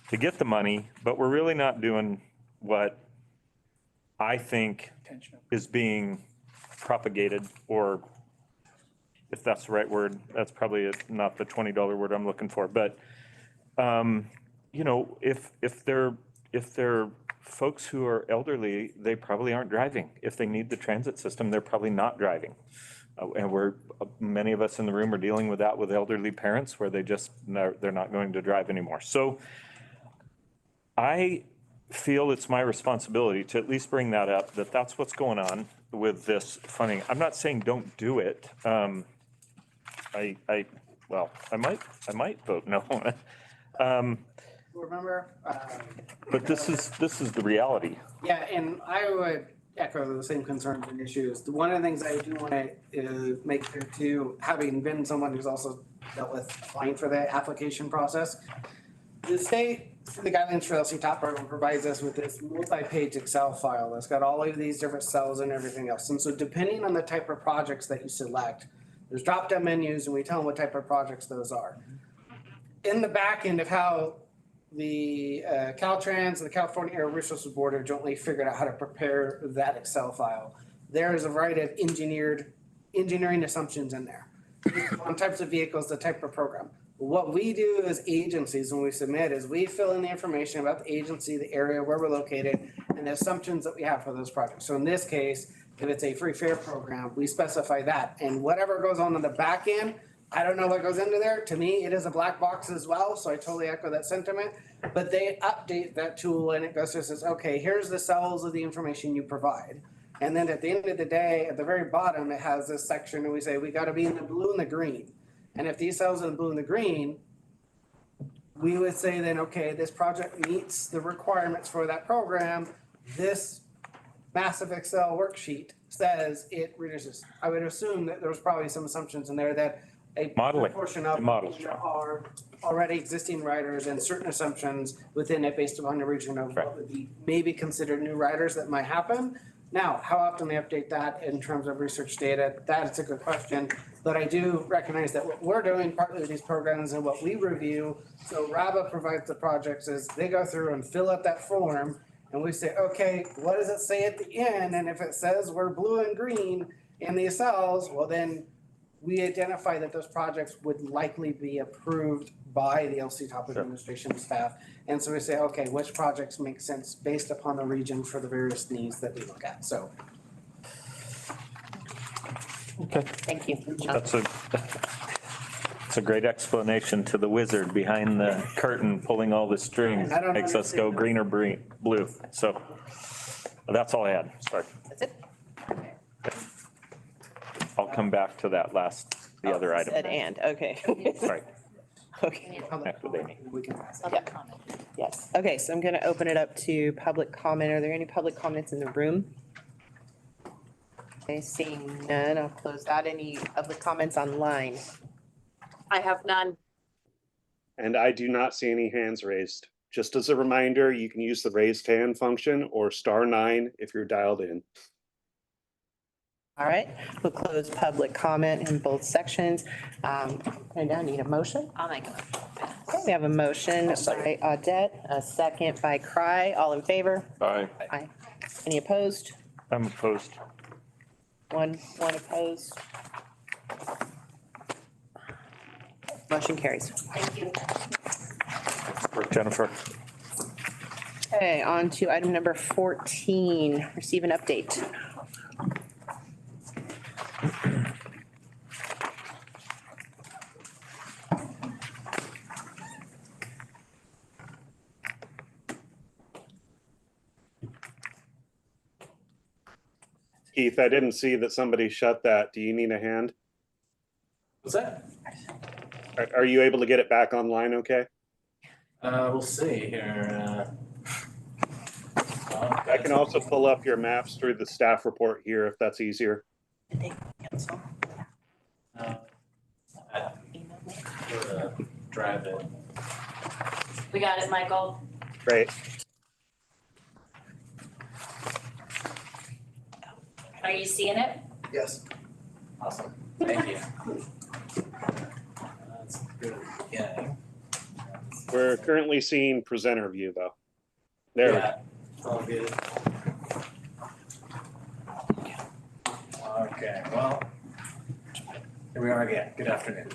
to get the money, but we're really not doing what I think is being propagated, or if that's the right word, that's probably not the $20 word I'm looking for, but you know, if they're folks who are elderly, they probably aren't driving. If they need the transit system, they're probably not driving. And many of us in the room are dealing with that with elderly parents where they're not going to drive anymore. So I feel it's my responsibility to at least bring that up, that's what's going on with this funding. I'm not saying don't do it. I might vote no. Remember? But this is the reality. Yeah, and I would echo the same concerns and issues. One of the things I do want to make clear too, having been someone who's also dealt with applying for the application process, the state, the guidelines for LCTOP program provides us with this multi-page Excel file that's got all of these different cells and everything else. And so depending on the type of projects that you select, there's drop-down menus and we tell them what type of projects those are. In the back end of how the Caltrans and the California Air Resources Board have jointly figured out how to prepare that Excel file, there is a variety of engineering assumptions in there on types of vehicles, the type of program. What we do as agencies when we submit is we fill in the information about the agency, the area where we're located, and the assumptions that we have for those projects. So in this case, if it's a free fare program, we specify that. And whatever goes on the back end, I don't know what goes into there. To me, it is a black box as well, so I totally echo that sentiment. But they update that tool and it goes to says, okay, here's the cells of the information you provide. And then at the end of the day, at the very bottom, it has this section and we say, we gotta be in the blue and the green. And if these cells are in the blue and the green, we would say then, okay, this project meets the requirements for that program. This massive Excel worksheet says it reduces. I would assume that there's probably some assumptions in there that a portion of are already existing riders and certain assumptions within it based upon the region of what would be maybe considered new riders that might happen. Now, how often they update that in terms of research data, that's a good question. But I do recognize that what we're doing partly with these programs and what we review, so RABA provides the projects is they go through and fill out that form and we say, okay, what does it say at the end? And if it says we're blue and green in these cells, well then we identify that those projects would likely be approved by the LCTOP administration staff. And so we say, okay, which projects make sense based upon the region for the various needs that we look at, so. Okay. Thank you. That's a great explanation to the wizard behind the curtain pulling all the strings. I don't Makes us go green or blue. So that's all I had. Sorry. That's it? I'll come back to that the other item. Okay. Sorry. Okay. Connect with Amy. We can pass it. Public comment. Yes. Okay, so I'm going to open it up to public comment. Are there any public comments in the room? Okay, seeing none, I'll close that. Any public comments online? I have none. And I do not see any hands raised. Just as a reminder, you can use the raised hand function or *9 if you're dialed in. All right, we'll close public comment in both sections. I now need a motion. I'll make a Okay, we have a motion by Audette, a second by Cry. All in favor? Aye. Aye. Any opposed? I'm opposed. One opposed. Motion carries. Thank you. Work, Jennifer. Okay, on to item number 14, receive an update. Keith, I didn't see that somebody shut that. Do you need a hand? What's that? Are you able to get it back online okay? We'll see here. I can also pull up your maps through the staff report here if that's easier. Did they cancel? Drive it. We got it, Michael. Great. Are you seeing it? Yes. Awesome. Thank you. That's good. Yeah. We're currently seeing presenter view though. There we go. All good. Okay, well, here we are again. Good afternoon.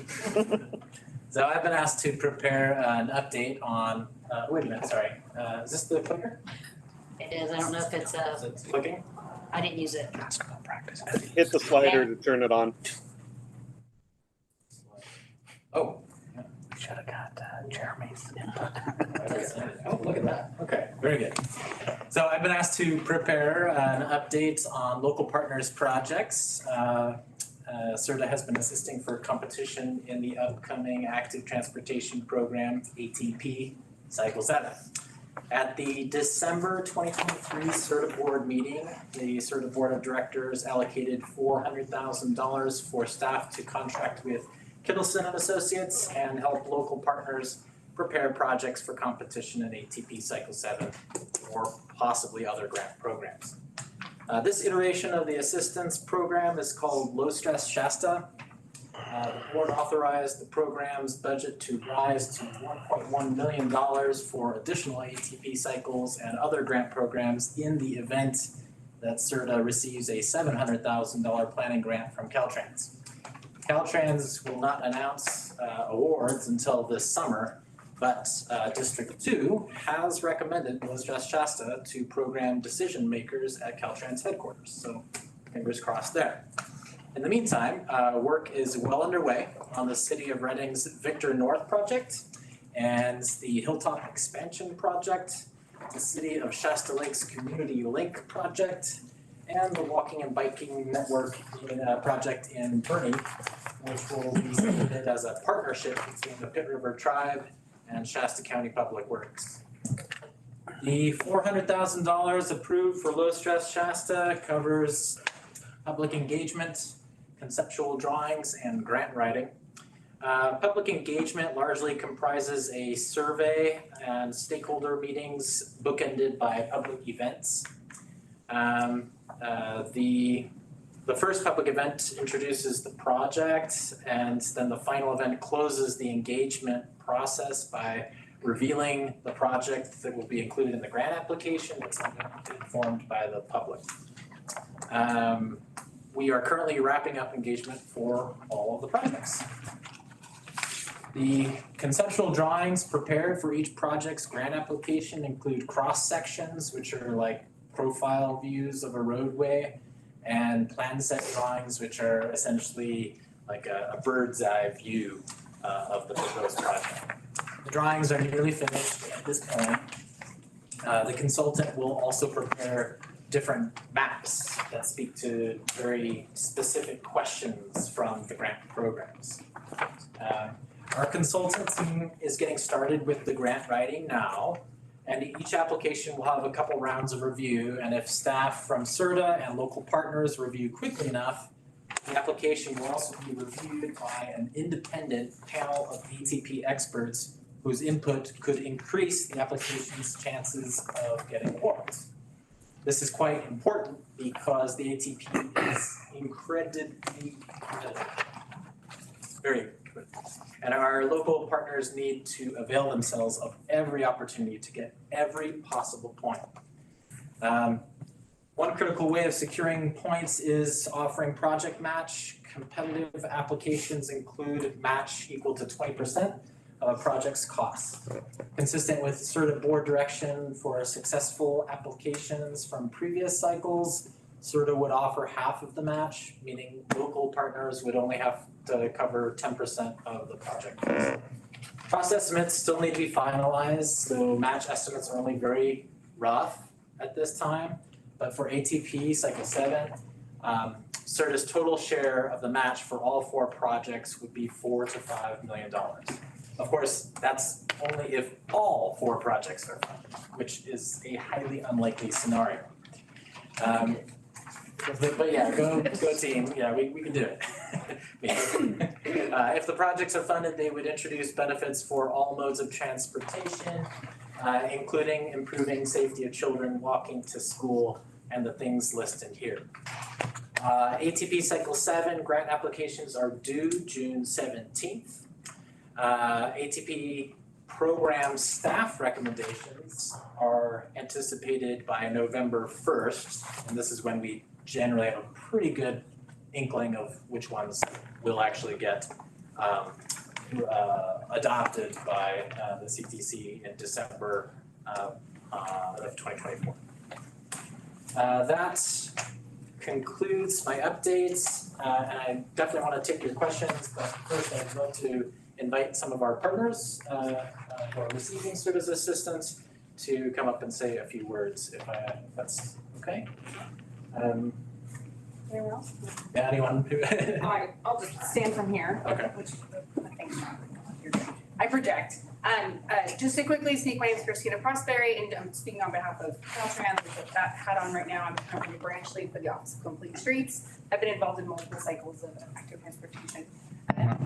So I've been asked to prepare an update on, wait a minute, sorry. Is this the clicker? It is, I don't know if it's, Is it clicking? I didn't use it. Hit the slider to turn it on. Oh. Should have got Jeremy's. Oh, look at that. Okay, very good. So I've been asked to prepare an update on local partners projects. SRTA has been assisting for competition in the upcoming Active Transportation Program, ATP, Cycle 7. At the December 2023 SRTA Board meeting, the SRTA Board of Directors allocated $400,000 for staff to contract with Kittleson and Associates and help local partners prepare projects for competition in ATP Cycle 7 or possibly other grant programs. This iteration of the assistance program is called Low Stress Shasta. The board authorized the program's budget to rise to $1.1 million for additional ATP cycles and other grant programs in the event that SRTA receives a $700,000 planning grant from Caltrans. Caltrans will not announce awards until this summer, but District 2 has recommended Low Stress Shasta to program decision makers at Caltrans headquarters, so fingers crossed there. In the meantime, work is well underway on the City of Reading's Victor North project and the Hilltop Expansion project, the City of Shasta Lakes Community Link project, and the Walking and Biking Network project in Bernie, which will be submitted as a partnership between the Pitt River Tribe and Shasta County Public Works. The $400,000 approved for Low Stress Shasta covers public engagement, conceptual drawings, and grant writing. Public engagement largely comprises a survey and stakeholder meetings bookended by public events. The first public event introduces the project, and then the final event closes the engagement process by revealing the project that will be included in the grant application that's informed by the public. We are currently wrapping up engagement for all of the projects. The conceptual drawings prepared for each project's grant application include cross sections, which are like profile views of a roadway, and plan set drawings, which are essentially like a bird's eye view of the proposed project. The drawings are nearly finished at this point. The consultant will also prepare different maps that speak to very specific questions from the grant programs. Our consultant team is getting started with the grant writing now, and each application will have a couple rounds of review, and if staff from SRTA and local partners review quickly enough, the application will also be reviewed by an independent panel of ATP experts whose input could increase the application's chances of getting awards. This is quite important because the ATP is incredibly competitive. Very good. And our local partners need to avail themselves of every opportunity to get every possible point. One critical way of securing points is offering project match. Competitive applications include match equal to 20% of a project's costs. Consistent with SRTA board direction for successful applications from previous cycles, SRTA would offer half of the match, meaning local partners would only have to cover 10% of the project cost. Cost estimates still need to be finalized, so match estimates are only very rough at this time. But for ATP Cycle 7, SRTA's total share of the match for all 4 projects would be $4 to $5 million. Of course, that's only if all 4 projects are funded, which is a highly unlikely scenario. But yeah, go team, yeah, we can do it. If the projects are funded, they would introduce benefits for all modes of transportation, including improving safety of children walking to school and the things listed here. ATP Cycle 7 grant applications are due June 17th. ATP program staff recommendations are anticipated by November 1st, and this is when we generally have a pretty good inkling of which ones will actually get adopted by the CTC in December of 2024. That concludes my updates, and I definitely want to take your questions, but first I'd love to invite some of our partners who are receiving service assistance to come up and say a few words, if that's okay. Anyone else? Yeah, anyone who? I'll just stand from here. Okay. Which I think I project. Just to quickly speak, my name is Christina Prosperi, and I'm speaking on behalf of Caltrans. We put that hat on right now. I'm currently branch lead for the Office of Complete Streets. I've been involved in multiple cycles of active transportation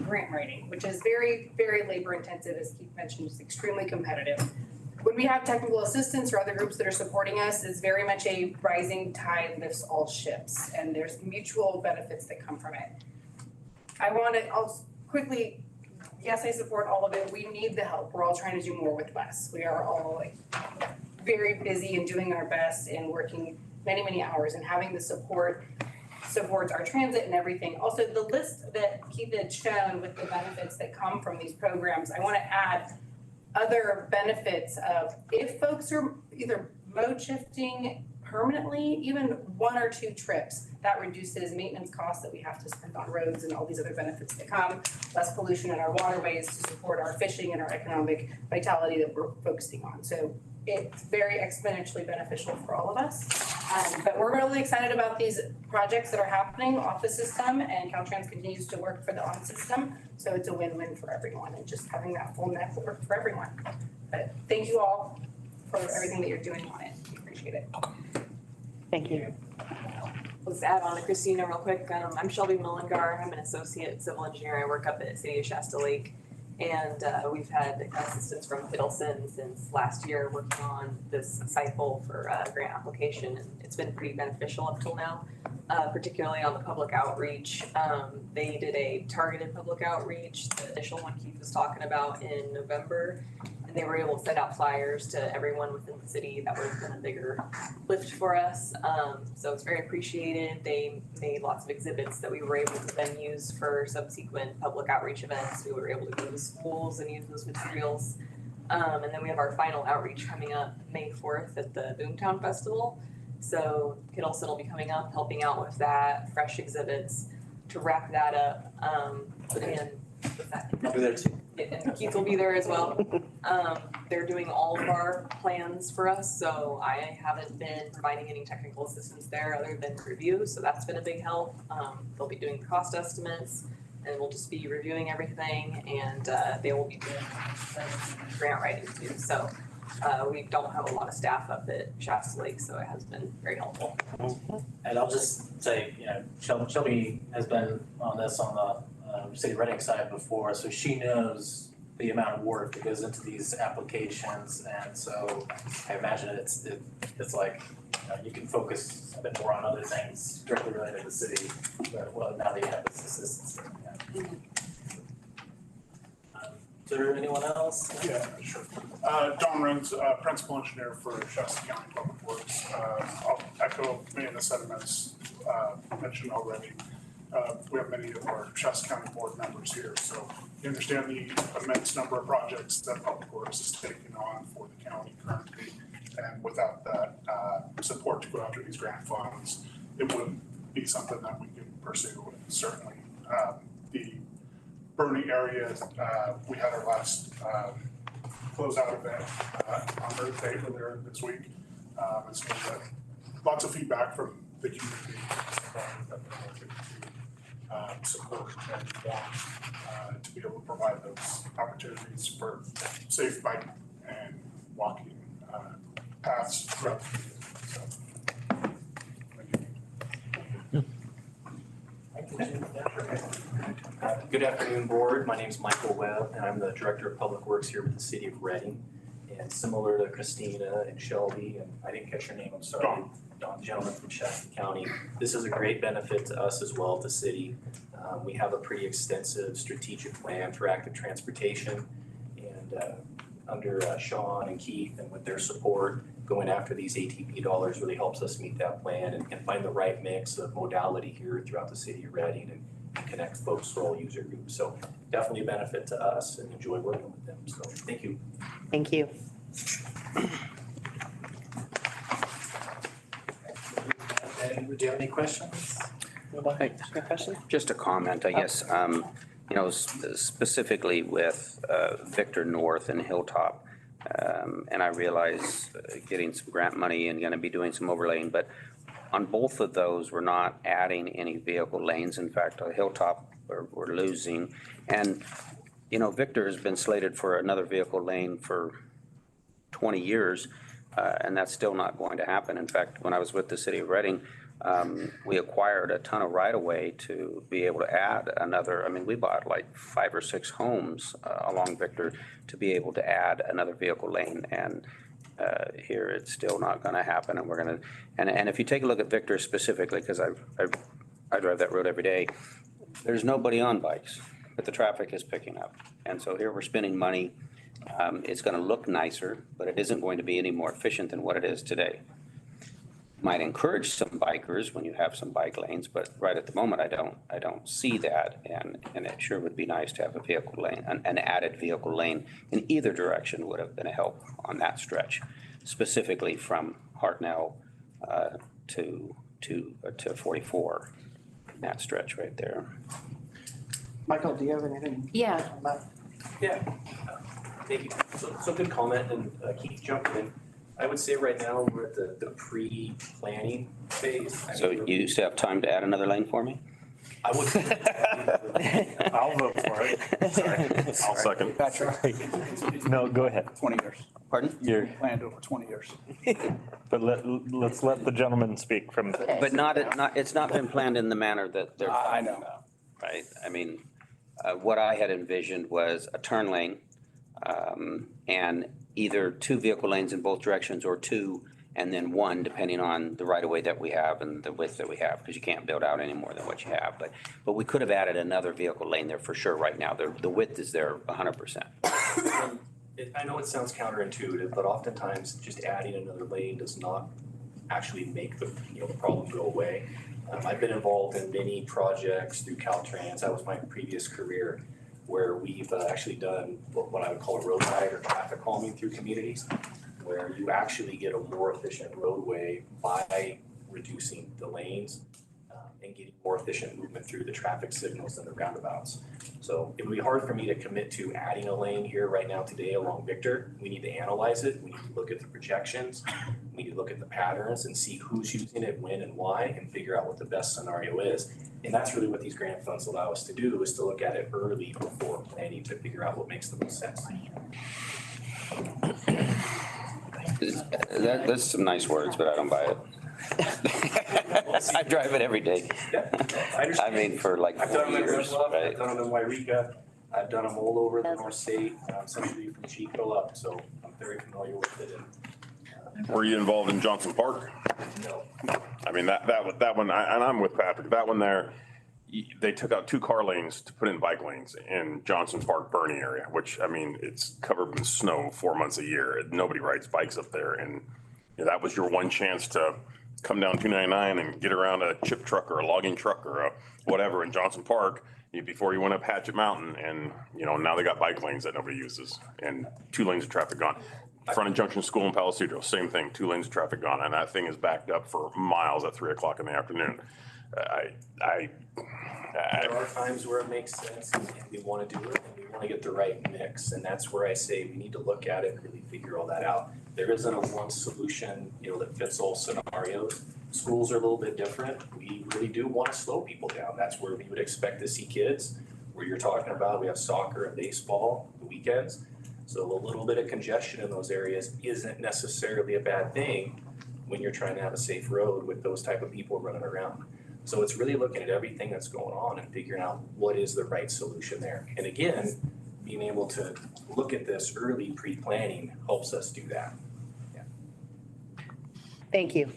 grant writing, which is very, very labor intensive, as Keith mentioned, it's extremely competitive. When we have technical assistance or other groups that are supporting us, it's very much a rising tide lifts all ships, and there's mutual benefits that come from it. I'll quickly, yes, I support all of it. We need the help. We're all trying to do more with less. We are all like very busy and doing our best and working many, many hours, and having the support supports our transit and everything. Also, the list that Keith had shown with the benefits that come from these programs, I want to add other benefits of if folks are either mode shifting permanently, even 1 or 2 trips, that reduces maintenance costs that we have to spend on roads and all these other benefits that come, less pollution in our waterways to support our fishing and our economic vitality that we're focusing on. So it's very exponentially beneficial for all of us. But we're really excited about these projects that are happening off the system, and Caltrans continues to work for the on system. So it's a win-win for everyone, and just having that full network for everyone. But thank you all for everything that you're doing on it. We appreciate it. Thank you. Let's add on to Christina real quick. I'm Shelby Mullingar. I'm an associate civil engineer. I work up at City of Shasta Lake. And we've had assistance from Hiddleston since last year working on this cycle for grant application. And it's been pretty beneficial up till now, particularly on the public outreach. They did a targeted public outreach, the initial one Keith was talking about in November. And they were able to send out flyers to everyone within the city. That would have been a bigger lift for us. So it's very appreciated. They made lots of exhibits that we were able to then use for subsequent public outreach events. We were able to go to schools and use those materials. And then we have our final outreach coming up May 4th at the Boomtown Festival. So Hiddleston will be coming up, helping out with that, fresh exhibits to wrap that up. And with that, I'll be there too. and Keith will be there as well. They're doing all of our plans for us, so I haven't been providing any technical assistance there other than review, so that's been a big help. They'll be doing cost estimates, and we'll just be reviewing everything, and they will be doing grant writing too. So we don't have a lot of staff up at Shasta Lake, so it has been very helpful. And I'll just say, Shelby has been on this on the City of Reading side before, so she knows the amount of work that goes into these applications, and so I imagine it's like you can focus a bit more on other things directly related to the city, but well, now that you have this assistance. Yeah. Is there anyone else? Yeah, sure. Don Renz, Principal Engineer for Shasta County Public Works. I'll echo many of the sentiments mentioned already. We have many of our Shasta County board members here, so you understand the immense number of projects that Public Works is taking on for the county currently. And without that support to go after these grant funds, it wouldn't be something that we could pursue. And certainly the Bernie area, we had our last closeout event on Earth Day earlier this week. And so we got lots of feedback from the community that they're looking to support and want to be able to provide those opportunities for safe bike and walking paths throughout the community. So, Good afternoon, board. My name is Michael Webb, and I'm the Director of Public Works here with the City of Reading. And similar to Christina and Shelby, and I didn't catch your name, I'm sorry, Don, gentleman from Shasta County. This is a great benefit to us as well, the city. We have a pretty extensive strategic plan for active transportation, and under Sean and Keith and with their support, going after these ATP dollars really helps us meet that plan and find the right mix of modality here throughout the city of Reading and connect folks to all user groups. So definitely a benefit to us and enjoy working with them. So thank you. Thank you. And do you have any questions? Just a comment, I guess, you know, specifically with Victor North and Hilltop. And I realize getting some grant money and gonna be doing some overlaying, but on both of those, we're not adding any vehicle lanes. In fact, on Hilltop, we're losing. And, you know, Victor has been slated for another vehicle lane for 20 years, and that's still not going to happen. In fact, when I was with the city of Reading, we acquired a ton of right-of-way to be able to add another. I mean, we bought like 5 or 6 homes along Victor to be able to add another vehicle lane. And here it's still not going to happen. And we're going to, and if you take a look at Victor specifically, because I drive that road every day, there's nobody on bikes, but the traffic is picking up. And so here we're spending money. It's going to look nicer, but it isn't going to be any more efficient than what it is today. Might encourage some bikers when you have some bike lanes, but right at the moment, I don't see that. And it sure would be nice to have a vehicle lane, an added vehicle lane in either direction would have been a help on that stretch, specifically from Hartnell to 44, that stretch right there. Michael, do you have anything? Yeah. on that? Yeah, thank you. So good comment, and Keith jumped in. I would say right now we're at the pre-planning phase. So you still have time to add another lane for me? I would. I'll vote for it. Sorry. I'll second. Patrick, No, go ahead. 20 years. Pardon? You're, Planned over 20 years. but let's let the gentleman speak from. But it's not been planned in the manner that they're. I know. Right? I mean, what I had envisioned was a turn lane, and either 2 vehicle lanes in both directions or 2 and then 1, depending on the right of way that we have and the width that we have, because you can't build out any more than what you have. But we could have added another vehicle lane there for sure right now. The width is there 100%. I know it sounds counterintuitive, but oftentimes just adding another lane does not actually make the problem go away. I've been involved in many projects through Caltrans. That was my previous career, where we've actually done what I would call a road guide or traffic calming through communities, where you actually get a more efficient roadway by reducing the lanes and getting more efficient movement through the traffic signals and the roundabouts. So it would be hard for me to commit to adding a lane here right now today along Victor. We need to analyze it. We need to look at the projections. We need to look at the patterns and see who's using it, when and why, and figure out what the best scenario is. And that's really what these grant funds allow us to do, is to look at it early before planning to figure out what makes the most sense. That's some nice words, but I don't buy it. I drive it every day. Yeah, I understand. I mean, for like I've done 40 them in years, Red right? I've done them in Wairika. I've done them all over the North State, essentially from Chico up, so I'm very familiar with it. And Were you involved in Johnson Park? no, I mean, that one, and I'm with Patrick, that one there, they took out 2 car lanes to put in bike lanes in Johnson Park Bernie area, which, I mean, it's covered in snow 4 months a year. Nobody rides bikes up there. And that was your one chance to come down 299 and get around a chip truck or a logging truck or a whatever in Johnson Park before you went up Hatchet Mountain. And, now they got bike lanes that nobody uses and 2 lanes of traffic gone. Front of Junction School in Palo Cedro, same thing, 2 lanes of traffic gone. And that thing is backed up for miles at 3 o'clock in the afternoon. there are times where it makes sense and we want to do it and we want to get the right mix. And that's where I say we need to look at it and really figure all that out. There isn't a one solution, that fits all scenarios. Schools are a little bit different. We really do want to slow people down. That's where we would expect to see kids, where you're talking about, we have soccer and baseball the weekends. So a little bit of congestion in those areas isn't necessarily a bad thing when you're trying to have a safe road with those type of people running around. So it's really looking at everything that's going on and figuring out what is the right solution there. And again, being able to look at this early pre-planning helps us do that. Thank you.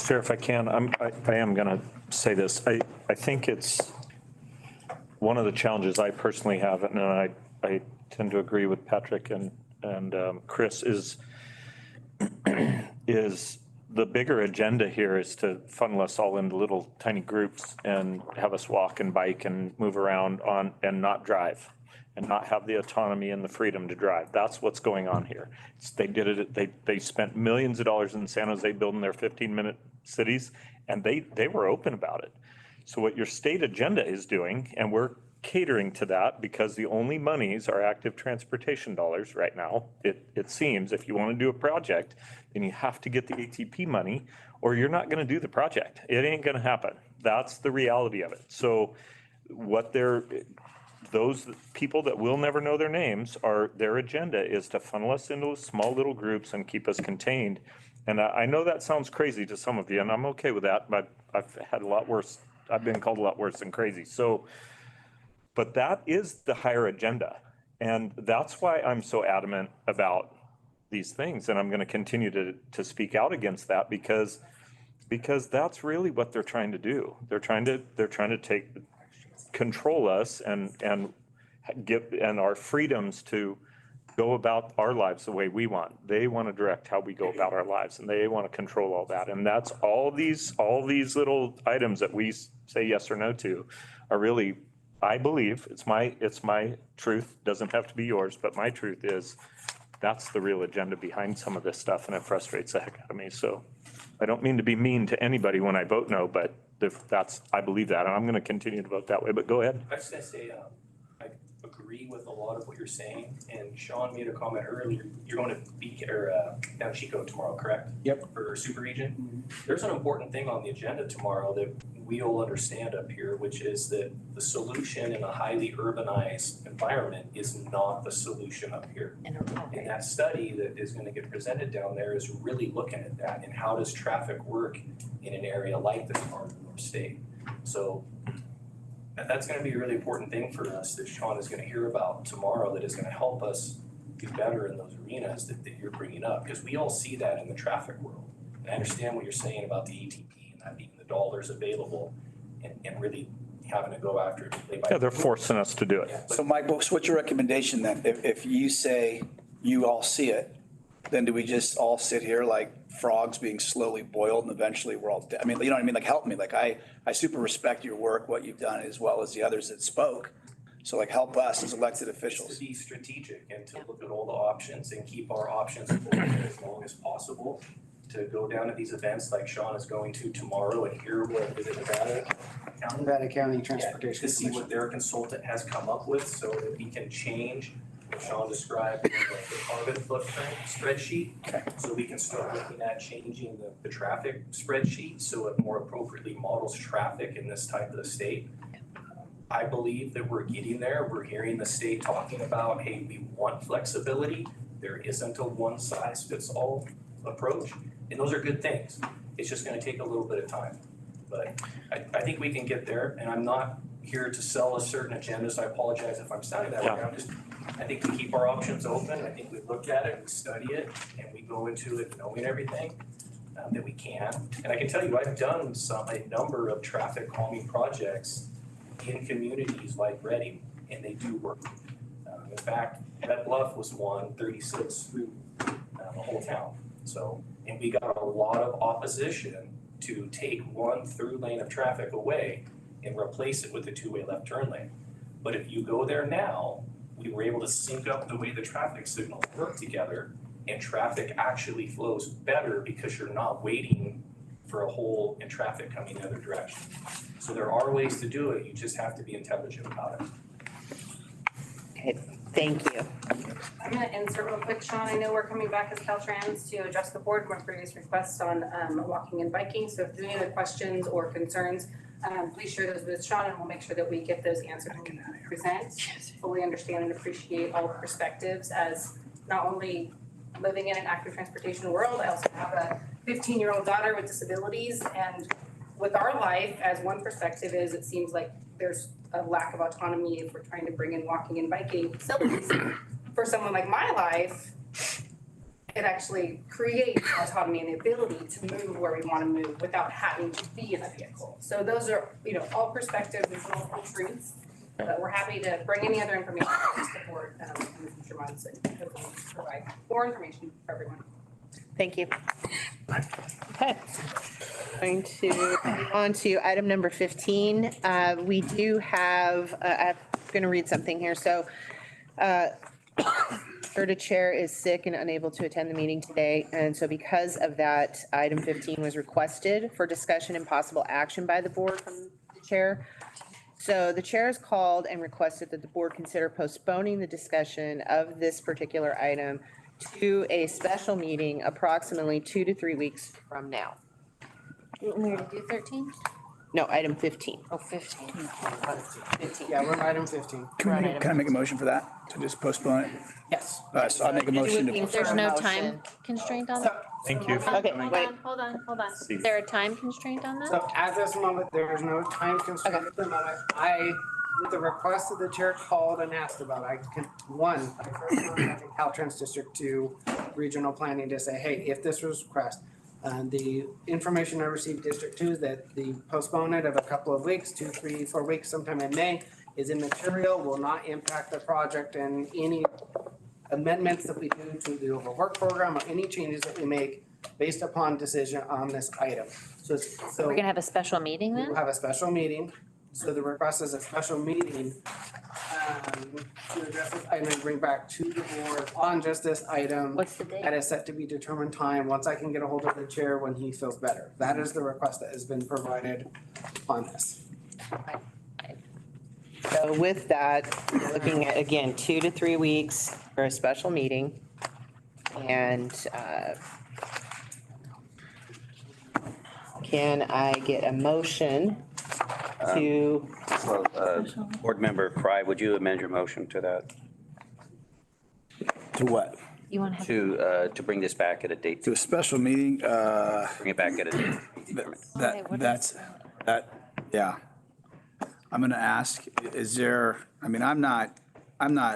Chair, if I can, I am gonna say this. I think it's one of the challenges I personally have, and I tend to agree with Patrick and Chris is the bigger agenda here is to funnel us all into little tiny groups and have us walk and bike and move around on and not drive and not have the autonomy and the freedom to drive. That's what's going on here. They did it. They spent millions of dollars in San Jose building their 15-minute cities, and they were open about it. So what your state agenda is doing, and we're catering to that because the only monies are active transportation dollars right now. It seems if you want to do a project, then you have to get the ATP money or you're not going to do the project. It ain't going to happen. That's the reality of it. So those people that will never know their names their agenda is to funnel us into small little groups and keep us contained. And I know that sounds crazy to some of you, and I'm okay with that, but I've had a lot worse. I've been called a lot worse than crazy. But that is the higher agenda. And that's why I'm so adamant about these things. And I'm going to continue to speak out against that because that's really what they're trying to do. They're trying to control us and our freedoms to go about our lives the way we want. They want to direct how we go about our lives and they want to control all that. And that's all these little items that we say yes or no to are really, I believe it's my truth, doesn't have to be yours, but my truth is that's the real agenda behind some of this stuff and it frustrates the heck out of me. So I don't mean to be mean to anybody when I vote no, but I believe that and I'm going to continue to vote that way, but go ahead. I was gonna say, I agree with a lot of what you're saying, and Sean made a comment earlier, you're going to down Chico tomorrow, correct? Yep. For super region. There's an important thing on the agenda tomorrow that we all understand up here, which is that the solution in a highly urbanized environment is not the solution up here. And that study that is gonna get presented down there is really looking at that and how does traffic work in an area like this part of our state. So that's gonna be a really important thing for us that Sean is gonna hear about tomorrow that is gonna help us do better in those arenas that you're bringing up, because we all see that in the traffic world. And I understand what you're saying about the ATP and that being the dollars available and really having to go after it. Yeah, they're forcing us to do it. Yeah, So Mike, what's your recommendation then? If you say you all see it, then do we just all sit here like frogs being slowly boiled and eventually we're all dead? I mean, you know what I mean? Like, help me. Like, I super respect your work, what you've done, as well as the others that spoke. So like, help us as elected officials. to be strategic and to look at all the options and keep our options open as long as possible. To go down to these events like Sean is going to tomorrow and hear what is it, Nevada County Transportation to see what their consultant has come up with so that we can change what Sean described in the carbon footprint spreadsheet. Okay. So we can start looking at changing the traffic spreadsheet so it more appropriately models traffic in this type of state. I believe that we're getting there. We're hearing the state talking about, hey, we want flexibility. There isn't a one size fits all approach. And those are good things. It's just gonna take a little bit of time. But I think we can get there, and I'm not here to sell a certain agenda, so I apologize if I'm sounding that way. I think we keep our options open. I think we look at it, we study it, and we go into it knowing everything that we can. And I can tell you, I've done a number of traffic calming projects in communities like Reading, and they do work. In fact, Red Bluff was one, 36 through the whole town. So, and we got a lot of opposition to take one through lane of traffic away and replace it with a two-way left turn lane. But if you go there now, we were able to sync up the way the traffic signals work together, and traffic actually flows better because you're not waiting for a hole in traffic coming the other direction. So there are ways to do it, you just have to be intelligent about it. Okay, thank you. I'm gonna insert real quick, Sean. I know we're coming back as Caltrans to address the board from a previous request on walking and biking. So if there's any other questions or concerns, please share those with Sean and we'll make sure that we get those answered when we present. Fully understand and appreciate all perspectives as not only living in an active transportation world, I also have a 15-year-old daughter with disabilities, and with our life, as one perspective is, it seems like there's a lack of autonomy if we're trying to bring in walking and biking facilities. For someone like my life, it actually creates autonomy and the ability to move where we want to move without having to be in a vehicle. So those are, all perspectives, there's multiple truths. But we're happy to bring any other information to the board in the future months and hopefully provide more information for everyone. Thank you. Okay. Going to move on to item number 15. We do have, I'm going to read something here. So SRTA Chair is sick and unable to attend the meeting today. And so because of that, item 15 was requested for discussion and possible action by the board from the chair. So the chair has called and requested that the board consider postponing the discussion of this particular item to a special meeting approximately 2 to 3 weeks from now. You want me to do 13? No, item 15. Oh, 15. 15. Yeah, we're on item 15. Can I make a motion for that, to just postpone it? Yes. So I make a motion to. If there's no time constraint on that? Thank you. Okay, wait. Hold on. Is there a time constraint on that? So at this moment, there is no time constraint at the moment. With the request that the chair called and asked about, I first contacted Caltrans District 2 Regional Planning to say, hey, if this was request, the information I received District 2 is that the postponement of a couple of weeks, 2, 3, 4 weeks, sometime in May, is immaterial, will not impact the project, and any amendments that we do to the overwork program or any changes that we make based upon decision on this item. So We're gonna have a special meeting we then? will have a special meeting. So the request is a special meeting to address this item and bring back to the board on just this item. What's the date? At a set to be determined time, once I can get a hold of the chair when he feels better. That is the request that has been provided on this. So with that, we're looking at, again, 2 to 3 weeks for a special meeting. And can I get a motion to, Board Member Fry, would you amend your motion to that? To what? You want to have? To bring this back at a date, To a special meeting, bring it back at a date. yeah. I'm gonna ask, is there, I mean, I'm not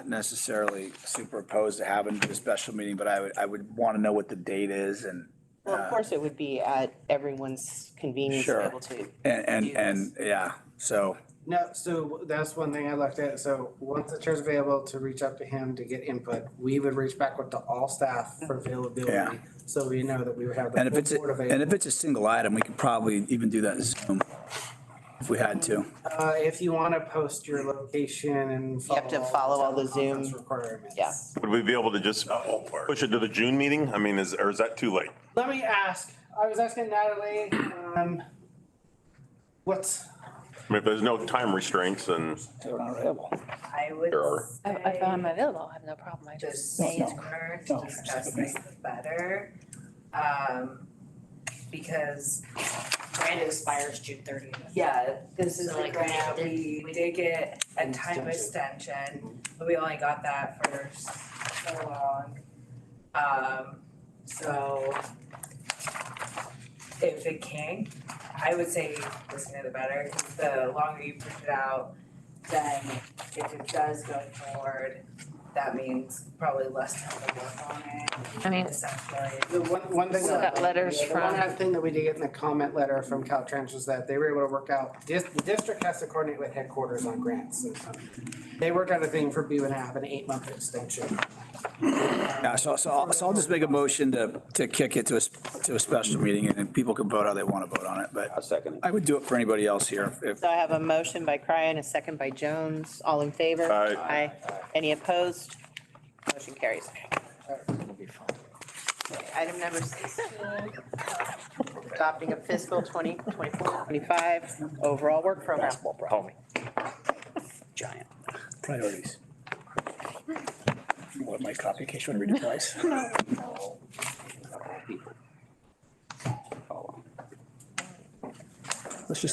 necessarily super opposed to having the special meeting, but I would want to know what the date is and. well, of course, it would be at everyone's convenience to be Sure. able to. And, yeah, so, No, so that's one thing I looked at. So once the chair's available to reach out to him to get input, we would reach back with to all staff for availability. Yeah. So we know that we would have the and if full board and available. if it's a single item, we could probably even do that in Zoom if we had to. If you want to post your location and You have to follow all the Zoom. requirements. Yeah. Would we be able to just push it to the June meeting? I mean, is that too late? Let me ask, I was asking Natalie, what's, I mean, if there's no time restraints and They're not available. I would there are. If I'm available, I have no problem. I the just. sooner to discuss this, the better. Because, Grant expires June 30th. yeah, this is So, the like, grant, we did get a time extension, but we only got that for so long. So if it can, I would say the sooner the better, 'cause the longer you push it out, then if it does go forward, that means probably less time to work on it. I mean- Essentially. the one thing. So got letters The one from- thing that we did get in the comment letter from Caltrans was that they were able to work out, the district has to coordinate with headquarters on grants. And they worked out a thing for being to have an 8-month extension. Yeah, so I'll just make a motion to kick it to a special meeting and then people can vote how they want to vote on it, but I'll second it. I would do it for anybody else here if. So I have a motion by Cryan, a second by Jones. All in favor? Aye. Aye. Any opposed? Motion carries. Okay, item number 16, adopting a fiscal 2024-25 overall work program. Giant. Priorities. What, my copy, in case you want to read it twice?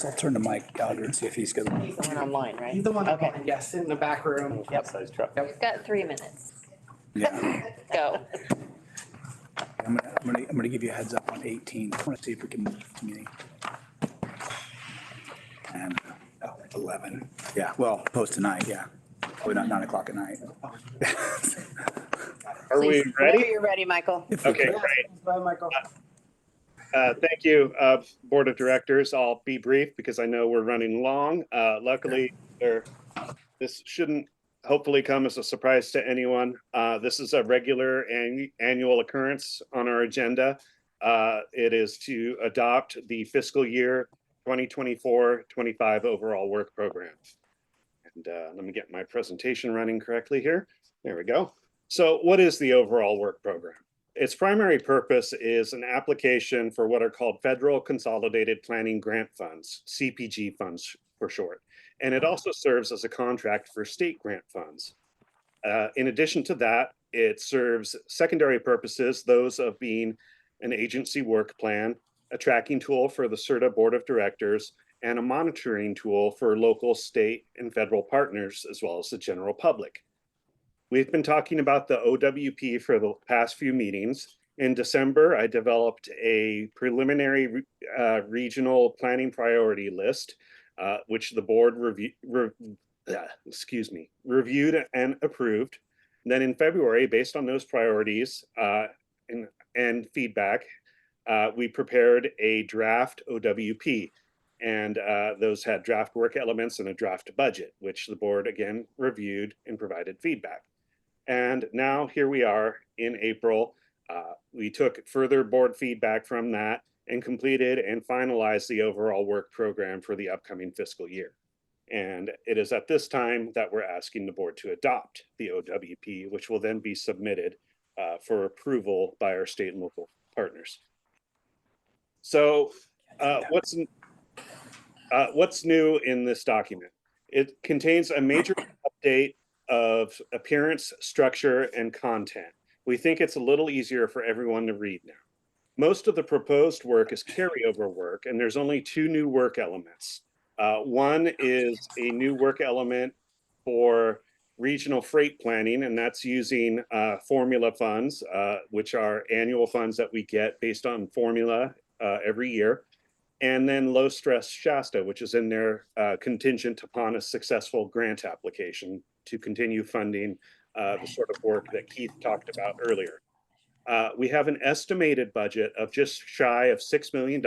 I'll turn to Mike Gallagher and see if he's good. He's the one online, right? He's the one, Okay. yes, in the back room. Yep. Size truck. We've got 3 minutes. Yeah, Go. I'm gonna give you a heads up on 18. I want to see if we can move the meeting. And, 11, yeah, well, post tonight, yeah. Probably not 9 o'clock at night. Are we Please, ready? Whenever you're ready, Michael. Okay, Yes, great. Bye, Michael. Thank you, Board of Directors. I'll be brief because I know we're running long. Luckily, this shouldn't hopefully come as a surprise to anyone. This is a regular annual occurrence on our agenda. It is to adopt the fiscal year 2024-25 overall work program. And let me get my presentation running correctly here. There we go. So what is the overall work program? Its primary purpose is an application for what are called Federal Consolidated Planning Grant Funds, CPG funds for short. And it also serves as a contract for state grant funds. In addition to that, it serves secondary purposes, those of being an agency work plan, a tracking tool for the SRTA Board of Directors, and a monitoring tool for local, state, and federal partners, as well as the general public. We've been talking about the OWP for the past few meetings. In December, I developed a preliminary regional planning priority list, which the board reviewed and approved. Then in February, based on those priorities and feedback, we prepared a draft OWP. And those had draft work elements and a draft budget, which the board again reviewed and provided feedback. And now here we are in April. We took further board feedback from that and completed and finalized the overall work program for the upcoming fiscal year. And it is at this time that we're asking the board to adopt the OWP, which will then be submitted for approval by our state and local partners. So what's new in this document? It contains a major update of appearance, structure, and content. We think it's a little easier for everyone to read now. Most of the proposed work is carryover work, and there's only two new work elements. One is a new work element for regional freight planning, and that's using formula funds, which are annual funds that we get based on formula every year. And then low stress Shasta, which is in there contingent upon a successful grant application to continue funding the sort of work that Keith talked about earlier. We have an estimated budget of just shy of $6 million,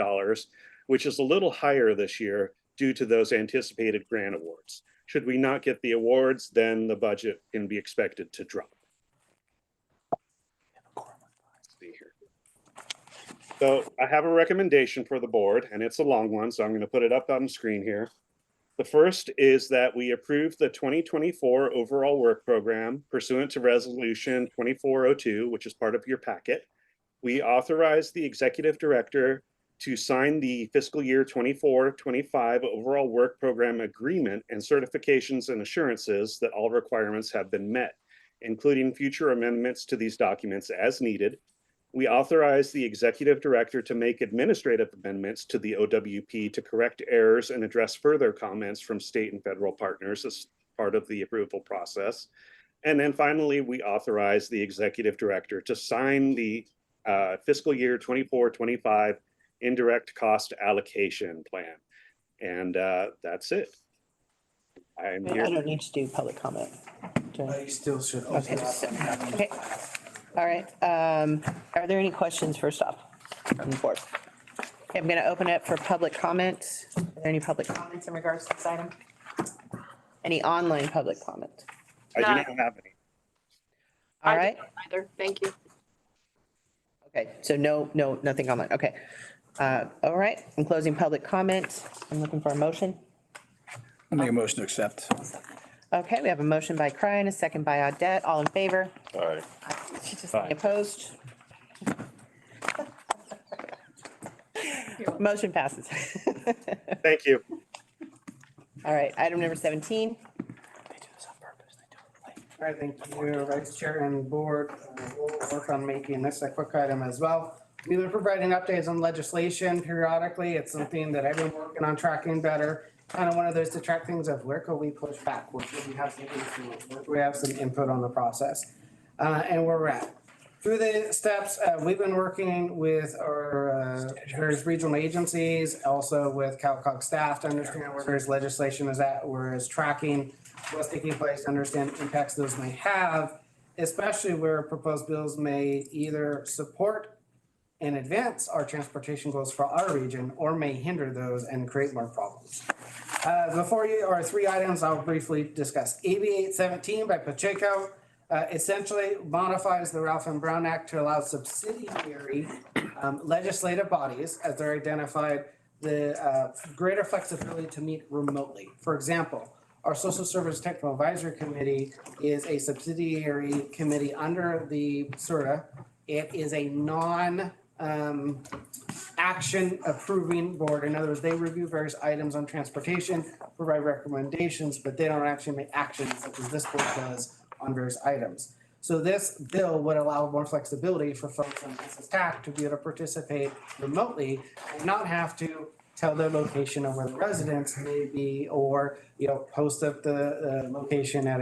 which is a little higher this year due to those anticipated grant awards. Should we not get the awards, then the budget can be expected to drop. Let's see here. So I have a recommendation for the board, and it's a long one, so I'm going to put it up on the screen here. The first is that we approve the 2024 overall work program pursuant to Resolution 2402, which is part of your packet. We authorize the executive director to sign the fiscal year 24-25 overall work program agreement and certifications and assurances that all requirements have been met, including future amendments to these documents as needed. We authorize the executive director to make administrative amendments to the OWP to correct errors and address further comments from state and federal partners as part of the approval process. And then finally, we authorize the executive director to sign the fiscal year 24-25 indirect cost allocation plan. And that's it. I'm here. I don't need to do public comment. You still should Okay. open up. Okay. All right. Are there any questions first off from the board? Okay, I'm going to open it for public comment. Are there any public comments in regards to this item? Any online public comment? I do not have any. All right. Either, thank you. Okay, so nothing online. Okay. All right, I'm closing public comment. I'm looking for a motion. I'll make a motion to accept. Okay, we have a motion by Cry and a second by Audette. All in favor? All right. Any opposed? Motion passes. Thank you. All right, item number 17. All right, thank you, Vice Chair and Board. We'll work on making this a quick item as well. We've been providing updates on legislation periodically. It's something that I've been working on tracking better. Kind of one of those to track things of where could we push back? Where could we have some influence? Where could we have some input on the process? And where we're at. Through the steps, we've been working with our various regional agencies, also with CalCog staff to understand where there's legislation is at, whereas tracking what's taking place, to understand impacts those may have, especially where proposed bills may either support and advance our transportation goals for our region or may hinder those and create more problems. Before you are three items I'll briefly discuss. AB 817 by Pacheco essentially modifies the Ralph M. Brown Act to allow subsidiary legislative bodies, as they're identified, the greater flexibility to meet remotely. For example, our Social Service Technical Advisory Committee is a subsidiary committee under the SRTA. It is a action approving board. In other words, they review various items on transportation, provide recommendations, but they don't actually make actions such as this board does on various items. So this bill would allow more flexibility for folks on SSTAC to be able to participate remotely and not have to tell their location of where the residents may be, or, you know, post up the location at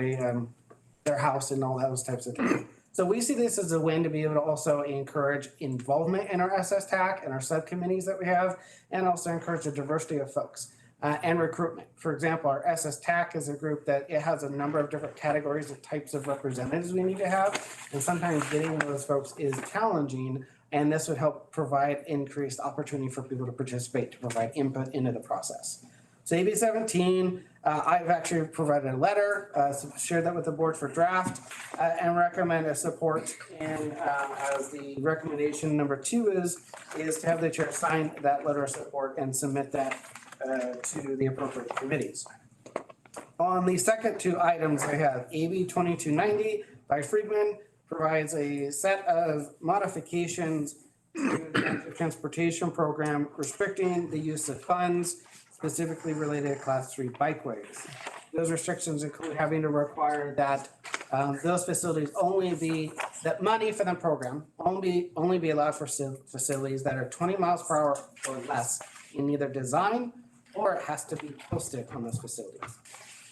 their house and all those types of things. So we see this as a win to be able to also encourage involvement in our SSTAC and our subcommittees that we have, and also encourage the diversity of folks and recruitment. For example, our SSTAC is a group that it has a number of different categories of types of representatives we need to have, and sometimes getting those folks is challenging, and this would help provide increased opportunity for people to participate, to provide input into the process. So AB 17, I've actually provided a letter, shared that with the board for draft, and recommend a support. And as the recommendation number 2 is to have the chair sign that letter of support and submit that to the appropriate committees. On the second two items, I have AB 2290 by Friedman provides a set of modifications to the transportation program restricting the use of funds specifically related to class 3 bikeways. Those restrictions include having to require that those facilities that money for the program only be allowed for facilities that are 20 miles per hour or less in either design, or it has to be posted on those facilities.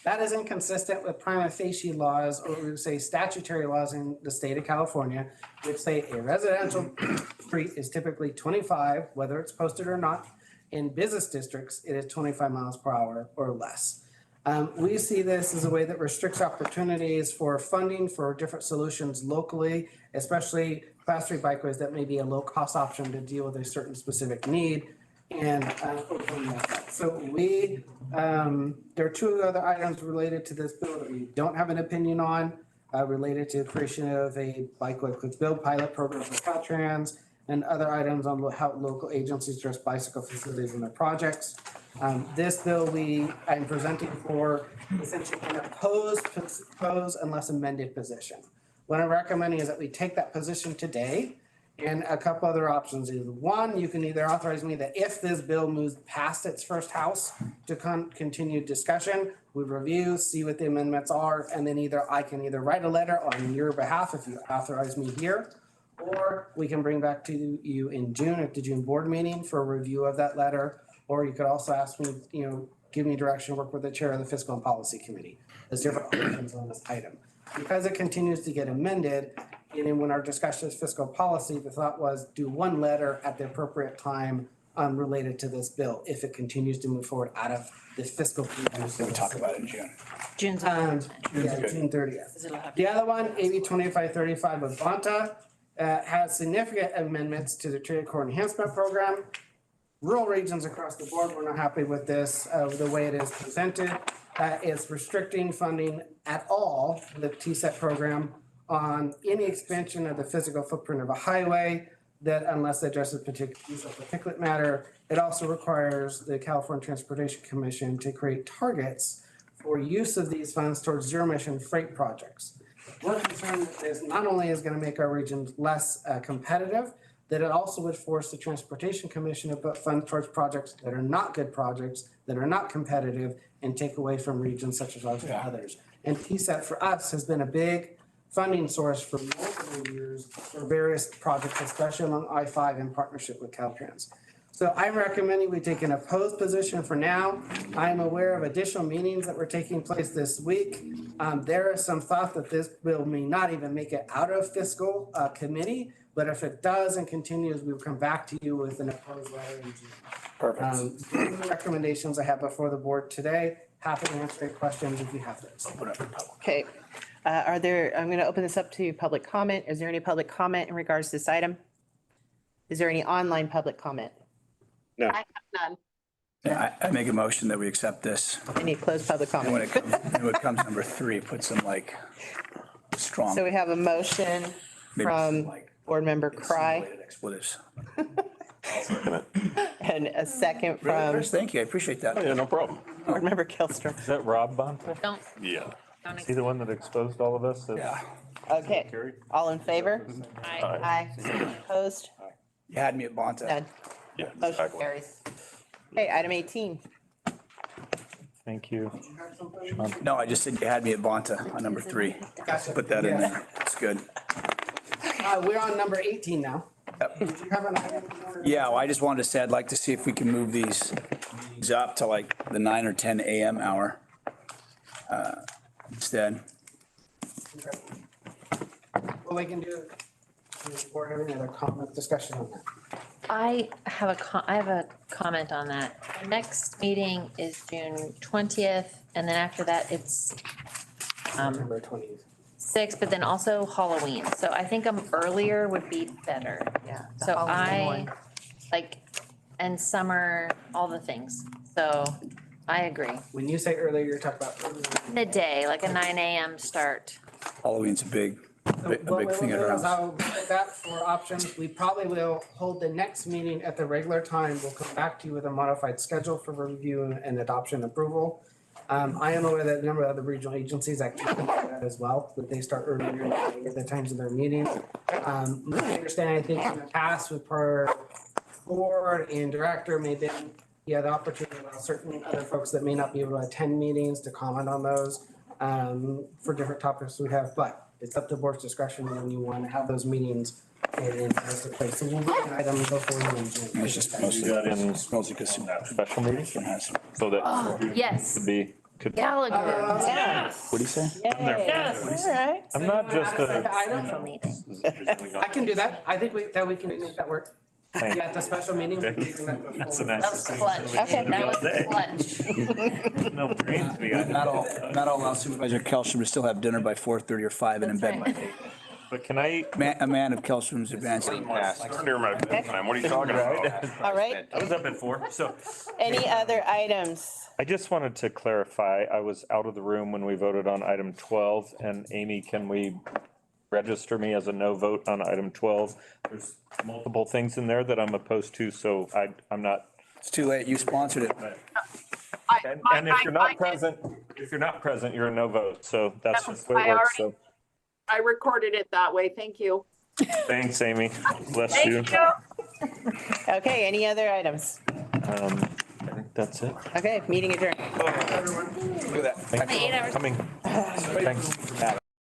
That is inconsistent with prima facie laws, or we would say statutory laws in the state of California, which say a residential street is typically 25, whether it's posted or not. In business districts, it is 25 miles per hour or less. We see this as a way that restricts opportunities for funding for different solutions locally, especially class 3 bikeways that may be a low cost option to deal with a certain specific need. And so there are two other items related to this bill that we don't have an opinion on, related to creation of a bikeway quick build pilot program for Caltrans, and other items on how local agencies address bicycle facilities in their projects. This bill I'm presenting for essentially an opposed unless amended position. What I'm recommending is that we take that position today, and a couple other options is, one, you can either authorize me that if this bill moves past its first house to continue discussion, we review, see what the amendments are, and then I can write a letter on your behalf if you authorize me here, or we can bring back to you in June at the June board meeting for a review of that letter. Or you could also ask me, give me direction, work with the chair of the Fiscal and Policy Committee. There's different options on this item. Because it continues to get amended, and then when our discussion is fiscal policy, the thought was do one letter at the appropriate time related to this bill if it continues to move forward out of the fiscal. We'll talk about it in June. June's. June 30th. The other one, AB 2535 with Bonta, has significant amendments to the Trade Core Enhancement Program. Rural regions across the board were not happy with this, the way it is presented. It's restricting funding at all, the TSET program, on any expansion of the physical footprint of a highway that unless it addresses particulate matter. It also requires the California Transportation Commission to create targets for use of these funds towards zero emission freight projects. We're concerned that this not only is going to make our regions less competitive, that it also would force the Transportation Commission to put funds towards projects that are not good projects, that are not competitive, and take away from regions such as ours and others. And TSET for us has been a big funding source for multiple years for various projects, especially along I-5 in partnership with Caltrans. So I'm recommending we take an opposed position for now. I'm aware of additional meetings that were taking place this week. There is some thought that this bill may not even make it out of fiscal committee, but if it does and continues, we will come back to you with an opposed letter in June. Perfect. These are the recommendations I have before the board today. Happy to answer any questions if you have those. Okay. I'm going to open this up to public comment. Is there any public comment in regards to this item? Is there any online public comment? No. I have none. I make a motion that we accept this. I need closed public And when comment. it comes number 3, put some like strong. So we have a motion maybe from like Board Member Cry insinuated expletives. and a second Really, from Chris, thank you. I appreciate that. Yeah, no problem. Board Member Killstrom. Is that Rob Bonta? Don't, Yeah. don't. Is he the one that exposed all of us? Yeah. Okay, Carrie? all in favor? Aye. Aye. Opposed? You had me at Bonta. None. Yeah, Motion exactly. carries. Okay, item 18. Thank you. No, I just said you had me at Bonta on number 3. Gotcha. Put that in Yeah. there. It's good. We're on number 18 now. Yep. Do you have an item you wanted to- Yeah, well, I just wanted to say, I'd like to see if we can move these up to like the 9 or 10 a.m. hour instead. Well, we can do, or have any other comment, discussion on that. I have a comment on that. The next meeting is June 20th, and then after that, it's September 20th. 6th, but then also Halloween. So I think earlier would be better. Yeah. the So Halloween one. and summer, all the things. So I agree. When you say earlier, you're talking about earlier. Midday, like a 9 a.m. start. Halloween's a big thing at What our we'll do is house. I'll put that for options. We probably will hold the next meeting at the regular time. We'll come back to you with a modified schedule for review and adoption approval. I am aware that a number of other regional agencies actually do that as well, that they start earlier at the times of their meetings. My understanding, I think in the past with per board and director, maybe you had the opportunity to allow certain other folks that may not be able to attend meetings to comment on those for different topics we have, but it's up to the board's discretion when you want to have those meetings and as to place. So we'll look at items before we in June. It's just mostly, You got in mostly because special meeting, so that Yes, could be, could, Gallagher. what do you say? Yes, all right. I'm not just a. Special meeting. I can do that. I think we can make that work. Thank Yeah, at the special meeting. That's a That was nice. clutch. Okay. That was clutch. No brains behind Not all allow Supervisor Kellstrom to still have dinner by 4:30 or 5 and in bed by 8. But can I, A man of Kellstrom's advanced. Near my bedtime. What are you talking about? All right. I was up at 4, so. Any other items? I just wanted to clarify, I was out of the room when we voted on item 12, and Amy, can we register me as a no vote on item 12? There's multiple things in there that I'm opposed to, so I'm not. It's too late. You sponsored it. And if you're not present, you're a no vote, so that's just the way it works, so. I recorded it that way. Thank you. Thanks, Amy. Bless you. Thank you. Okay, any other items? I think that's it. Okay, meeting adjourned. Look at that. Thanks for coming. Thanks.